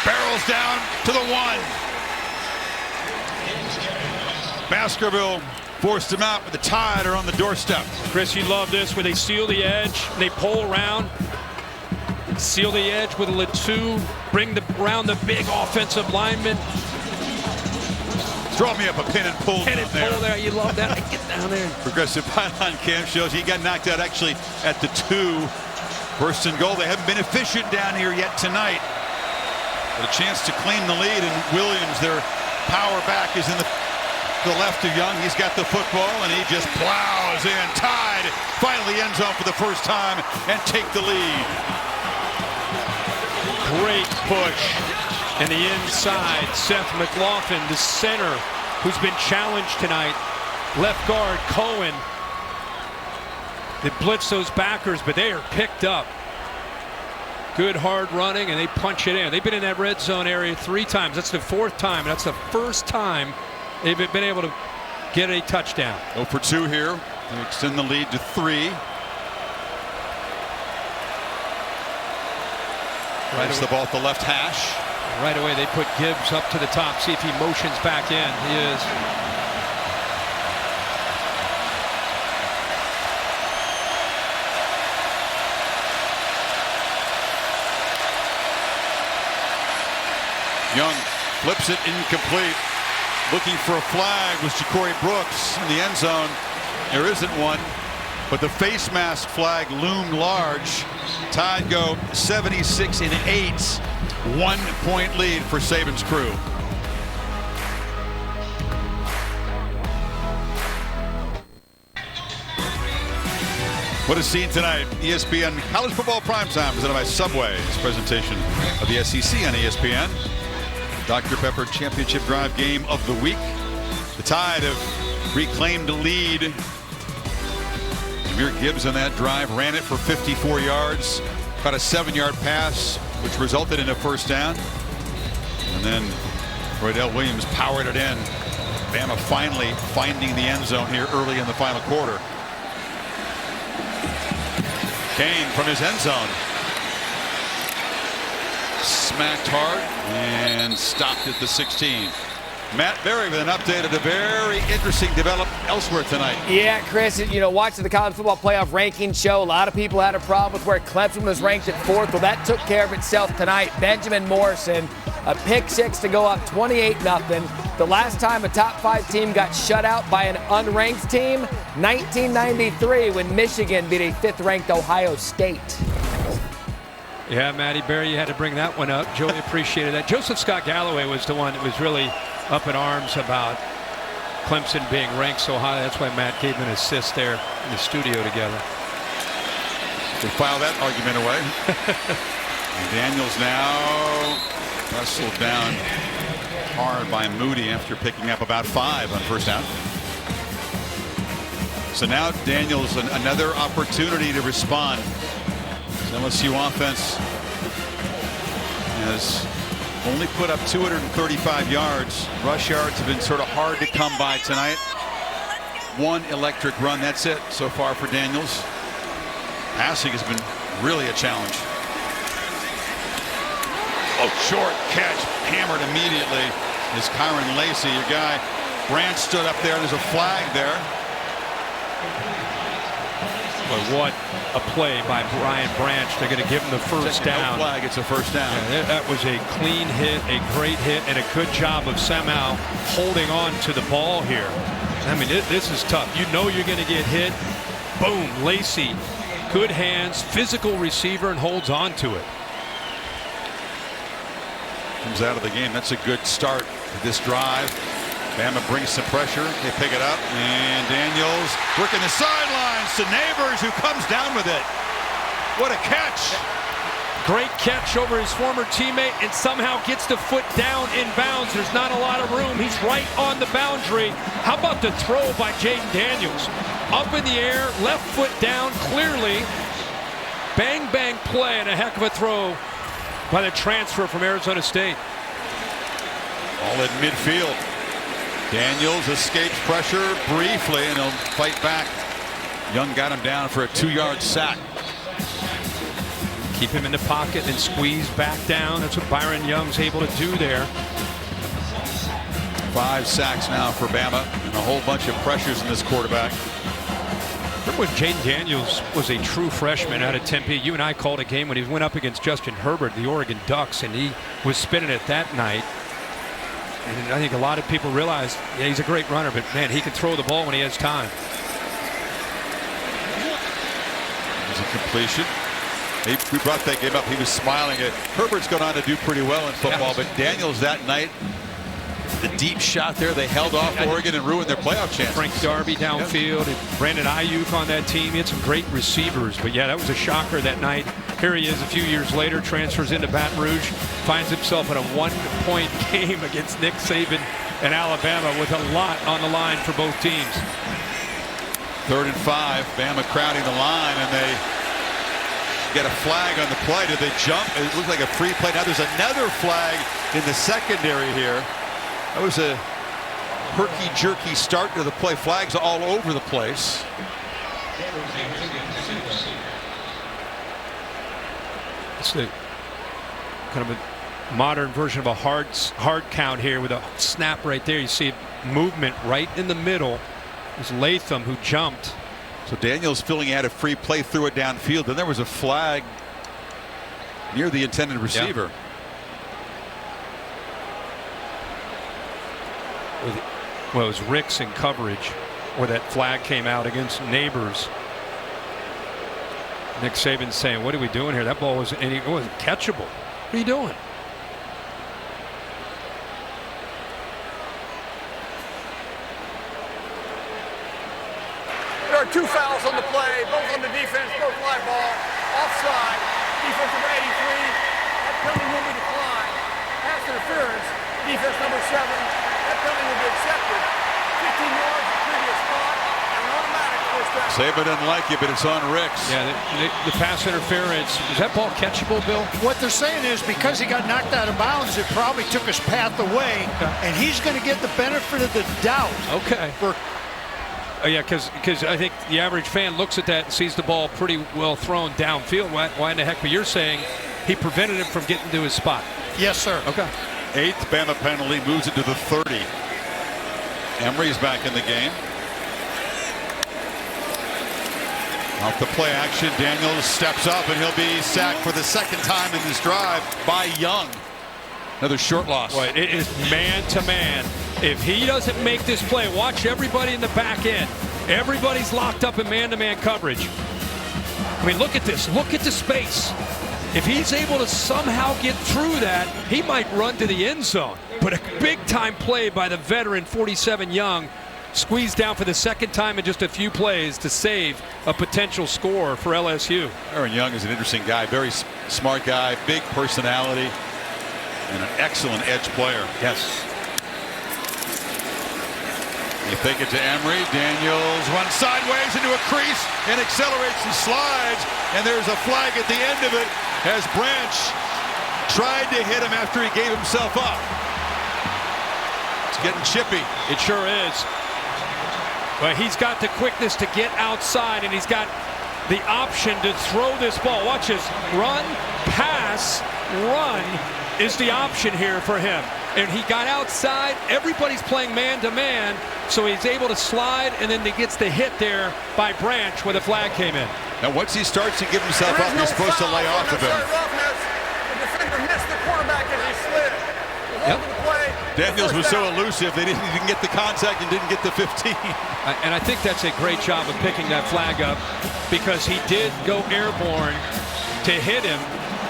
barrels down to the 1. Baskerville forced him out, but the Tide are on the doorstep. Chris, you love this where they seal the edge, they pull around, seal the edge with a Latu, bring around the big offensive lineman. Draw me up a pin and pull. Pin and pull there. You love that. Get down there. Progressive pylon cam shows he got knocked out actually at the 2. First and goal. They haven't been efficient down here yet tonight. But a chance to claim the lead, and Williams, their power back, is in the left of Young. He's got the football, and he just plows in. Tide finally ends zone for the first time and take the lead. Great push. And the inside, Seth McLaughlin, the center, who's been challenged tonight. Left guard, Cohen. They blitz those backers, but they are picked up. Good hard running, and they punch it in. They've been in that red zone area 3 times. That's the 4th time. That's the first time they've been able to get a touchdown. 0 for 2 here. They extend the lead to 3. Right, the ball at the left hash. Right away, they put Gibbs up to the top. See if he motions back in. He is. Young flips it incomplete. Looking for a flag was Ja'Cory Brooks in the end zone. There isn't one, but the face mask flag loomed large. Tide go 76-8. 1-point lead for Saban's crew. What a scene tonight. ESPN College Football Primetime presented by Subway. This presentation of the SEC on ESPN. Dr. Pepper Championship Drive game of the week. The Tide have reclaimed the lead. Amir Gibbs on that drive ran it for 54 yards. Caught a 7-yard pass, which resulted in a first down. And then Roydell Williams powered it in. Bama finally finding the end zone here early in the final quarter. Kane from his end zone. Smacked hard and stopped at the 16. Matt Berry with an update of a very interesting development elsewhere tonight. Yeah, Chris, you know, watching the college football playoff ranking show, a lot of people had a problem with where Clemson was ranked at 4th. Well, that took care of itself tonight. Benjamin Morrison, a pick 6 to go up 28-0. The last time a top 5 team got shut out by an unranked team, 1993, when Michigan beat a 5th-ranked Ohio State. Yeah, Matty Berry, you had to bring that one up. Joey appreciated that. Joseph Scott Galloway was the one that was really up in arms about Clemson being ranked so high. That's why Matt gave him an assist there in the studio together. They file that argument away. And Daniels now wrestled down hard by Moody after picking up about 5 on first down. So now Daniels another opportunity to respond. So LSU offense has only put up 235 yards. Rush yards have been sort of hard to come by tonight. One electric run, that's it so far for Daniels. Passing has been really a challenge. Oh, short catch, hammered immediately is Kyron Lacey. Your guy Branch stood up there. There's a flag there. But what a play by Brian Branch. They're going to give him the first down. No flag, it's a first down. Yeah, that was a clean hit, a great hit, and a good job of somehow holding on to the ball here. I mean, this is tough. You know you're going to get hit. Boom, Lacey, good hands, physical receiver, and holds on to it. Comes out of the game. That's a good start to this drive. Bama brings some pressure. They pick it up. And Daniels working the sidelines to Neighbors, who comes down with it. What a catch. Great catch over his former teammate and somehow gets the foot down in bounds. There's not a lot of room. He's right on the boundary. How about the throw by Jaden Daniels? Up in the air, left foot down clearly. Bang, bang play and a heck of a throw by the transfer from Arizona State. All in midfield. Daniels escapes pressure briefly, and he'll fight back. Young got him down for a 2-yard sack. Keep him in the pocket and squeeze back down. That's what Byron Young's able to do there. 5 sacks now for Bama, and a whole bunch of pressures in this quarterback. Remember when Jaden Daniels was a true freshman out of Tempe? You and I called a game when he went up against Justin Herbert, the Oregon Ducks, and he was spinning it that night. And I think a lot of people realized, yeah, he's a great runner, but man, he can throw the ball when he has time. There's a completion. We brought that game up. He was smiling at Herbert's gone on to do pretty well in football, but Daniels that night, the deep shot there, they held off Oregon and ruined their playoff chances. Frank Darby downfield, and Brandon Ayuk on that team. He had some great receivers, but yeah, that was a shocker that night. Here he is a few years later, transfers into Baton Rouge, finds himself in a 1-point game against Nick Saban and Alabama with a lot on the line for both teams. 3rd and 5, Bama crowding the line, and they get a flag on the play. Did they jump? It looked like a free play. Now there's another flag in the secondary here. That was a herky-jerky start to the play. Flags all over the place. It's the kind of a modern version of a hard count here with a snap right there. You see movement right in the middle. It was Latham who jumped. So Daniels feeling he had a free play, threw it downfield. Then there was a flag near the intended receiver. Yeah. Well, it was Ricks in coverage where that flag came out against Neighbors. Nick Saban saying, what are we doing here? That ball wasn't catchable. What are you doing? There are 2 fouls on the play, both on the defense, both live ball, offside, defense number 83, that penalty will be declined. Pass interference, defense number 7, that penalty will be accepted. 15 yards, previous spot, and an automatic first down. Saban doesn't like you, but it's on Ricks. Yeah, the pass interference. Is that ball catchable, Bill? What they're saying is because he got knocked out of bounds, it probably took his path away, and he's going to get the benefit of the doubt. Okay. Yeah, because I think the average fan looks at that and sees the ball pretty well thrown downfield. Why in the heck? But you're saying he prevented him from getting to his spot. Yes, sir. Okay. 8th Bama penalty, moves it to the 30. Emery's back in the game. Off the play action, Daniels steps up, and he'll be sacked for the 2nd time in this drive by Young. Another short loss. Boy, it is man-to-man. If he doesn't make this play, watch everybody in the back end. Everybody's locked up in man-to-man coverage. I mean, look at this. Look at the space. If he's able to somehow get through that, he might run to the end zone. But a big-time play by the veteran 47 Young, squeezed down for the 2nd time in just a few plays to save a potential score for LSU. Aaron Young is an interesting guy, very smart guy, big personality, and an excellent edge player. Yes. You fake it to Emery. Daniels runs sideways into a crease and accelerates and slides. And there's a flag at the end of it as Branch tried to hit him after he gave himself up. It's getting chippy. It sure is. But he's got the quickness to get outside, and he's got the option to throw this ball. Watch this. Run, pass, run is the option here for him. And he got outside. Everybody's playing man-to-man, so he's able to slide, and then he gets the hit there by Branch where the flag came in. Now, once he starts to give himself up, he's supposed to lay off of him. The defender missed the quarterback as he slid. Daniels was so elusive, they didn't even get the contact and didn't get the 15. And I think that's a great job of picking that flag up, because he did go airborne to hit him,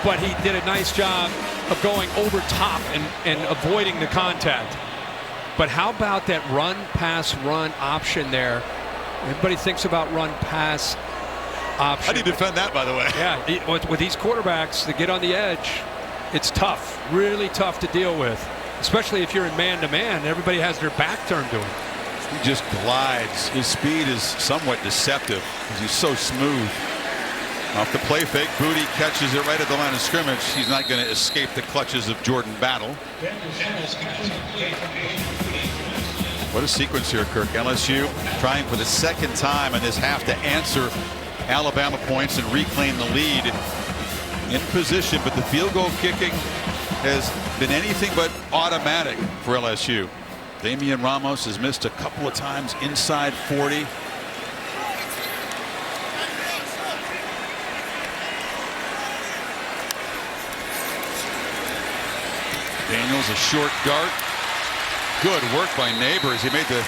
but he did a nice job of going over top and avoiding the contact. But how about that run, pass, run option there? Everybody thinks about run, pass option. How do you defend that, by the way? Yeah, with these quarterbacks that get on the edge, it's tough, really tough to deal with, especially if you're in man-to-man. Everybody has their back turned to him. He just glides. His speed is somewhat deceptive because he's so smooth. Off the play fake, Booty catches it right at the line of scrimmage. He's not going to escape the clutches of Jordan Battle. What a sequence here, Kirk. LSU trying for the second time in this half to answer Alabama points and reclaim the lead in position, but the field goal kicking has been anything but automatic for LSU. Damian Ramos has missed a couple of times inside 40. Daniels, a short dart. Good work by Neighbors. He made the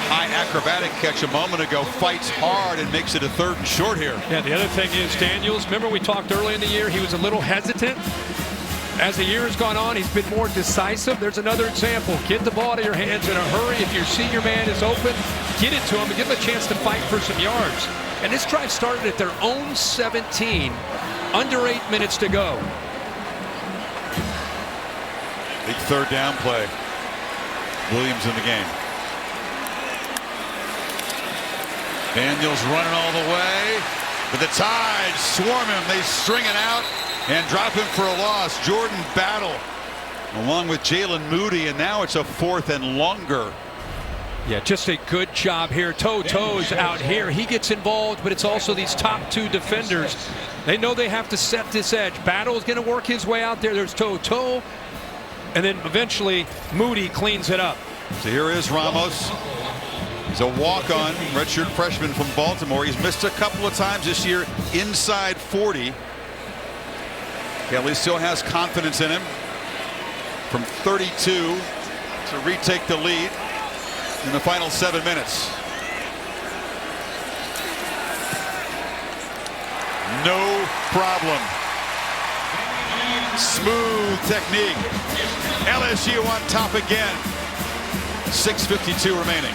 high acrobatic catch a moment ago, fights hard and makes it a 3rd and short here. Yeah, the other thing is Daniels, remember we talked early in the year, he was a little hesitant. As the year has gone on, he's been more decisive. There's another example. Get the ball to your hands in a hurry. If your senior man is open, get it to him and give him a chance to fight for some yards. And this drive started at their own 17, under 8 minutes to go. Big 3rd down play. Williams in the game. Daniels running all the way, but the Tides swarm him. They string it out and drop him for a loss. Jordan Battle along with Jalen Moody, and now it's a 4th and longer. Yeah, just a good job here. To's out here. He gets involved, but it's also these top 2 defenders. They know they have to set this edge. Battle is going to work his way out there. There's Toe. And then eventually Moody cleans it up. So here is Ramos. He's a walk-on redshirt freshman from Baltimore. He's missed a couple of times this year inside 40. Kelly still has confidence in him from 32 to retake the lead in the final 7 minutes. No problem. Smooth technique. LSU on top again. 6:52 remaining.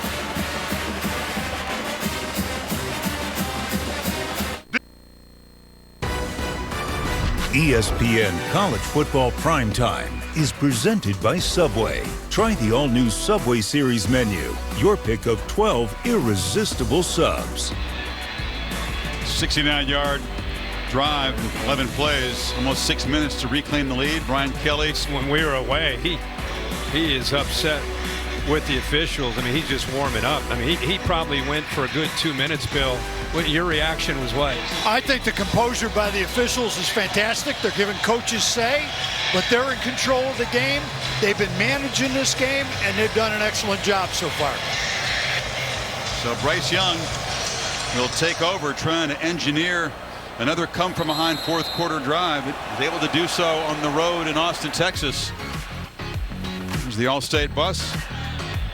ESPN College Football Primetime is presented by Subway. Try the all-new Subway Series menu. Your pick of 12 irresistible subs. 69-yard drive, 11 plays, almost 6 minutes to reclaim the lead. Brian Kelly. When we were away, he is upset with the officials. I mean, he's just warming up. I mean, he probably went for a good 2 minutes, Bill. Your reaction was what? I think the composure by the officials is fantastic. They're giving coaches say, but they're in control of the game. They've been managing this game, and they've done an excellent job so far. So Bryce Young will take over, trying to engineer another come-from-behind 4th quarter drive. He's able to do so on the road in Austin, Texas. There's the All-State bus.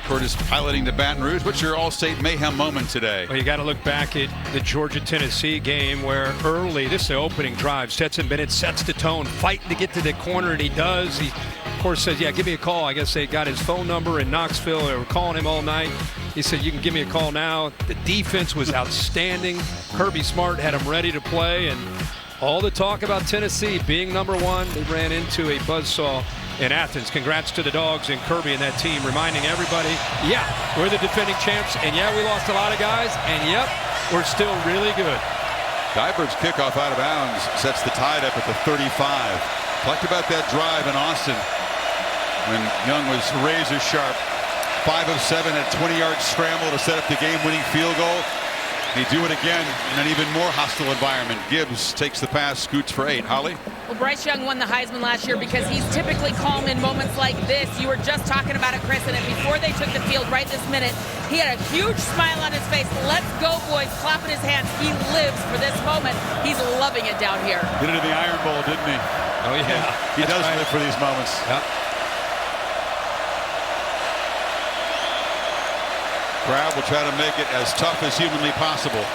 Curtis piloting to Baton Rouge. What's your All-State mayhem moment today? Well, you got to look back at the Georgia-Tennessee game where early, this is the opening drive, Stetson Bennett sets the tone, fighting to get to the corner, and he does. He, of course, says, yeah, give me a call. I guess they got his phone number in Knoxville. They were calling him all night. He said, you can give me a call now. The defense was outstanding. Kirby Smart had him ready to play, and All the talk about Tennessee being number one, they ran into a buzzsaw in Athens. Congrats to the Dogs and Kirby and that team, reminding everybody, yeah, we're the defending champs, and yeah, we lost a lot of guys, and yep, we're still really good. Dyburn's kickoff out of bounds sets the tide up at the 35. Talked about that drive in Austin when Young was razor sharp. 5 of 7 at 20-yard scramble to set up the game-winning field goal. They do it again in an even more hostile environment. Gibbs takes the pass, scoots for 8. Holly? Well, Bryce Young won the Heisman last year because he's typically calm in moments like this. You were just talking about it, Chris, and before they took the field right this minute, he had a huge smile on his face. Let's go, boys, clapping his hands. He lives for this moment. He's loving it down here. Did it in the Iron Bowl, didn't he? Oh, yeah. He does live for these moments. Yep. Crab will try to make it as tough as humanly possible.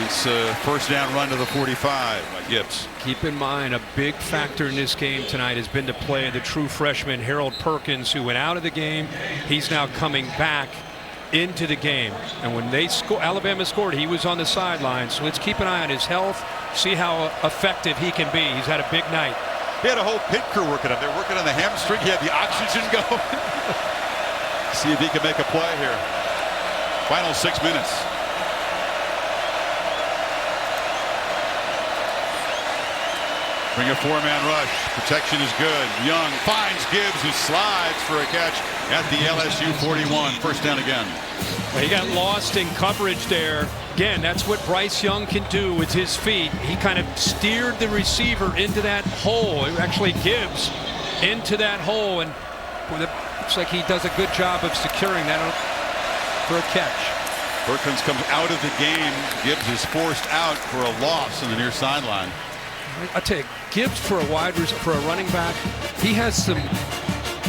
It's a first down run to the 45 by Gibbs. Keep in mind, a big factor in this game tonight has been to play the true freshman Harold Perkins, who went out of the game. He's now coming back into the game. And when they Alabama scored, he was on the sideline. So let's keep an eye on his health, see how effective he can be. He's had a big night. He had a whole pit crew working on. They're working on the hamstring. He had the oxygen going. See if he can make a play here. Final 6 minutes. Bring a 4-man rush. Protection is good. Young finds Gibbs, who slides for a catch at the LSU 41. First down again. He got lost in coverage there. Again, that's what Bryce Young can do with his feet. He kind of steered the receiver into that hole. Actually, Gibbs into that hole, and it looks like he does a good job of securing that for a catch. Perkins comes out of the game. Gibbs is forced out for a loss on the near sideline. I tell you, Gibbs for a running back, he has some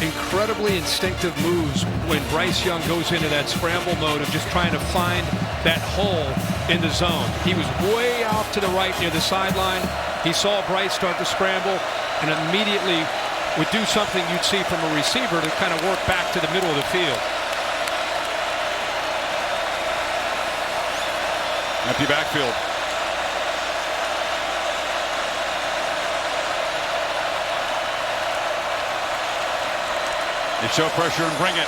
incredibly instinctive moves when Bryce Young goes into that scramble mode of just trying to find that hole in the zone. He was way off to the right near the sideline. He saw Bryce start to scramble and immediately would do something you'd see from a receiver to kind of work back to the middle of the field. Empty backfield. They show pressure and bring it.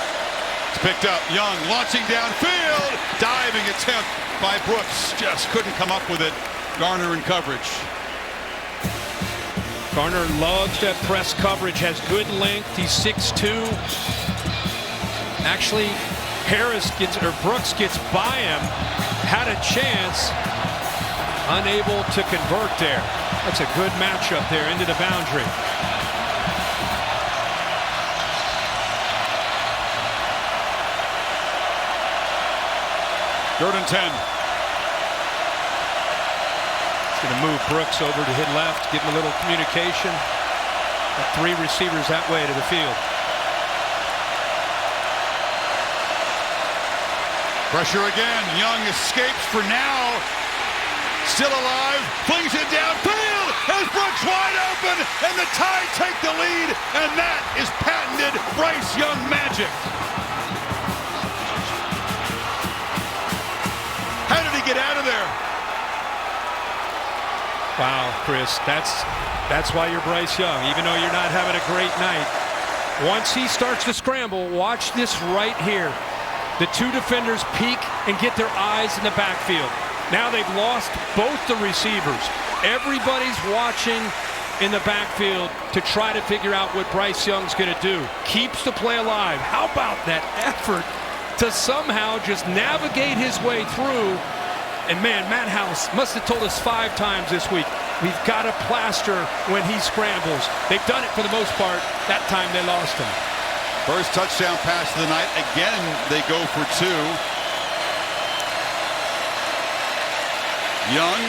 It's picked up. Young launching downfield. Diving attempt by Brooks. Just couldn't come up with it. Garner in coverage. Garner loves that press coverage. Has good length. He's 6'2". Actually, Brooks gets by him. Had a chance. Unable to convert there. That's a good matchup there into the boundary. Third and 10. He's going to move Brooks over to hit left, give him a little communication. Got 3 receivers that way to the field. Pressure again. Young escapes for now. Still alive. Flings it downfield. As Brooks wide open. And the Tide take the lead. And that is patented Bryce Young magic. How did he get out of there? Wow, Chris, that's why you're Bryce Young, even though you're not having a great night. Once he starts to scramble, watch this right here. The 2 defenders peek and get their eyes in the backfield. Now they've lost both the receivers. Everybody's watching in the backfield to try to figure out what Bryce Young's going to do. Keeps the play alive. How about that effort to somehow just navigate his way through? And man, Matt House must have told us 5 times this week, we've got to plaster when he scrambles. They've done it for the most part. That time they lost him. First touchdown pass of the night. Again, they go for 2. Young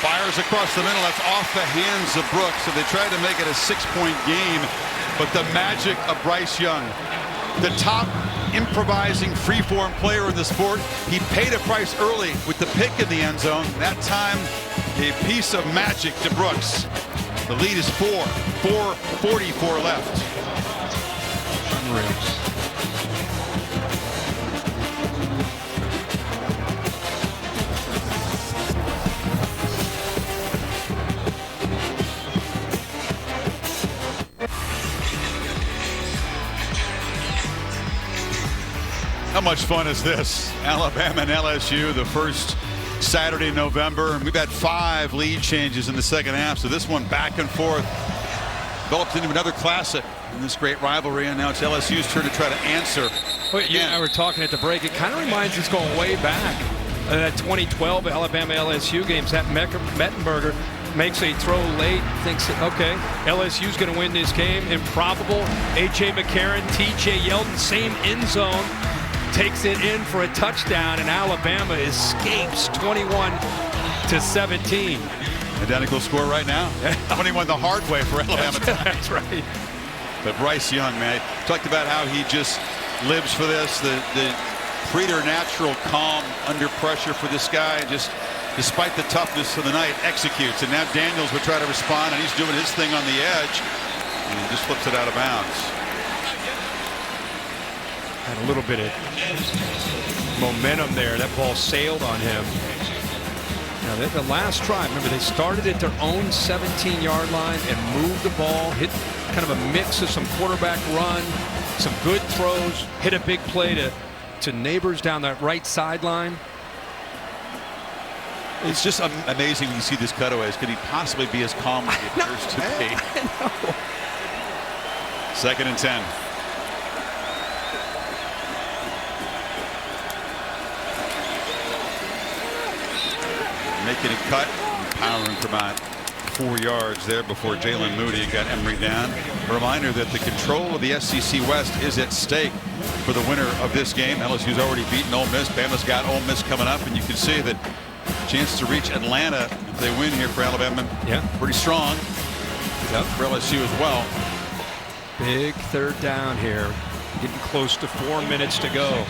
fires across the middle. That's off the hands of Brooks. So they tried to make it a 6-point game. But the magic of Bryce Young, the top improvising freeform player in the sport, he paid a price early with the pick in the end zone. That time, a piece of magic to Brooks. The lead is 4. 4:44 left. Unreal. How much fun is this? Alabama and LSU, the first Saturday in November. And we've had 5 lead changes in the second half. So this one back and forth developed into another classic in this great rivalry. And now it's LSU's turn to try to answer. Well, you and I were talking at the break. It kind of reminds us going way back. That 2012 Alabama LSU games. That Mettenberger makes a throw late, thinks, okay, LSU's going to win this game. Improbable. A.J. McCarron, T.J. Yeldon, same end zone. Takes it in for a touchdown, and Alabama escapes 21-17. Identical score right now. 21 the hard way for Alabama. That's right. But Bryce Young, man, talked about how he just lives for this. The preternatural calm under pressure for this guy. Just despite the toughness of the night, executes. And now Daniels would try to respond, and he's doing his thing on the edge, and he just flips it out of bounds. Had a little bit of momentum there. That ball sailed on him. Now, the last drive, remember, they started at their own 17-yard line and moved the ball, hit kind of a mix of some quarterback run, some good throws, hit a big play to Neighbors down that right sideline. It's just amazing when you see these cutaways. Could he possibly be as calm as he appears to be? I know. 2nd and 10. Making a cut, powering for about 4 yards there before Jalen Moody got Emory down. A reminder that the control of the SEC West is at stake for the winner of this game. LSU's already beaten Ole Miss. Bama's got Ole Miss coming up, and you can see that chance to reach Atlanta if they win here for Alabama. Yeah, pretty strong. Yep. For LSU as well. Big 3rd down here. Getting close to 4 minutes to go.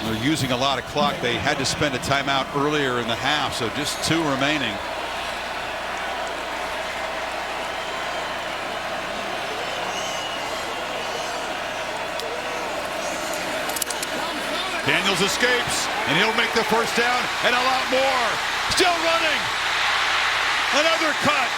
They're using a lot of clock. They had to spend a timeout earlier in the half, so just 2 remaining. Daniels escapes, and he'll make the 1st down and a lot more. Still running. Another cut.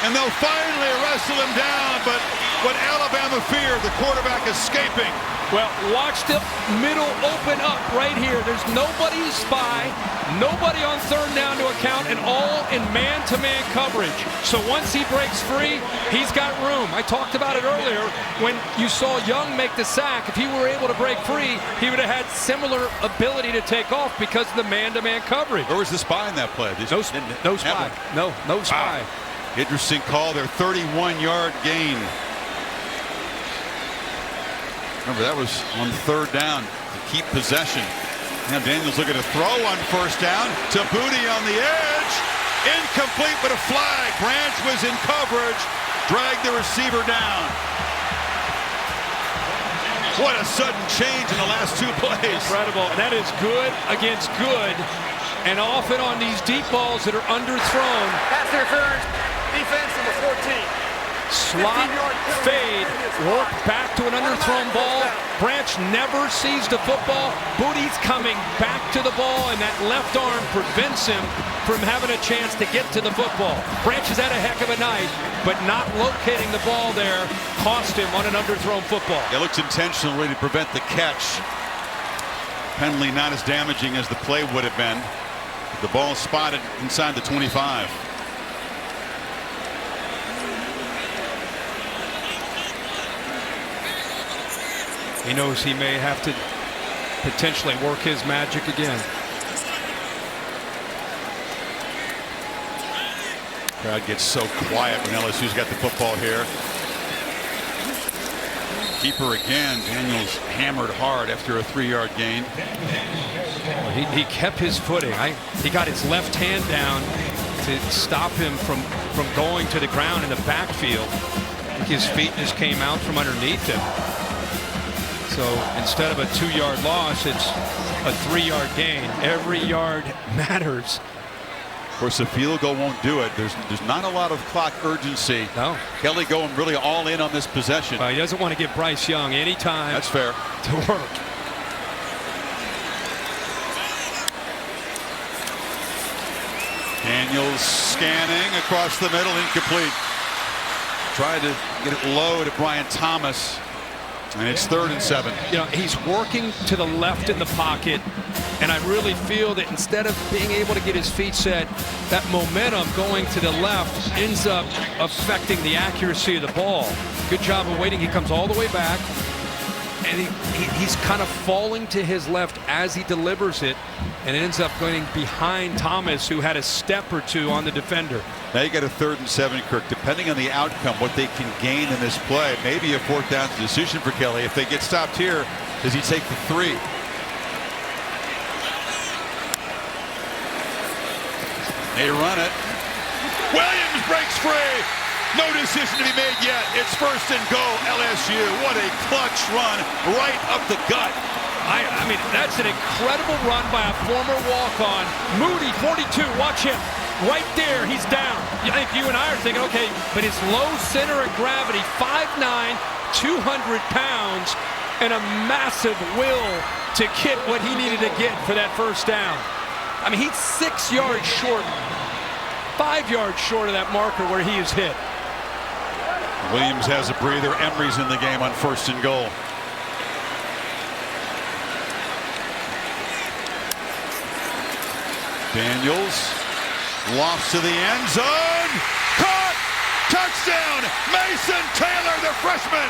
And they'll finally wrestle him down, but what Alabama feared, the quarterback escaping. Well, watch the middle open up right here. There's nobody to spy, nobody on 3rd down to account, and all in man-to-man coverage. So once he breaks free, he's got room. I talked about it earlier when you saw Young make the sack. If he were able to break free, he would have had similar ability to take off because of the man-to-man coverage. Where was the spy in that play? No spy. No spy. Wow. Interesting call there. 31-yard gain. Remember, that was on 3rd down to keep possession. Now Daniels looking to throw on 1st down to Booty on the edge. Incomplete, but a flag. Branch was in coverage. Dragged the receiver down. What a sudden change in the last 2 plays. Incredible. That is good against good. And often on these deep balls that are underthrown. Pass interference. Defense in the 14. Slot, fade, work back to an underthrown ball. Branch never sees the football. Booty's coming back to the ball, and that left arm prevents him from having a chance to get to the football. Branch has had a heck of a night, but not locating the ball there cost him on an underthrown football. It looks intentionally to prevent the catch. Penalty not as damaging as the play would have been. The ball spotted inside the 25. He knows he may have to potentially work his magic again. Crowd gets so quiet when LSU's got the football here. Keeper again. Daniels hammered hard after a 3-yard gain. Well, he kept his footing. He got his left hand down to stop him from going to the ground in the backfield. I think his feet just came out from underneath him. So instead of a 2-yard loss, it's a 3-yard gain. Every yard matters. Of course, the field goal won't do it. There's not a lot of clock urgency. No. Kelly going really all in on this possession. He doesn't want to give Bryce Young any time. That's fair. To work. Daniels scanning across the middle, incomplete. Tried to get it low to Brian Thomas. And it's 3rd and 7. You know, he's working to the left in the pocket, and I really feel that instead of being able to get his feet set, that momentum going to the left ends up affecting the accuracy of the ball. Good job of waiting. He comes all the way back, and he's kind of falling to his left as he delivers it, and it ends up going behind Thomas, who had a step or two on the defender. Now you got a 3rd and 7, Kirk. Depending on the outcome, what they can gain in this play, maybe a 4th down decision for Kelly. If they get stopped here, does he take the 3? They run it. Williams breaks free. No decision to be made yet. It's 1st and goal, LSU. What a clutch run right up the gut. I mean, that's an incredible run by a former walk-on. Moody, 42, watch him. Right there, he's down. I think you and I are thinking, okay, but his low center of gravity, 5'9", 200 pounds, and a massive will to get what he needed to get for that 1st down. I mean, he's 6 yards short, 5 yards short of that marker where he is hit. Williams has a breather. Emery's in the game on 1st and goal. Daniels lofts to the end zone. Caught! Touchdown! Mason Taylor, the freshman!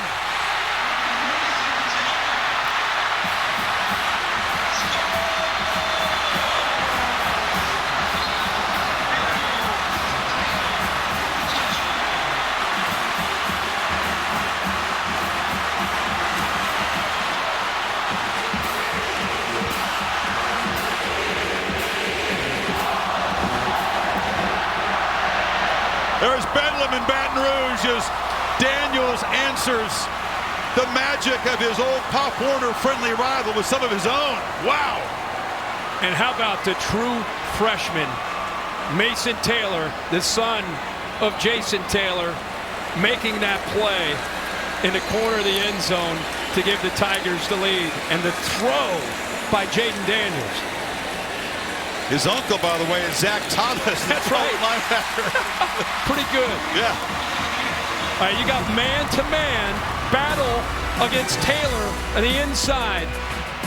There's Bedlam in Baton Rouge as Daniels answers the magic of his old Pop Warner friendly rival with some of his own. Wow. And how about the true freshman, Mason Taylor, the son of Jason Taylor, making that play in the corner of the end zone to give the Tigers the lead. And the throw by Jaden Daniels. His uncle, by the way, is Zach Thomas. That's right. Linebacker. Pretty good. Yeah. All right, you got man-to-man battle against Taylor on the inside.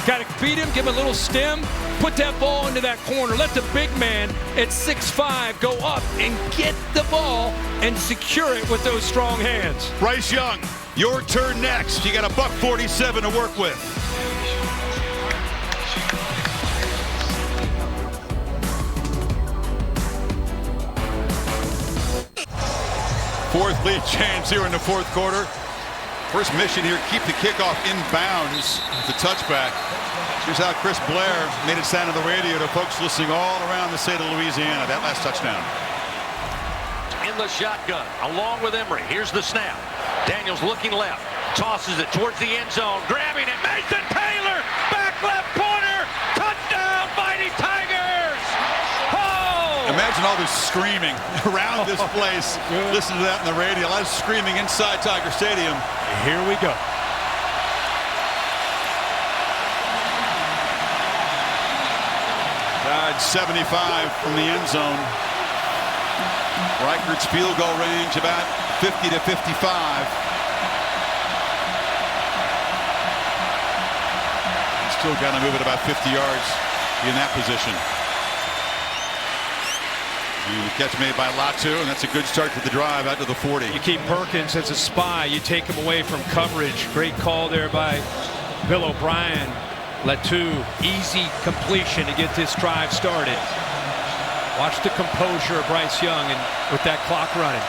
Got to beat him, give him a little stem, put that ball into that corner. Let the big man at 6'5" go up and get the ball and secure it with those strong hands. Bryce Young, your turn next. You got a $147 to work with. 4th lead chance here in the 4th quarter. First mission here, keep the kickoff in bounds with the touchback. Here's how Chris Blair made it sound on the radio to folks listening all around the state of Louisiana. That last touchdown. In the shotgun, along with Emery. Here's the snap. Daniels looking left. Tosses it towards the end zone. Grabbing it. Mason Taylor. Back left corner. Touchdown, Mighty Tigers. Imagine all this screaming around this place. Listen to that on the radio. A lot of screaming inside Tiger Stadium. Here we go. Died 75 from the end zone. Reichert's field goal range about 50 to 55. He's still got to move it about 50 yards in that position. And the catch made by Latu, and that's a good start to the drive out to the 40. You keep Perkins as a spy. You take him away from coverage. Great call there by Bill O'Brien. Latu, easy completion to get this drive started. Watch the composure of Bryce Young and with that clock running.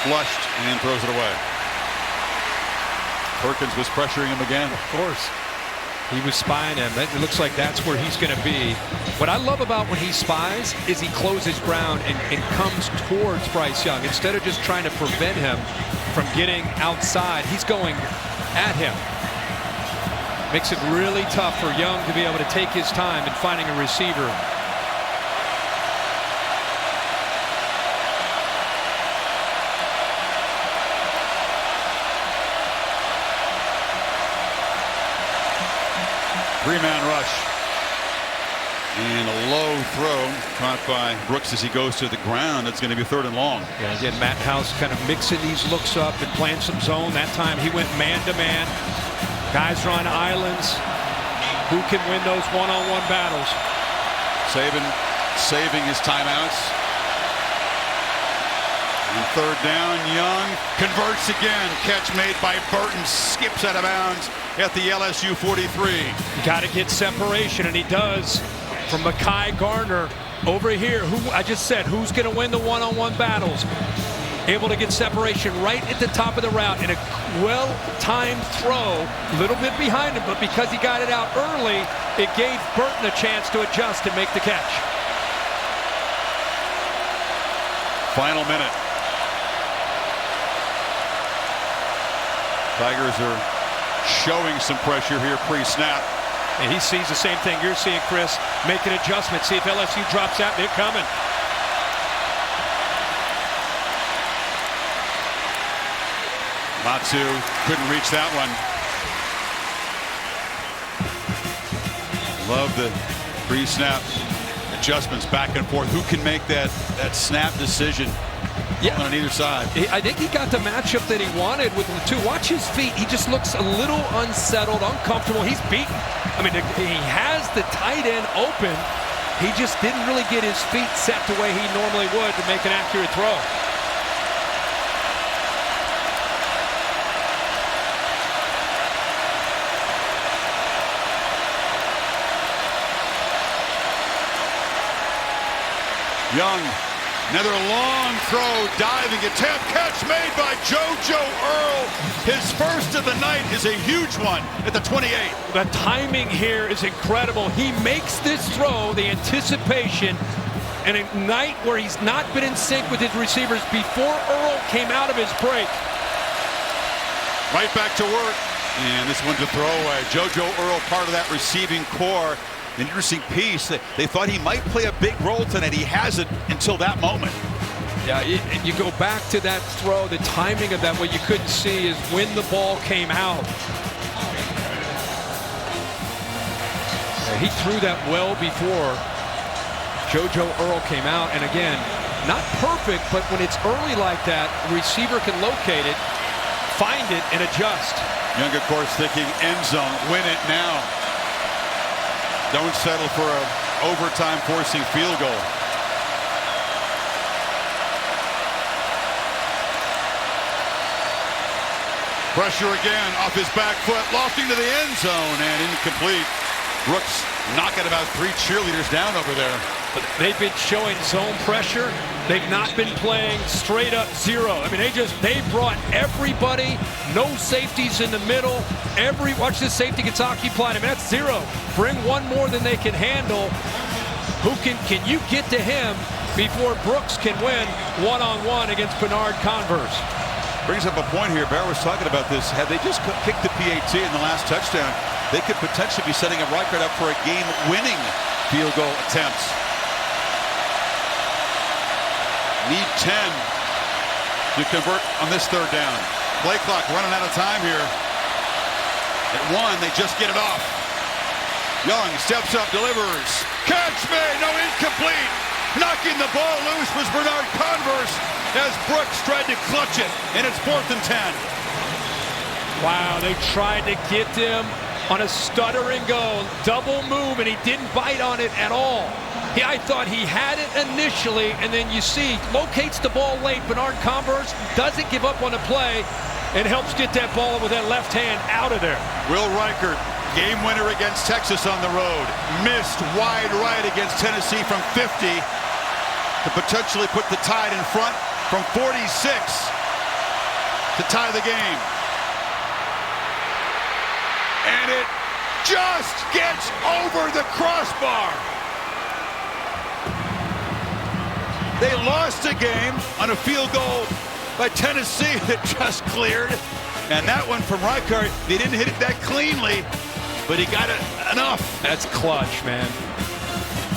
Flushed and throws it away. Perkins was pressuring him again. Of course. He was spying him. It looks like that's where he's going to be. What I love about when he spies is he closes ground and comes towards Bryce Young. Instead of just trying to prevent him from getting outside, he's going at him. Makes it really tough for Young to be able to take his time in finding a receiver. Three-man rush. And a low throw caught by Brooks as he goes to the ground. It's going to be 3rd and long. Yeah, again, Matt House kind of mixing these looks up and playing some zone. That time he went man-to-man. Guys are on islands. Who can win those one-on-one battles? Saban saving his timeouts. And 3rd down, Young converts again. Catch made by Burton, skips out of bounds at the LSU 43. You got to get separation, and he does. From Mekhi Garner over here, who I just said, who's going to win the one-on-one battles? Able to get separation right at the top of the route in a well-timed throw, a little bit behind him, but because he got it out early, it gave Burton a chance to adjust and make the catch. Final minute. Tigers are showing some pressure here pre-snap. And he sees the same thing you're seeing, Chris. Make an adjustment. See if LSU drops out. They're coming. Matsu couldn't reach that one. Love the pre-snap adjustments back and forth. Who can make that snap decision? Yeah, on either side. I think he got the matchup that he wanted with the two. Watch his feet. He just looks a little unsettled, uncomfortable. He's beaten. I mean, he has the tight end open. He just didn't really get his feet set the way he normally would to make an accurate throw. Young, another long throw, diving attempt, catch made by JoJo Earl. His first of the night is a huge one at the 28. The timing here is incredible. He makes this throw, the anticipation, and a night where he's not been in sync with his receivers before Earl came out of his break. Right back to work. And this one's a throwaway. JoJo Earl, part of that receiving core. An interesting piece. They thought he might play a big role tonight. He hasn't until that moment. Yeah, you go back to that throw, the timing of that, what you couldn't see is when the ball came out. Yeah, he threw that well before JoJo Earl came out. And again, not perfect, but when it's early like that, the receiver can locate it, find it, and adjust. Young, of course, thinking end zone, win it now. Don't settle for an overtime forcing field goal. Pressure again off his back foot, lofting to the end zone and incomplete. Brooks knocking about 3 cheerleaders down over there. But they've been showing zone pressure. They've not been playing straight up zero. I mean, they brought everybody, no safeties in the middle. Watch this safety gets occupied. I mean, that's zero. Bring one more than they can handle. Can you get to him before Brooks can win one-on-one against Bernard Converse? Brings up a point here. Barrett was talking about this. Had they just kicked the PAT in the last touchdown, they could potentially be setting a record up for a game-winning field goal attempts. Need 10 to convert on this 3rd down. Play clock running out of time here. At 1, they just get it off. Young steps up, delivers. Catch made, no, incomplete. Knocking the ball loose was Bernard Converse as Brooks tried to clutch it, and it's 4th and 10. Wow, they tried to get him on a stutter and go, double move, and he didn't bite on it at all. I thought he had it initially, and then you see, locates the ball late. Bernard Converse doesn't give up on the play and helps get that ball with that left hand out of there. Will Reichert, game winner against Texas on the road. Missed wide right against Tennessee from 50 to potentially put the Tide in front from 46 to tie the game. And it just gets over the crossbar. They lost a game on a field goal by Tennessee that just cleared. And that one from Reichert, they didn't hit it that cleanly, but he got it enough. That's clutch, man.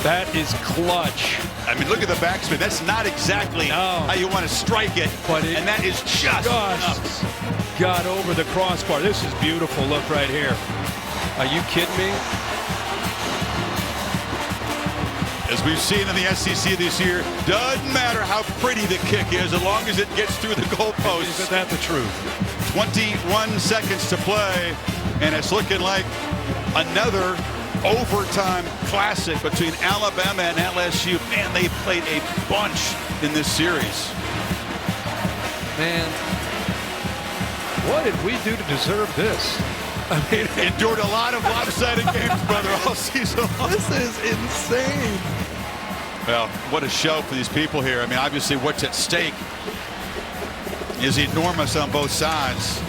That is clutch. I mean, look at the backspin. That's not exactly how you want to strike it, and that is just enough. Got over the crossbar. This is beautiful. Look right here. Are you kidding me? As we've seen in the SEC this year, doesn't matter how pretty the kick is as long as it gets through the goalposts. Isn't that the truth? 21 seconds to play, and it's looking like another overtime classic between Alabama and LSU. Man, they played a bunch in this series. Man, what did we do to deserve this? I mean, endured a lot of lopsided games, brother, all season long. This is insane. Well, what a show for these people here. I mean, obviously what's at stake is enormous on both sides.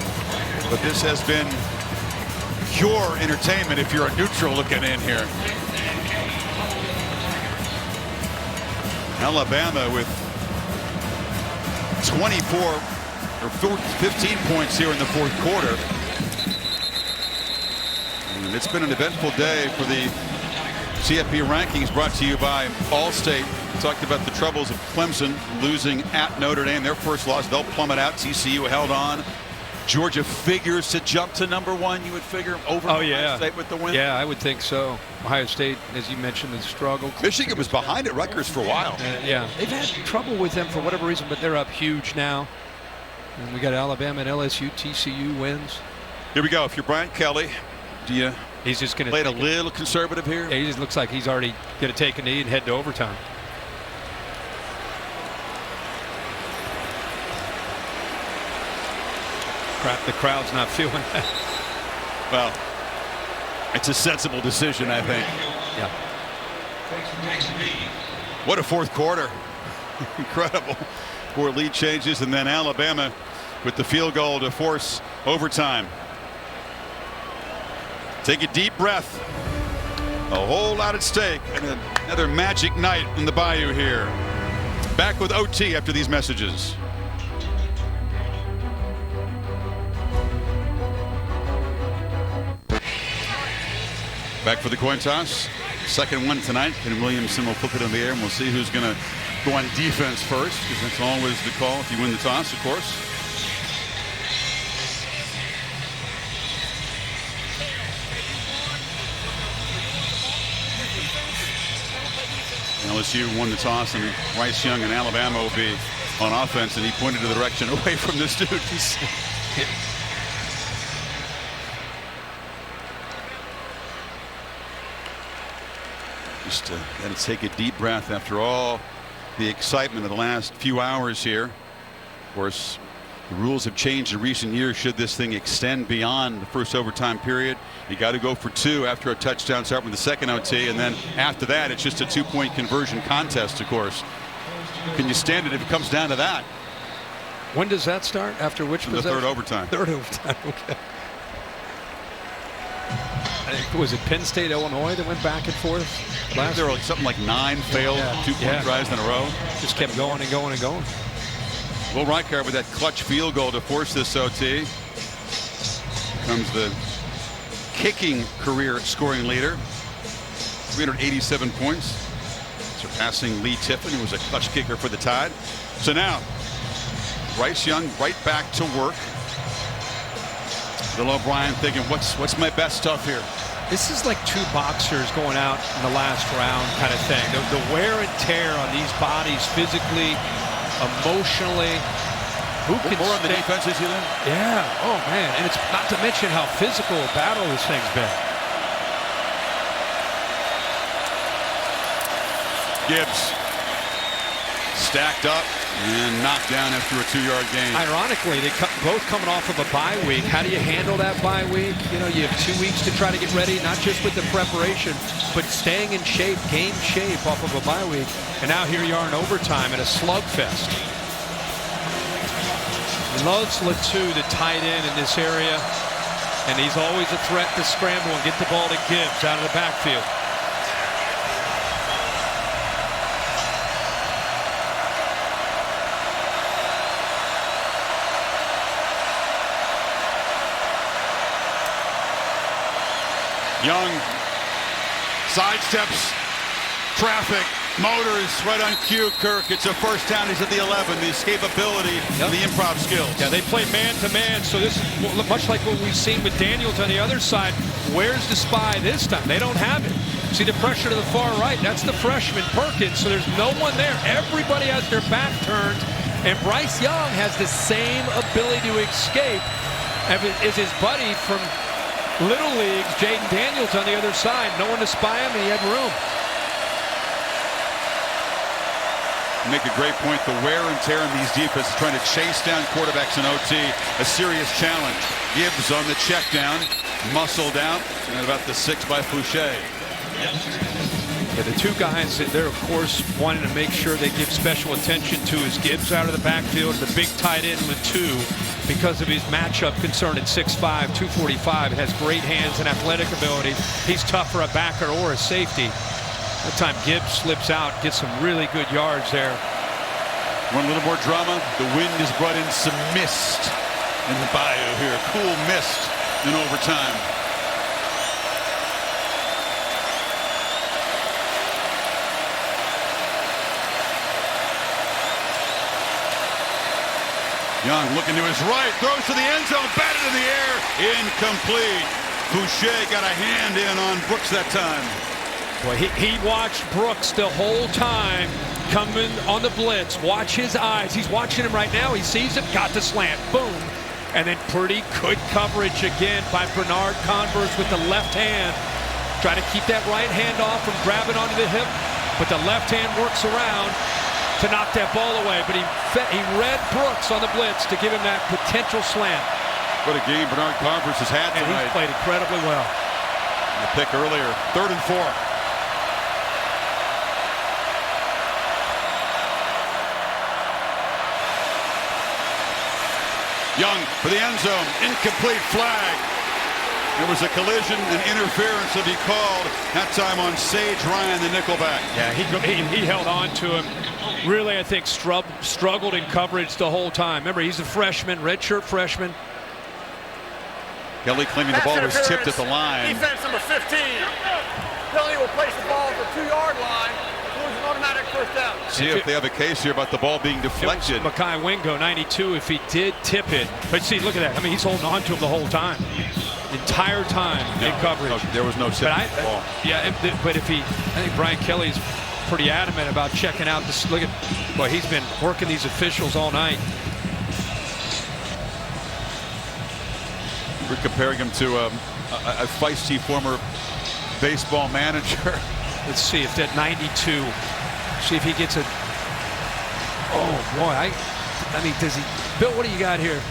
But this has been pure entertainment if you're a neutral looking in here. Alabama with 24 or 15 points here in the fourth quarter. And it's been an eventful day for the CFP rankings, brought to you by Allstate. We talked about the troubles of Clemson losing at Notre Dame. Their first loss, they'll plummet out. TCU held on. Georgia figures to jump to #1. You would figure over Ohio State with the win. Yeah, I would think so. Ohio State, as you mentioned, has struggled. Michigan was behind at Rutgers for a while. Yeah, they've had trouble with them for whatever reason, but they're up huge now. And we got Alabama and LSU. TCU wins. Here we go. If you're Brian Kelly, do you? He's just going to play it a little conservative here. Yeah, he just looks like he's already going to take a knee and head to overtime. The crowd's not feeling that. Well, it's a sensible decision, I think. Yeah. What a fourth quarter. Incredible. 4 lead changes, and then Alabama with the field goal to force overtime. Take a deep breath. A whole lot at stake, and another magic night in the Bayou here. Back with OT after these messages. Back for the coin toss. Second one tonight. Ken Williamson will flip it in the air, and we'll see who's going to go on defense first, because that's always the call if you win the toss, of course. LSU won the toss, and Bryce Young and Alabama will be on offense, and he pointed to the direction away from the students. Just got to take a deep breath after all the excitement of the last few hours here. Of course, the rules have changed in recent years. Should this thing extend beyond the first overtime period, you got to go for 2 after a touchdown start with the second OT, and then after that it's just a 2-point conversion contest, of course. Can you stand it if it comes down to that? When does that start? After which possession? The third overtime. Third overtime, okay. I think, was it Penn State, Illinois that went back and forth? There were something like 9 failed 2-point drives in a row. Just kept going and going and going. Will Reichard with that clutch field goal to force this OT. Becomes the kicking career scoring leader. 387 points. Surpassing Lee Tiffin, who was a clutch kicker for the Tide. So now, Bryce Young right back to work. Bill O'Brien thinking, what's my best stuff here? This is like 2 boxers going out in the last round kind of thing. The wear and tear on these bodies physically, emotionally. Who can more on the defenses, you think? Yeah. Oh, man. And it's not to mention how physical a battle this thing's been. Gibbs stacked up and knocked down after a 2-yard gain. Ironically, they both coming off of a bye week. How do you handle that bye week? You know, you have 2 weeks to try to get ready, not just with the preparation, but staying in shape, game shape off of a bye week. And now here you are in overtime in a slugfest. Loves Latu, the tight end in this area, and he's always a threat to scramble and get the ball to Gibbs out of the backfield. Young sidesteps traffic, motors right on cue. Kirk, it's a first down. He's at the 11. The escapability and the improv skills. Yeah, they play man-to-man, so this is much like what we've seen with Daniels on the other side. Where's the spy this time? They don't have it. See the pressure to the far right? That's the freshman, Perkins, so there's no one there. Everybody has their back turned, and Bryce Young has the same ability to escape as his buddy from Little Leagues, Jaden Daniels, on the other side. No one to spy him, and he had room. You make a great point. The wear and tear in these defenses, trying to chase down quarterbacks in OT, a serious challenge. Gibbs on the check down, muscled out, and about the 6 by Fouché. Yeah, the two guys there, of course, wanting to make sure they give special attention to is Gibbs out of the backfield, the big tight end with 2, because of his matchup concern at 6'5", 245. Has great hands and athletic ability. He's tough for a backer or a safety. That time Gibbs slips out, gets some really good yards there. One little more drama. The wind has brought in some mist in the bayou here. Cool mist in overtime. Young looking to his right, throws to the end zone, batted in the air, incomplete. Fouché got a hand in on Brooks that time. Boy, he watched Brooks the whole time coming on the blitz. Watch his eyes. He's watching him right now. He sees him, got the slant, boom. And then pretty good coverage again by Bernard Converse with the left hand. Try to keep that right hand off from grabbing onto the hip, but the left hand works around to knock that ball away, but he read Brooks on the blitz to give him that potential slant. What a game Bernard Converse has had tonight. And he's played incredibly well. The pick earlier, 3rd and 4. Young for the end zone, incomplete flag. There was a collision and interference to be called, that time on Sage Ryan, the nickelback. Yeah, he held on to him. Really, I think, struggled in coverage the whole time. Remember, he's a freshman, redshirt freshman. Kelly claiming the ball was tipped at the line. Defense number 15. Kelly will place the ball at the 2-yard line. Lose an automatic first down. See if they have a case here about the ball being deflected. Makai Wingo, 92, if he did tip it. But see, look at that. I mean, he's holding on to him the whole time. Entire time in coverage. No, there was no tip ball. Yeah, but if I think Brian Kelly's pretty adamant about checking out this. Look at, boy, he's been working these officials all night. We're comparing him to a feisty former baseball manager. Let's see if that 92. See if he gets a. Oh boy, I mean, does he? Bill, what do you got here?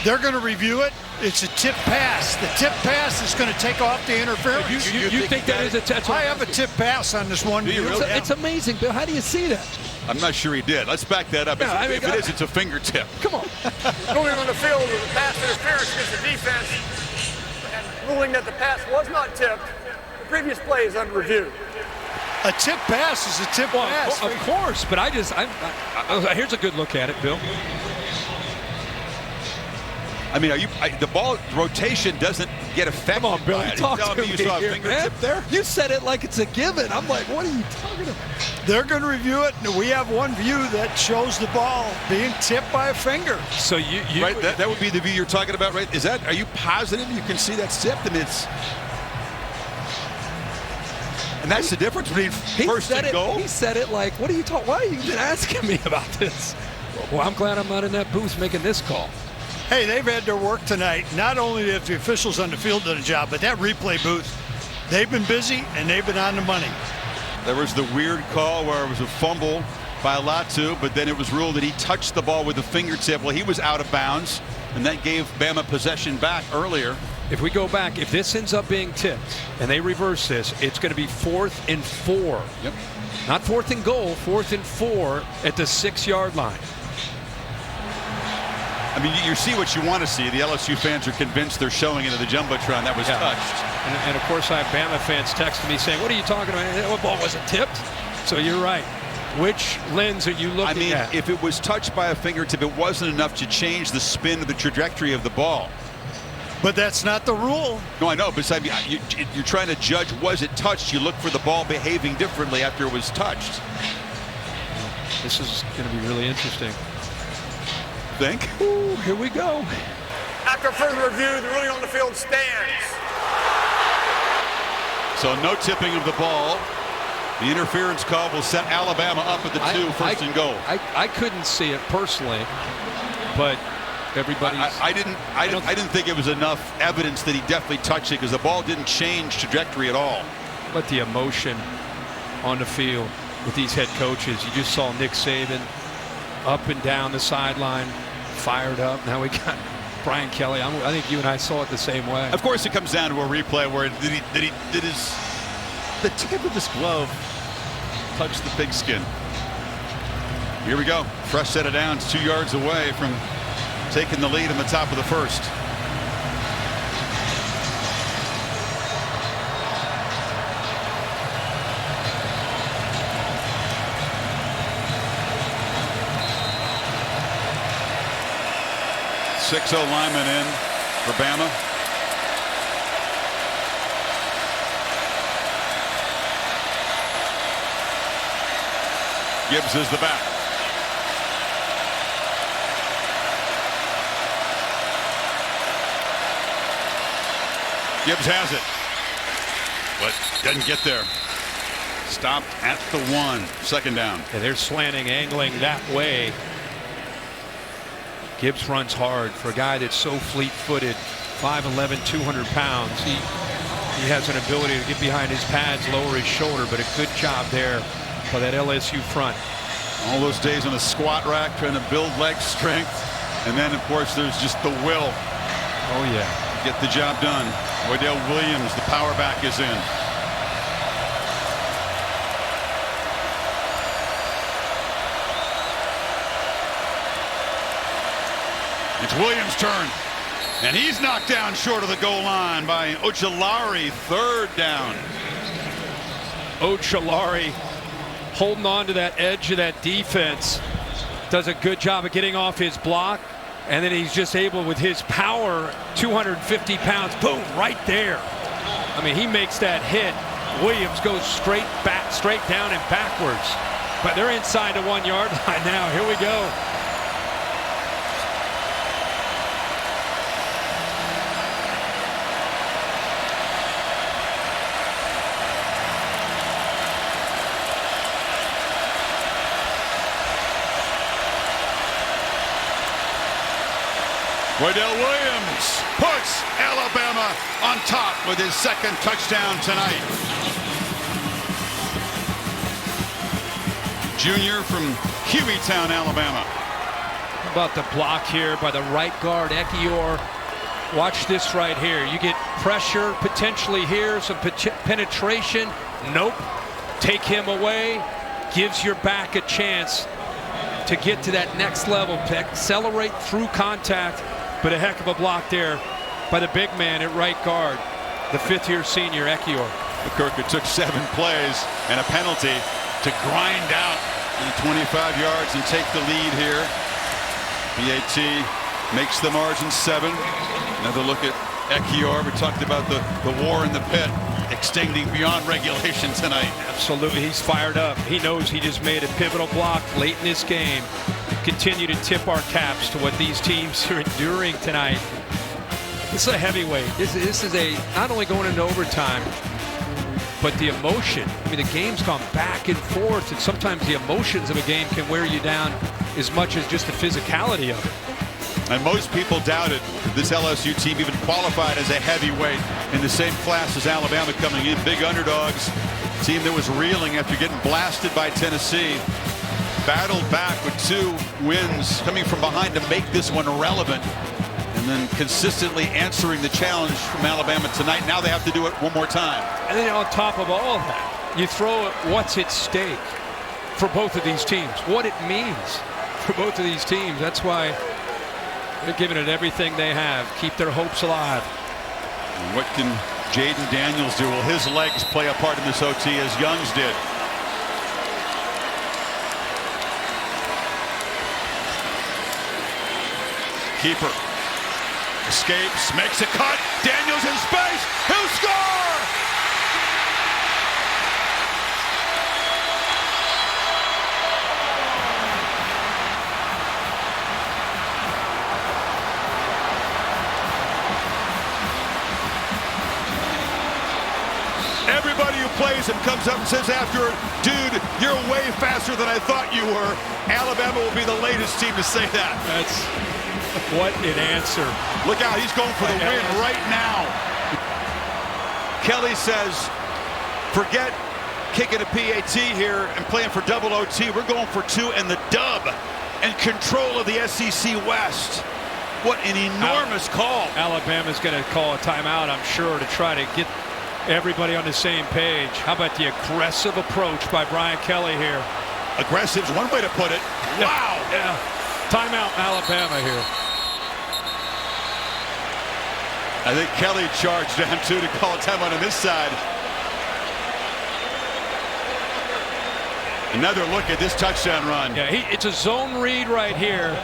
They're going to review it. It's a tip pass. The tip pass is going to take off the interference. You think that is a tip? I have a tip pass on this one. Really? It's amazing, Bill. How do you see that? I'm not sure he did. Let's back that up. Yeah, if it is, it's a fingertip. Come on. Going on the field with a pass interference against the defense and ruling that the pass was not tipped. The previous play is under review. A tip pass is a tip pass. Of course, but here's a good look at it, Bill. I mean, the ball rotation doesn't get affected. Come on, Bill. Talk to me you saw a fingertip there? You said it like it's a given. I'm like, what are you talking about? They're going to review it. We have one view that shows the ball being tipped by a finger. So you right? That would be the view you're talking about, right? Is that? Are you positive you can see that's tipped? And it's. And that's the difference between first and goal. He said it like, what are you talking? Why are you even asking me about this? Well, I'm glad I'm not in that booth making this call. Hey, they've had their work tonight. Not only have the officials on the field done a job, but that replay booth, they've been busy and they've been on the money. There was the weird call where it was a fumble by Latu, but then it was ruled that he touched the ball with a fingertip. Well, he was out of bounds, and that gave Bama possession back earlier. If we go back, if this ends up being tipped and they reverse this, it's going to be 4th and 4. Yep. Not 4th and goal, 4th and 4 at the 6-yard line. I mean, you see what you want to see. The LSU fans are convinced they're showing into the Jumbotron that was touched. And of course, I have Bama fans texting me saying, what are you talking about? That ball wasn't tipped. So you're right. Which lens are you looking at? If it was touched by a fingertip, it wasn't enough to change the spin or the trajectory of the ball. But that's not the rule. No, I know. But you're trying to judge, was it touched? You look for the ball behaving differently after it was touched. This is going to be really interesting. Think? Ooh, here we go. After further review, the ruling on the field stands. So no tipping of the ball. The interference call will set Alabama up at the 2, first and goal. I couldn't see it personally, but everybody's. I didn't think it was enough evidence that he definitely touched it, because the ball didn't change trajectory at all. But the emotion on the field with these head coaches, you just saw Nick Saban up and down the sideline, fired up. Now we got Brian Kelly. I think you and I saw it the same way. Of course, it comes down to a replay where the tip of his glove touched the pigskin. Here we go. Fresh set of downs, 2 yards away from taking the lead in the top of the first. Six-0 lineman in for Bama. Gibbs is the back. Gibbs has it, but doesn't get there. Stopped at the 1, second down. And they're slanting, angling that way. Gibbs runs hard for a guy that's so fleet-footed, 5'11", 200 pounds. He has an ability to get behind his pads, lower his shoulder, but a good job there by that LSU front. All those days on the squat rack trying to build leg strength, and then of course there's just the will. Oh yeah, get the job done. Odell Williams, the power back, is in. It's Williams' turn, and he's knocked down short of the goal line by Ojulari. Third down. Ojulari holding on to that edge of that defense, does a good job of getting off his block, and then he's just able, with his power, 250 pounds, boom, right there. I mean, he makes that hit. Williams goes straight back, straight down and backwards, but they're inside the 1 yard line now. Here we go. Odell Williams puts Alabama on top with his second touchdown tonight. Junior from Hueytown, Alabama. How about the block here by the right guard, Ekiyor? Watch this right here. You get pressure potentially here, some penetration. Nope. Take him away. Gives your back a chance to get to that next level, to accelerate through contact. But a heck of a block there by the big man at right guard, the fifth-year senior, Ekiyor. McCurk, it took 7 plays and a penalty to grind out the 25 yards and take the lead here. BAT makes the margin 7. Another look at Ekiyor. We talked about the war in the pit extending beyond regulation tonight. Absolutely, he's fired up. He knows he just made a pivotal block late in this game. Continue to tip our caps to what these teams are enduring tonight. This is a heavyweight. This is a not only going into overtime, but the emotion. I mean, the game's gone back and forth, and sometimes the emotions of a game can wear you down as much as just the physicality of it. And most people doubted this LSU team even qualified as a heavyweight in the same class as Alabama coming in. Big underdogs. Team that was reeling after getting blasted by Tennessee. Battled back with 2 wins coming from behind to make this one relevant, and then consistently answering the challenge from Alabama tonight. Now they have to do it one more time. And then on top of all of that, you throw what's at stake for both of these teams, what it means for both of these teams. That's why they're giving it everything they have. Keep their hopes alive. And what can Jaden Daniels do? Will his legs play a part in this OT as Young's did? Keeper escapes, makes a cut. Daniels in space. He'll score! Everybody plays him, comes up and says after, dude, you're way faster than I thought you were. Alabama will be the latest team to say that. That's what an answer. Look out, he's going for the win right now. Kelly says, forget kicking a PAT here and playing for double OT. We're going for 2 and the dub and control of the SEC West. What an enormous call. Alabama's going to call a timeout, I'm sure, to try to get everybody on the same page. How about the aggressive approach by Brian Kelly here? Aggressive's one way to put it. Wow. Yeah. Timeout, Alabama here. I think Kelly charged him too to call a timeout on this side. Another look at this touchdown run. Yeah, it's a zone read right here.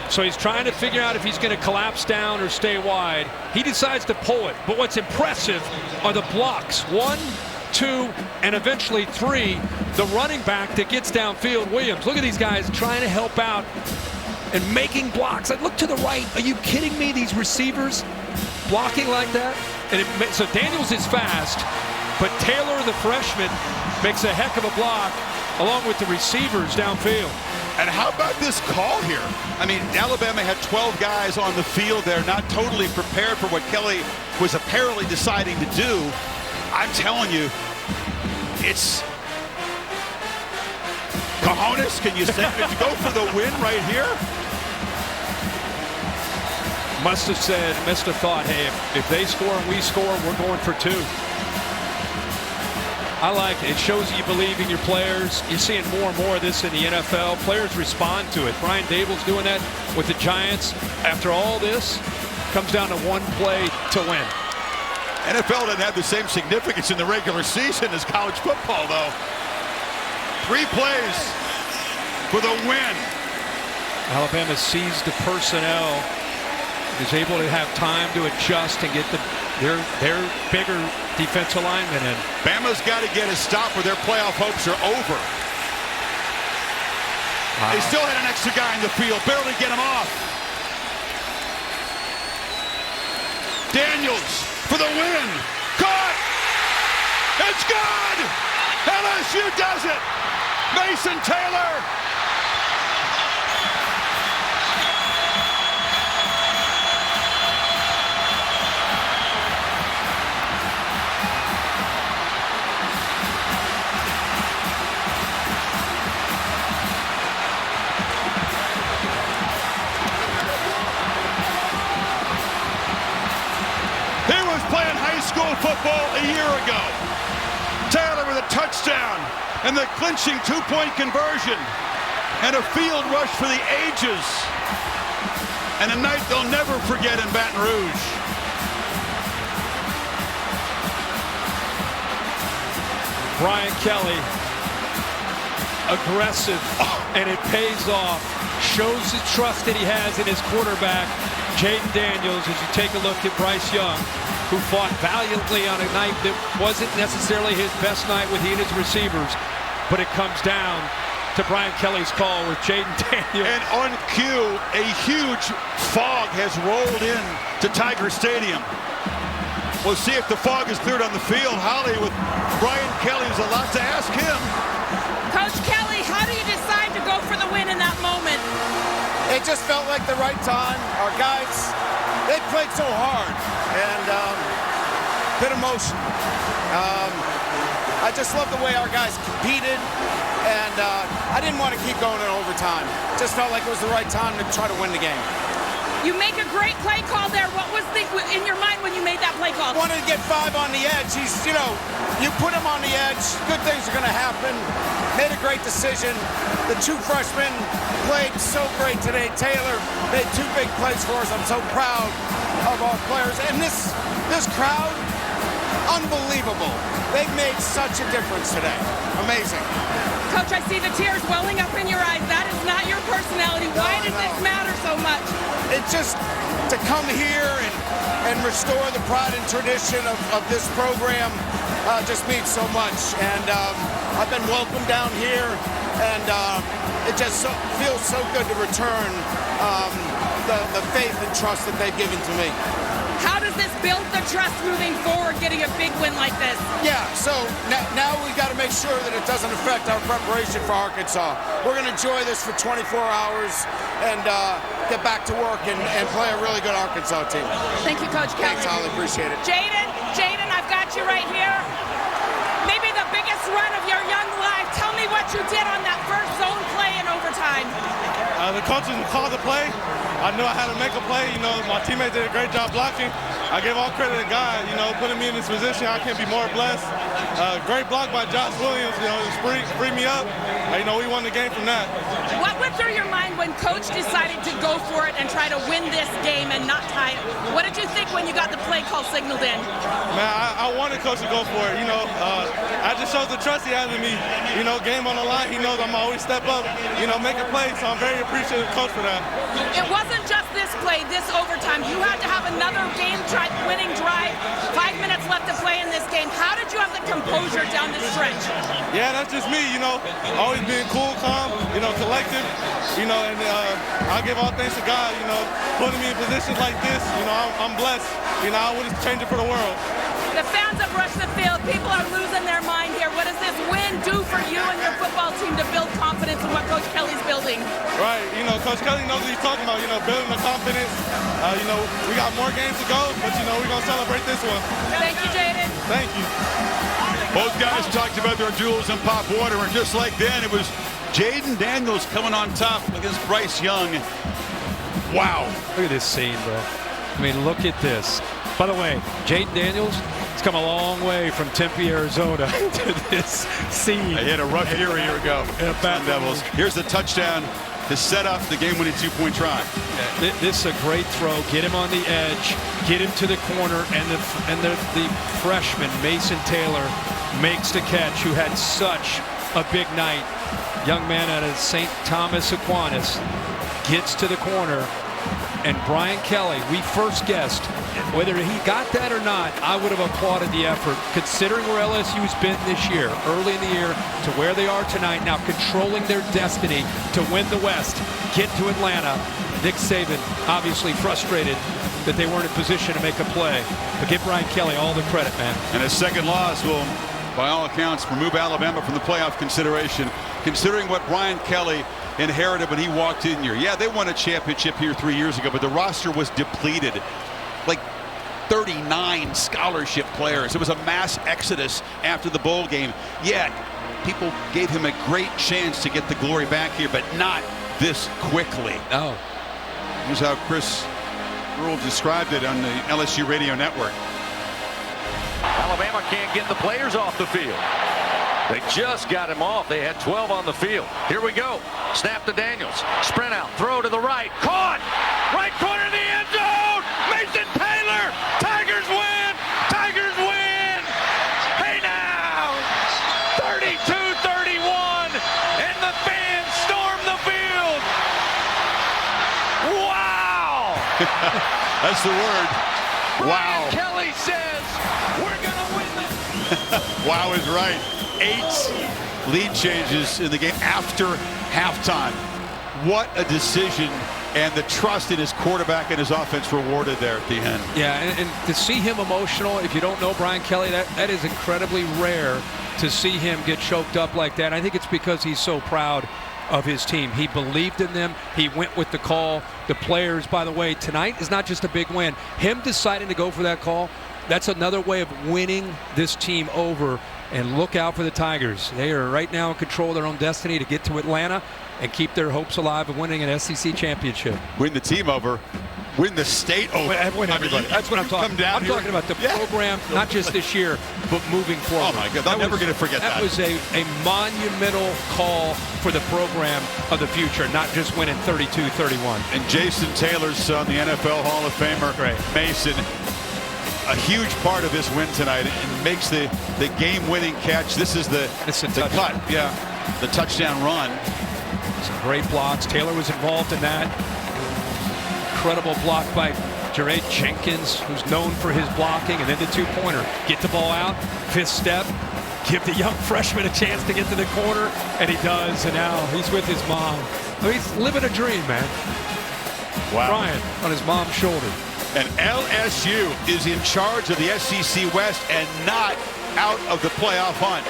So he's trying to figure out if he's going to collapse down or stay wide. He decides to pull it. But what's impressive are the blocks. 1, 2, and eventually 3. The running back that gets downfield, Williams. Look at these guys trying to help out and making blocks. Like, look to the right. Are you kidding me? These receivers blocking like that? And so Daniels is fast, but Taylor, the freshman, makes a heck of a block along with the receivers downfield. And how about this call here? I mean, Alabama had 12 guys on the field there, not totally prepared for what Kelly was apparently deciding to do. I'm telling you, it's cojones. Can you say to go for the win right here? Must have thought, hey, if they score and we score, we're going for 2. I like it. It shows you believe in your players. You're seeing more and more of this in the NFL. Players respond to it. Brian Dable's doing that with the Giants. After all this, comes down to 1 play to win. NFL doesn't have the same significance in the regular season as college football, though. 3 plays for the win. Alabama sees the personnel, is able to have time to adjust and get their bigger defensive linemen in. Bama's got to get a stop or their playoff hopes are over. Wow. They still had an extra guy in the field, barely get him off. Daniels for the win. Caught! It's good! LSU does it! Mason Taylor! Football a year ago. Taylor with a touchdown and the clinching 2-point conversion and a field rush for the ages and a night they'll never forget in Baton Rouge. Brian Kelly, aggressive, and it pays off. Shows the trust that he has in his quarterback, Jaden Daniels, as you take a look at Bryce Young, who fought valiantly on a night that wasn't necessarily his best night with he and his receivers. But it comes down to Brian Kelly's call with Jaden Daniels. And on cue, a huge fog has rolled in to Tiger Stadium. We'll see if the fog is cleared on the field. Holly with Brian Kelly, there's a lot to ask him. Coach Kelly, how do you decide to go for the win in that moment? It just felt like the right time. Our guys, they played so hard and bit emotional. I just love the way our guys competed, and I didn't want to keep going in overtime. Just felt like it was the right time to try to win the game. You make a great play call there. What was in your mind when you made that play call? Wanted to get 5 on the edge. You put him on the edge, good things are going to happen. Made a great decision. The 2 freshmen played so great today. Taylor made 2 big plays for us. I'm so proud of our players. And this crowd, unbelievable. They've made such a difference today. Amazing. Coach, I see the tears welling up in your eyes. That is not your personality. Why does this matter so much? It's just to come here and restore the pride and tradition of this program just means so much. And I've been welcomed down here, and it just feels so good to return the faith and trust that they've given to me. How does this build the trust moving forward, getting a big win like this? Yeah, so now we got to make sure that it doesn't affect our preparation for Arkansas. We're going to enjoy this for 24 hours and get back to work and play a really good Arkansas team. Thank you, Coach Kelly. Thanks, Holly. Appreciate it. Jaden, I've got you right here. Maybe the biggest run of your young life. Tell me what you did on that first zone play in overtime. The coaches called the play. I knew I had to make a play. You know, my teammates did a great job blocking. I give all credit to God, you know, putting me in this position. I can't be more blessed. Great block by Josh Williams, you know, freed me up. You know, we won the game from that. What went through your mind when Coach decided to go for it and try to win this game and not tie it? What did you think when you got the play call signaled in? Man, I wanted Coach to go for it. You know, I just shows the trust he has in me. You know, game on the line, he knows I'm always step up, you know, make a play. So I'm very appreciative of Coach for that. It wasn't just this play, this overtime. You had to have another game-winning drive. 5 minutes left to play in this game. How did you have the composure down the stretch? Yeah, that's just me, you know, always being cool, calm, you know, collective, you know, and I give all thanks to God, you know, putting me in positions like this, you know, I'm blessed. You know, I wouldn't change it for the world. The fans have rushed the field. People are losing their mind here. What does this win do for you and your football team to build confidence in what Coach Kelly's building? Right, you know, Coach Kelly knows what he's talking about, you know, building the confidence. You know, we got more games to go, but, you know, we're going to celebrate this one. Thank you, Jaden. Thank you. Both guys talked about their duels in Pop Warner, and just like then, it was Jaden Daniels coming on top against Bryce Young. Wow. Look at this scene, bro. I mean, look at this. By the way, Jaden Daniels has come a long way from Tempe, Arizona to this scene. They had a rough year a year ago. Sun Devils. Here's the touchdown to set up the game-winning two-point try. This is a great throw. Get him on the edge. Get him to the corner, and the freshman Mason Taylor makes the catch, who had such a big night. Young man out of St. Thomas Aquinas gets to the corner, and Brian Kelly, we first guessed whether he got that or not. I would have applauded the effort, considering where LSU's been this year, early in the year to where they are tonight, now controlling their destiny to win the West, get to Atlanta. Nick Saban obviously frustrated that they weren't in position to make a play, but give Brian Kelly all the credit, man. And his second loss will, by all accounts, remove Alabama from the playoff consideration, considering what Brian Kelly inherited when he walked in here. Yeah, they won a championship here 3 years ago, but the roster was depleted. Like 39 scholarship players. It was a mass exodus after the bowl game. Yet, people gave him a great chance to get the glory back here, but not this quickly. No. Here's how Chris Rule described it on the LSU radio network. Alabama can't get the players off the field. They just got him off. They had 12 on the field. Here we go. Snap to Daniels. Sprint out. Throw to the right. Caught. Right corner of the end zone. Mason Taylor. Tigers win. Tigers win. Hey now. 32-31. And the fans storm the field. Wow. That's the word. Wow. Brian Kelly says we're going to win this. Wow is right. 8 lead changes in the game after halftime. What a decision, and the trust in his quarterback and his offense rewarded there at the end. Yeah, and to see him emotional, if you don't know Brian Kelly, that is incredibly rare to see him get choked up like that. I think it's because he's so proud of his team. He believed in them. He went with the call. The players, by the way, tonight is not just a big win. Him deciding to go for that call, that's another way of winning this team over. And look out for the Tigers. They are right now in control of their own destiny to get to Atlanta and keep their hopes alive of winning an SEC championship. Win the team over. Win the state over. Win everybody. That's what I'm talking about. I'm talking about the program, not just this year, but moving forward. Oh, my God. I'm never going to forget that. That was a monumental call for the program of the future, not just winning 32-31. And Jason Taylor's son, the NFL Hall of Famer, Mason, a huge part of this win tonight, and makes the game-winning catch. This is the cut, the touchdown run. Some great blocks. Taylor was involved in that. Incredible block by Jared Jenkins, who's known for his blocking, and then the two-pointer. Get the ball out, fifth step, give the young freshman a chance to get to the corner, and he does, and now he's with his mom. Oh, he's living a dream, man. Wow. Crying on his mom's shoulder. And LSU is in charge of the SEC West and not out of the playoff hunt.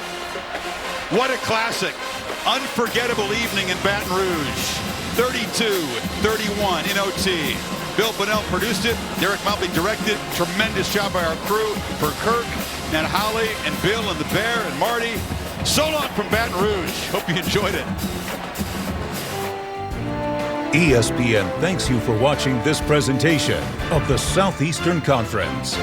What a classic. Unforgettable evening in Baton Rouge. 32-31 in OT. Bill Bunnell produced it. Derek Mobley directed. Tremendous job by our crew. For Kirk and Holly and Bill and the Bear and Marty. So long from Baton Rouge. Hope you enjoyed it. ESPN thanks you for watching this presentation of the Southeastern Conference.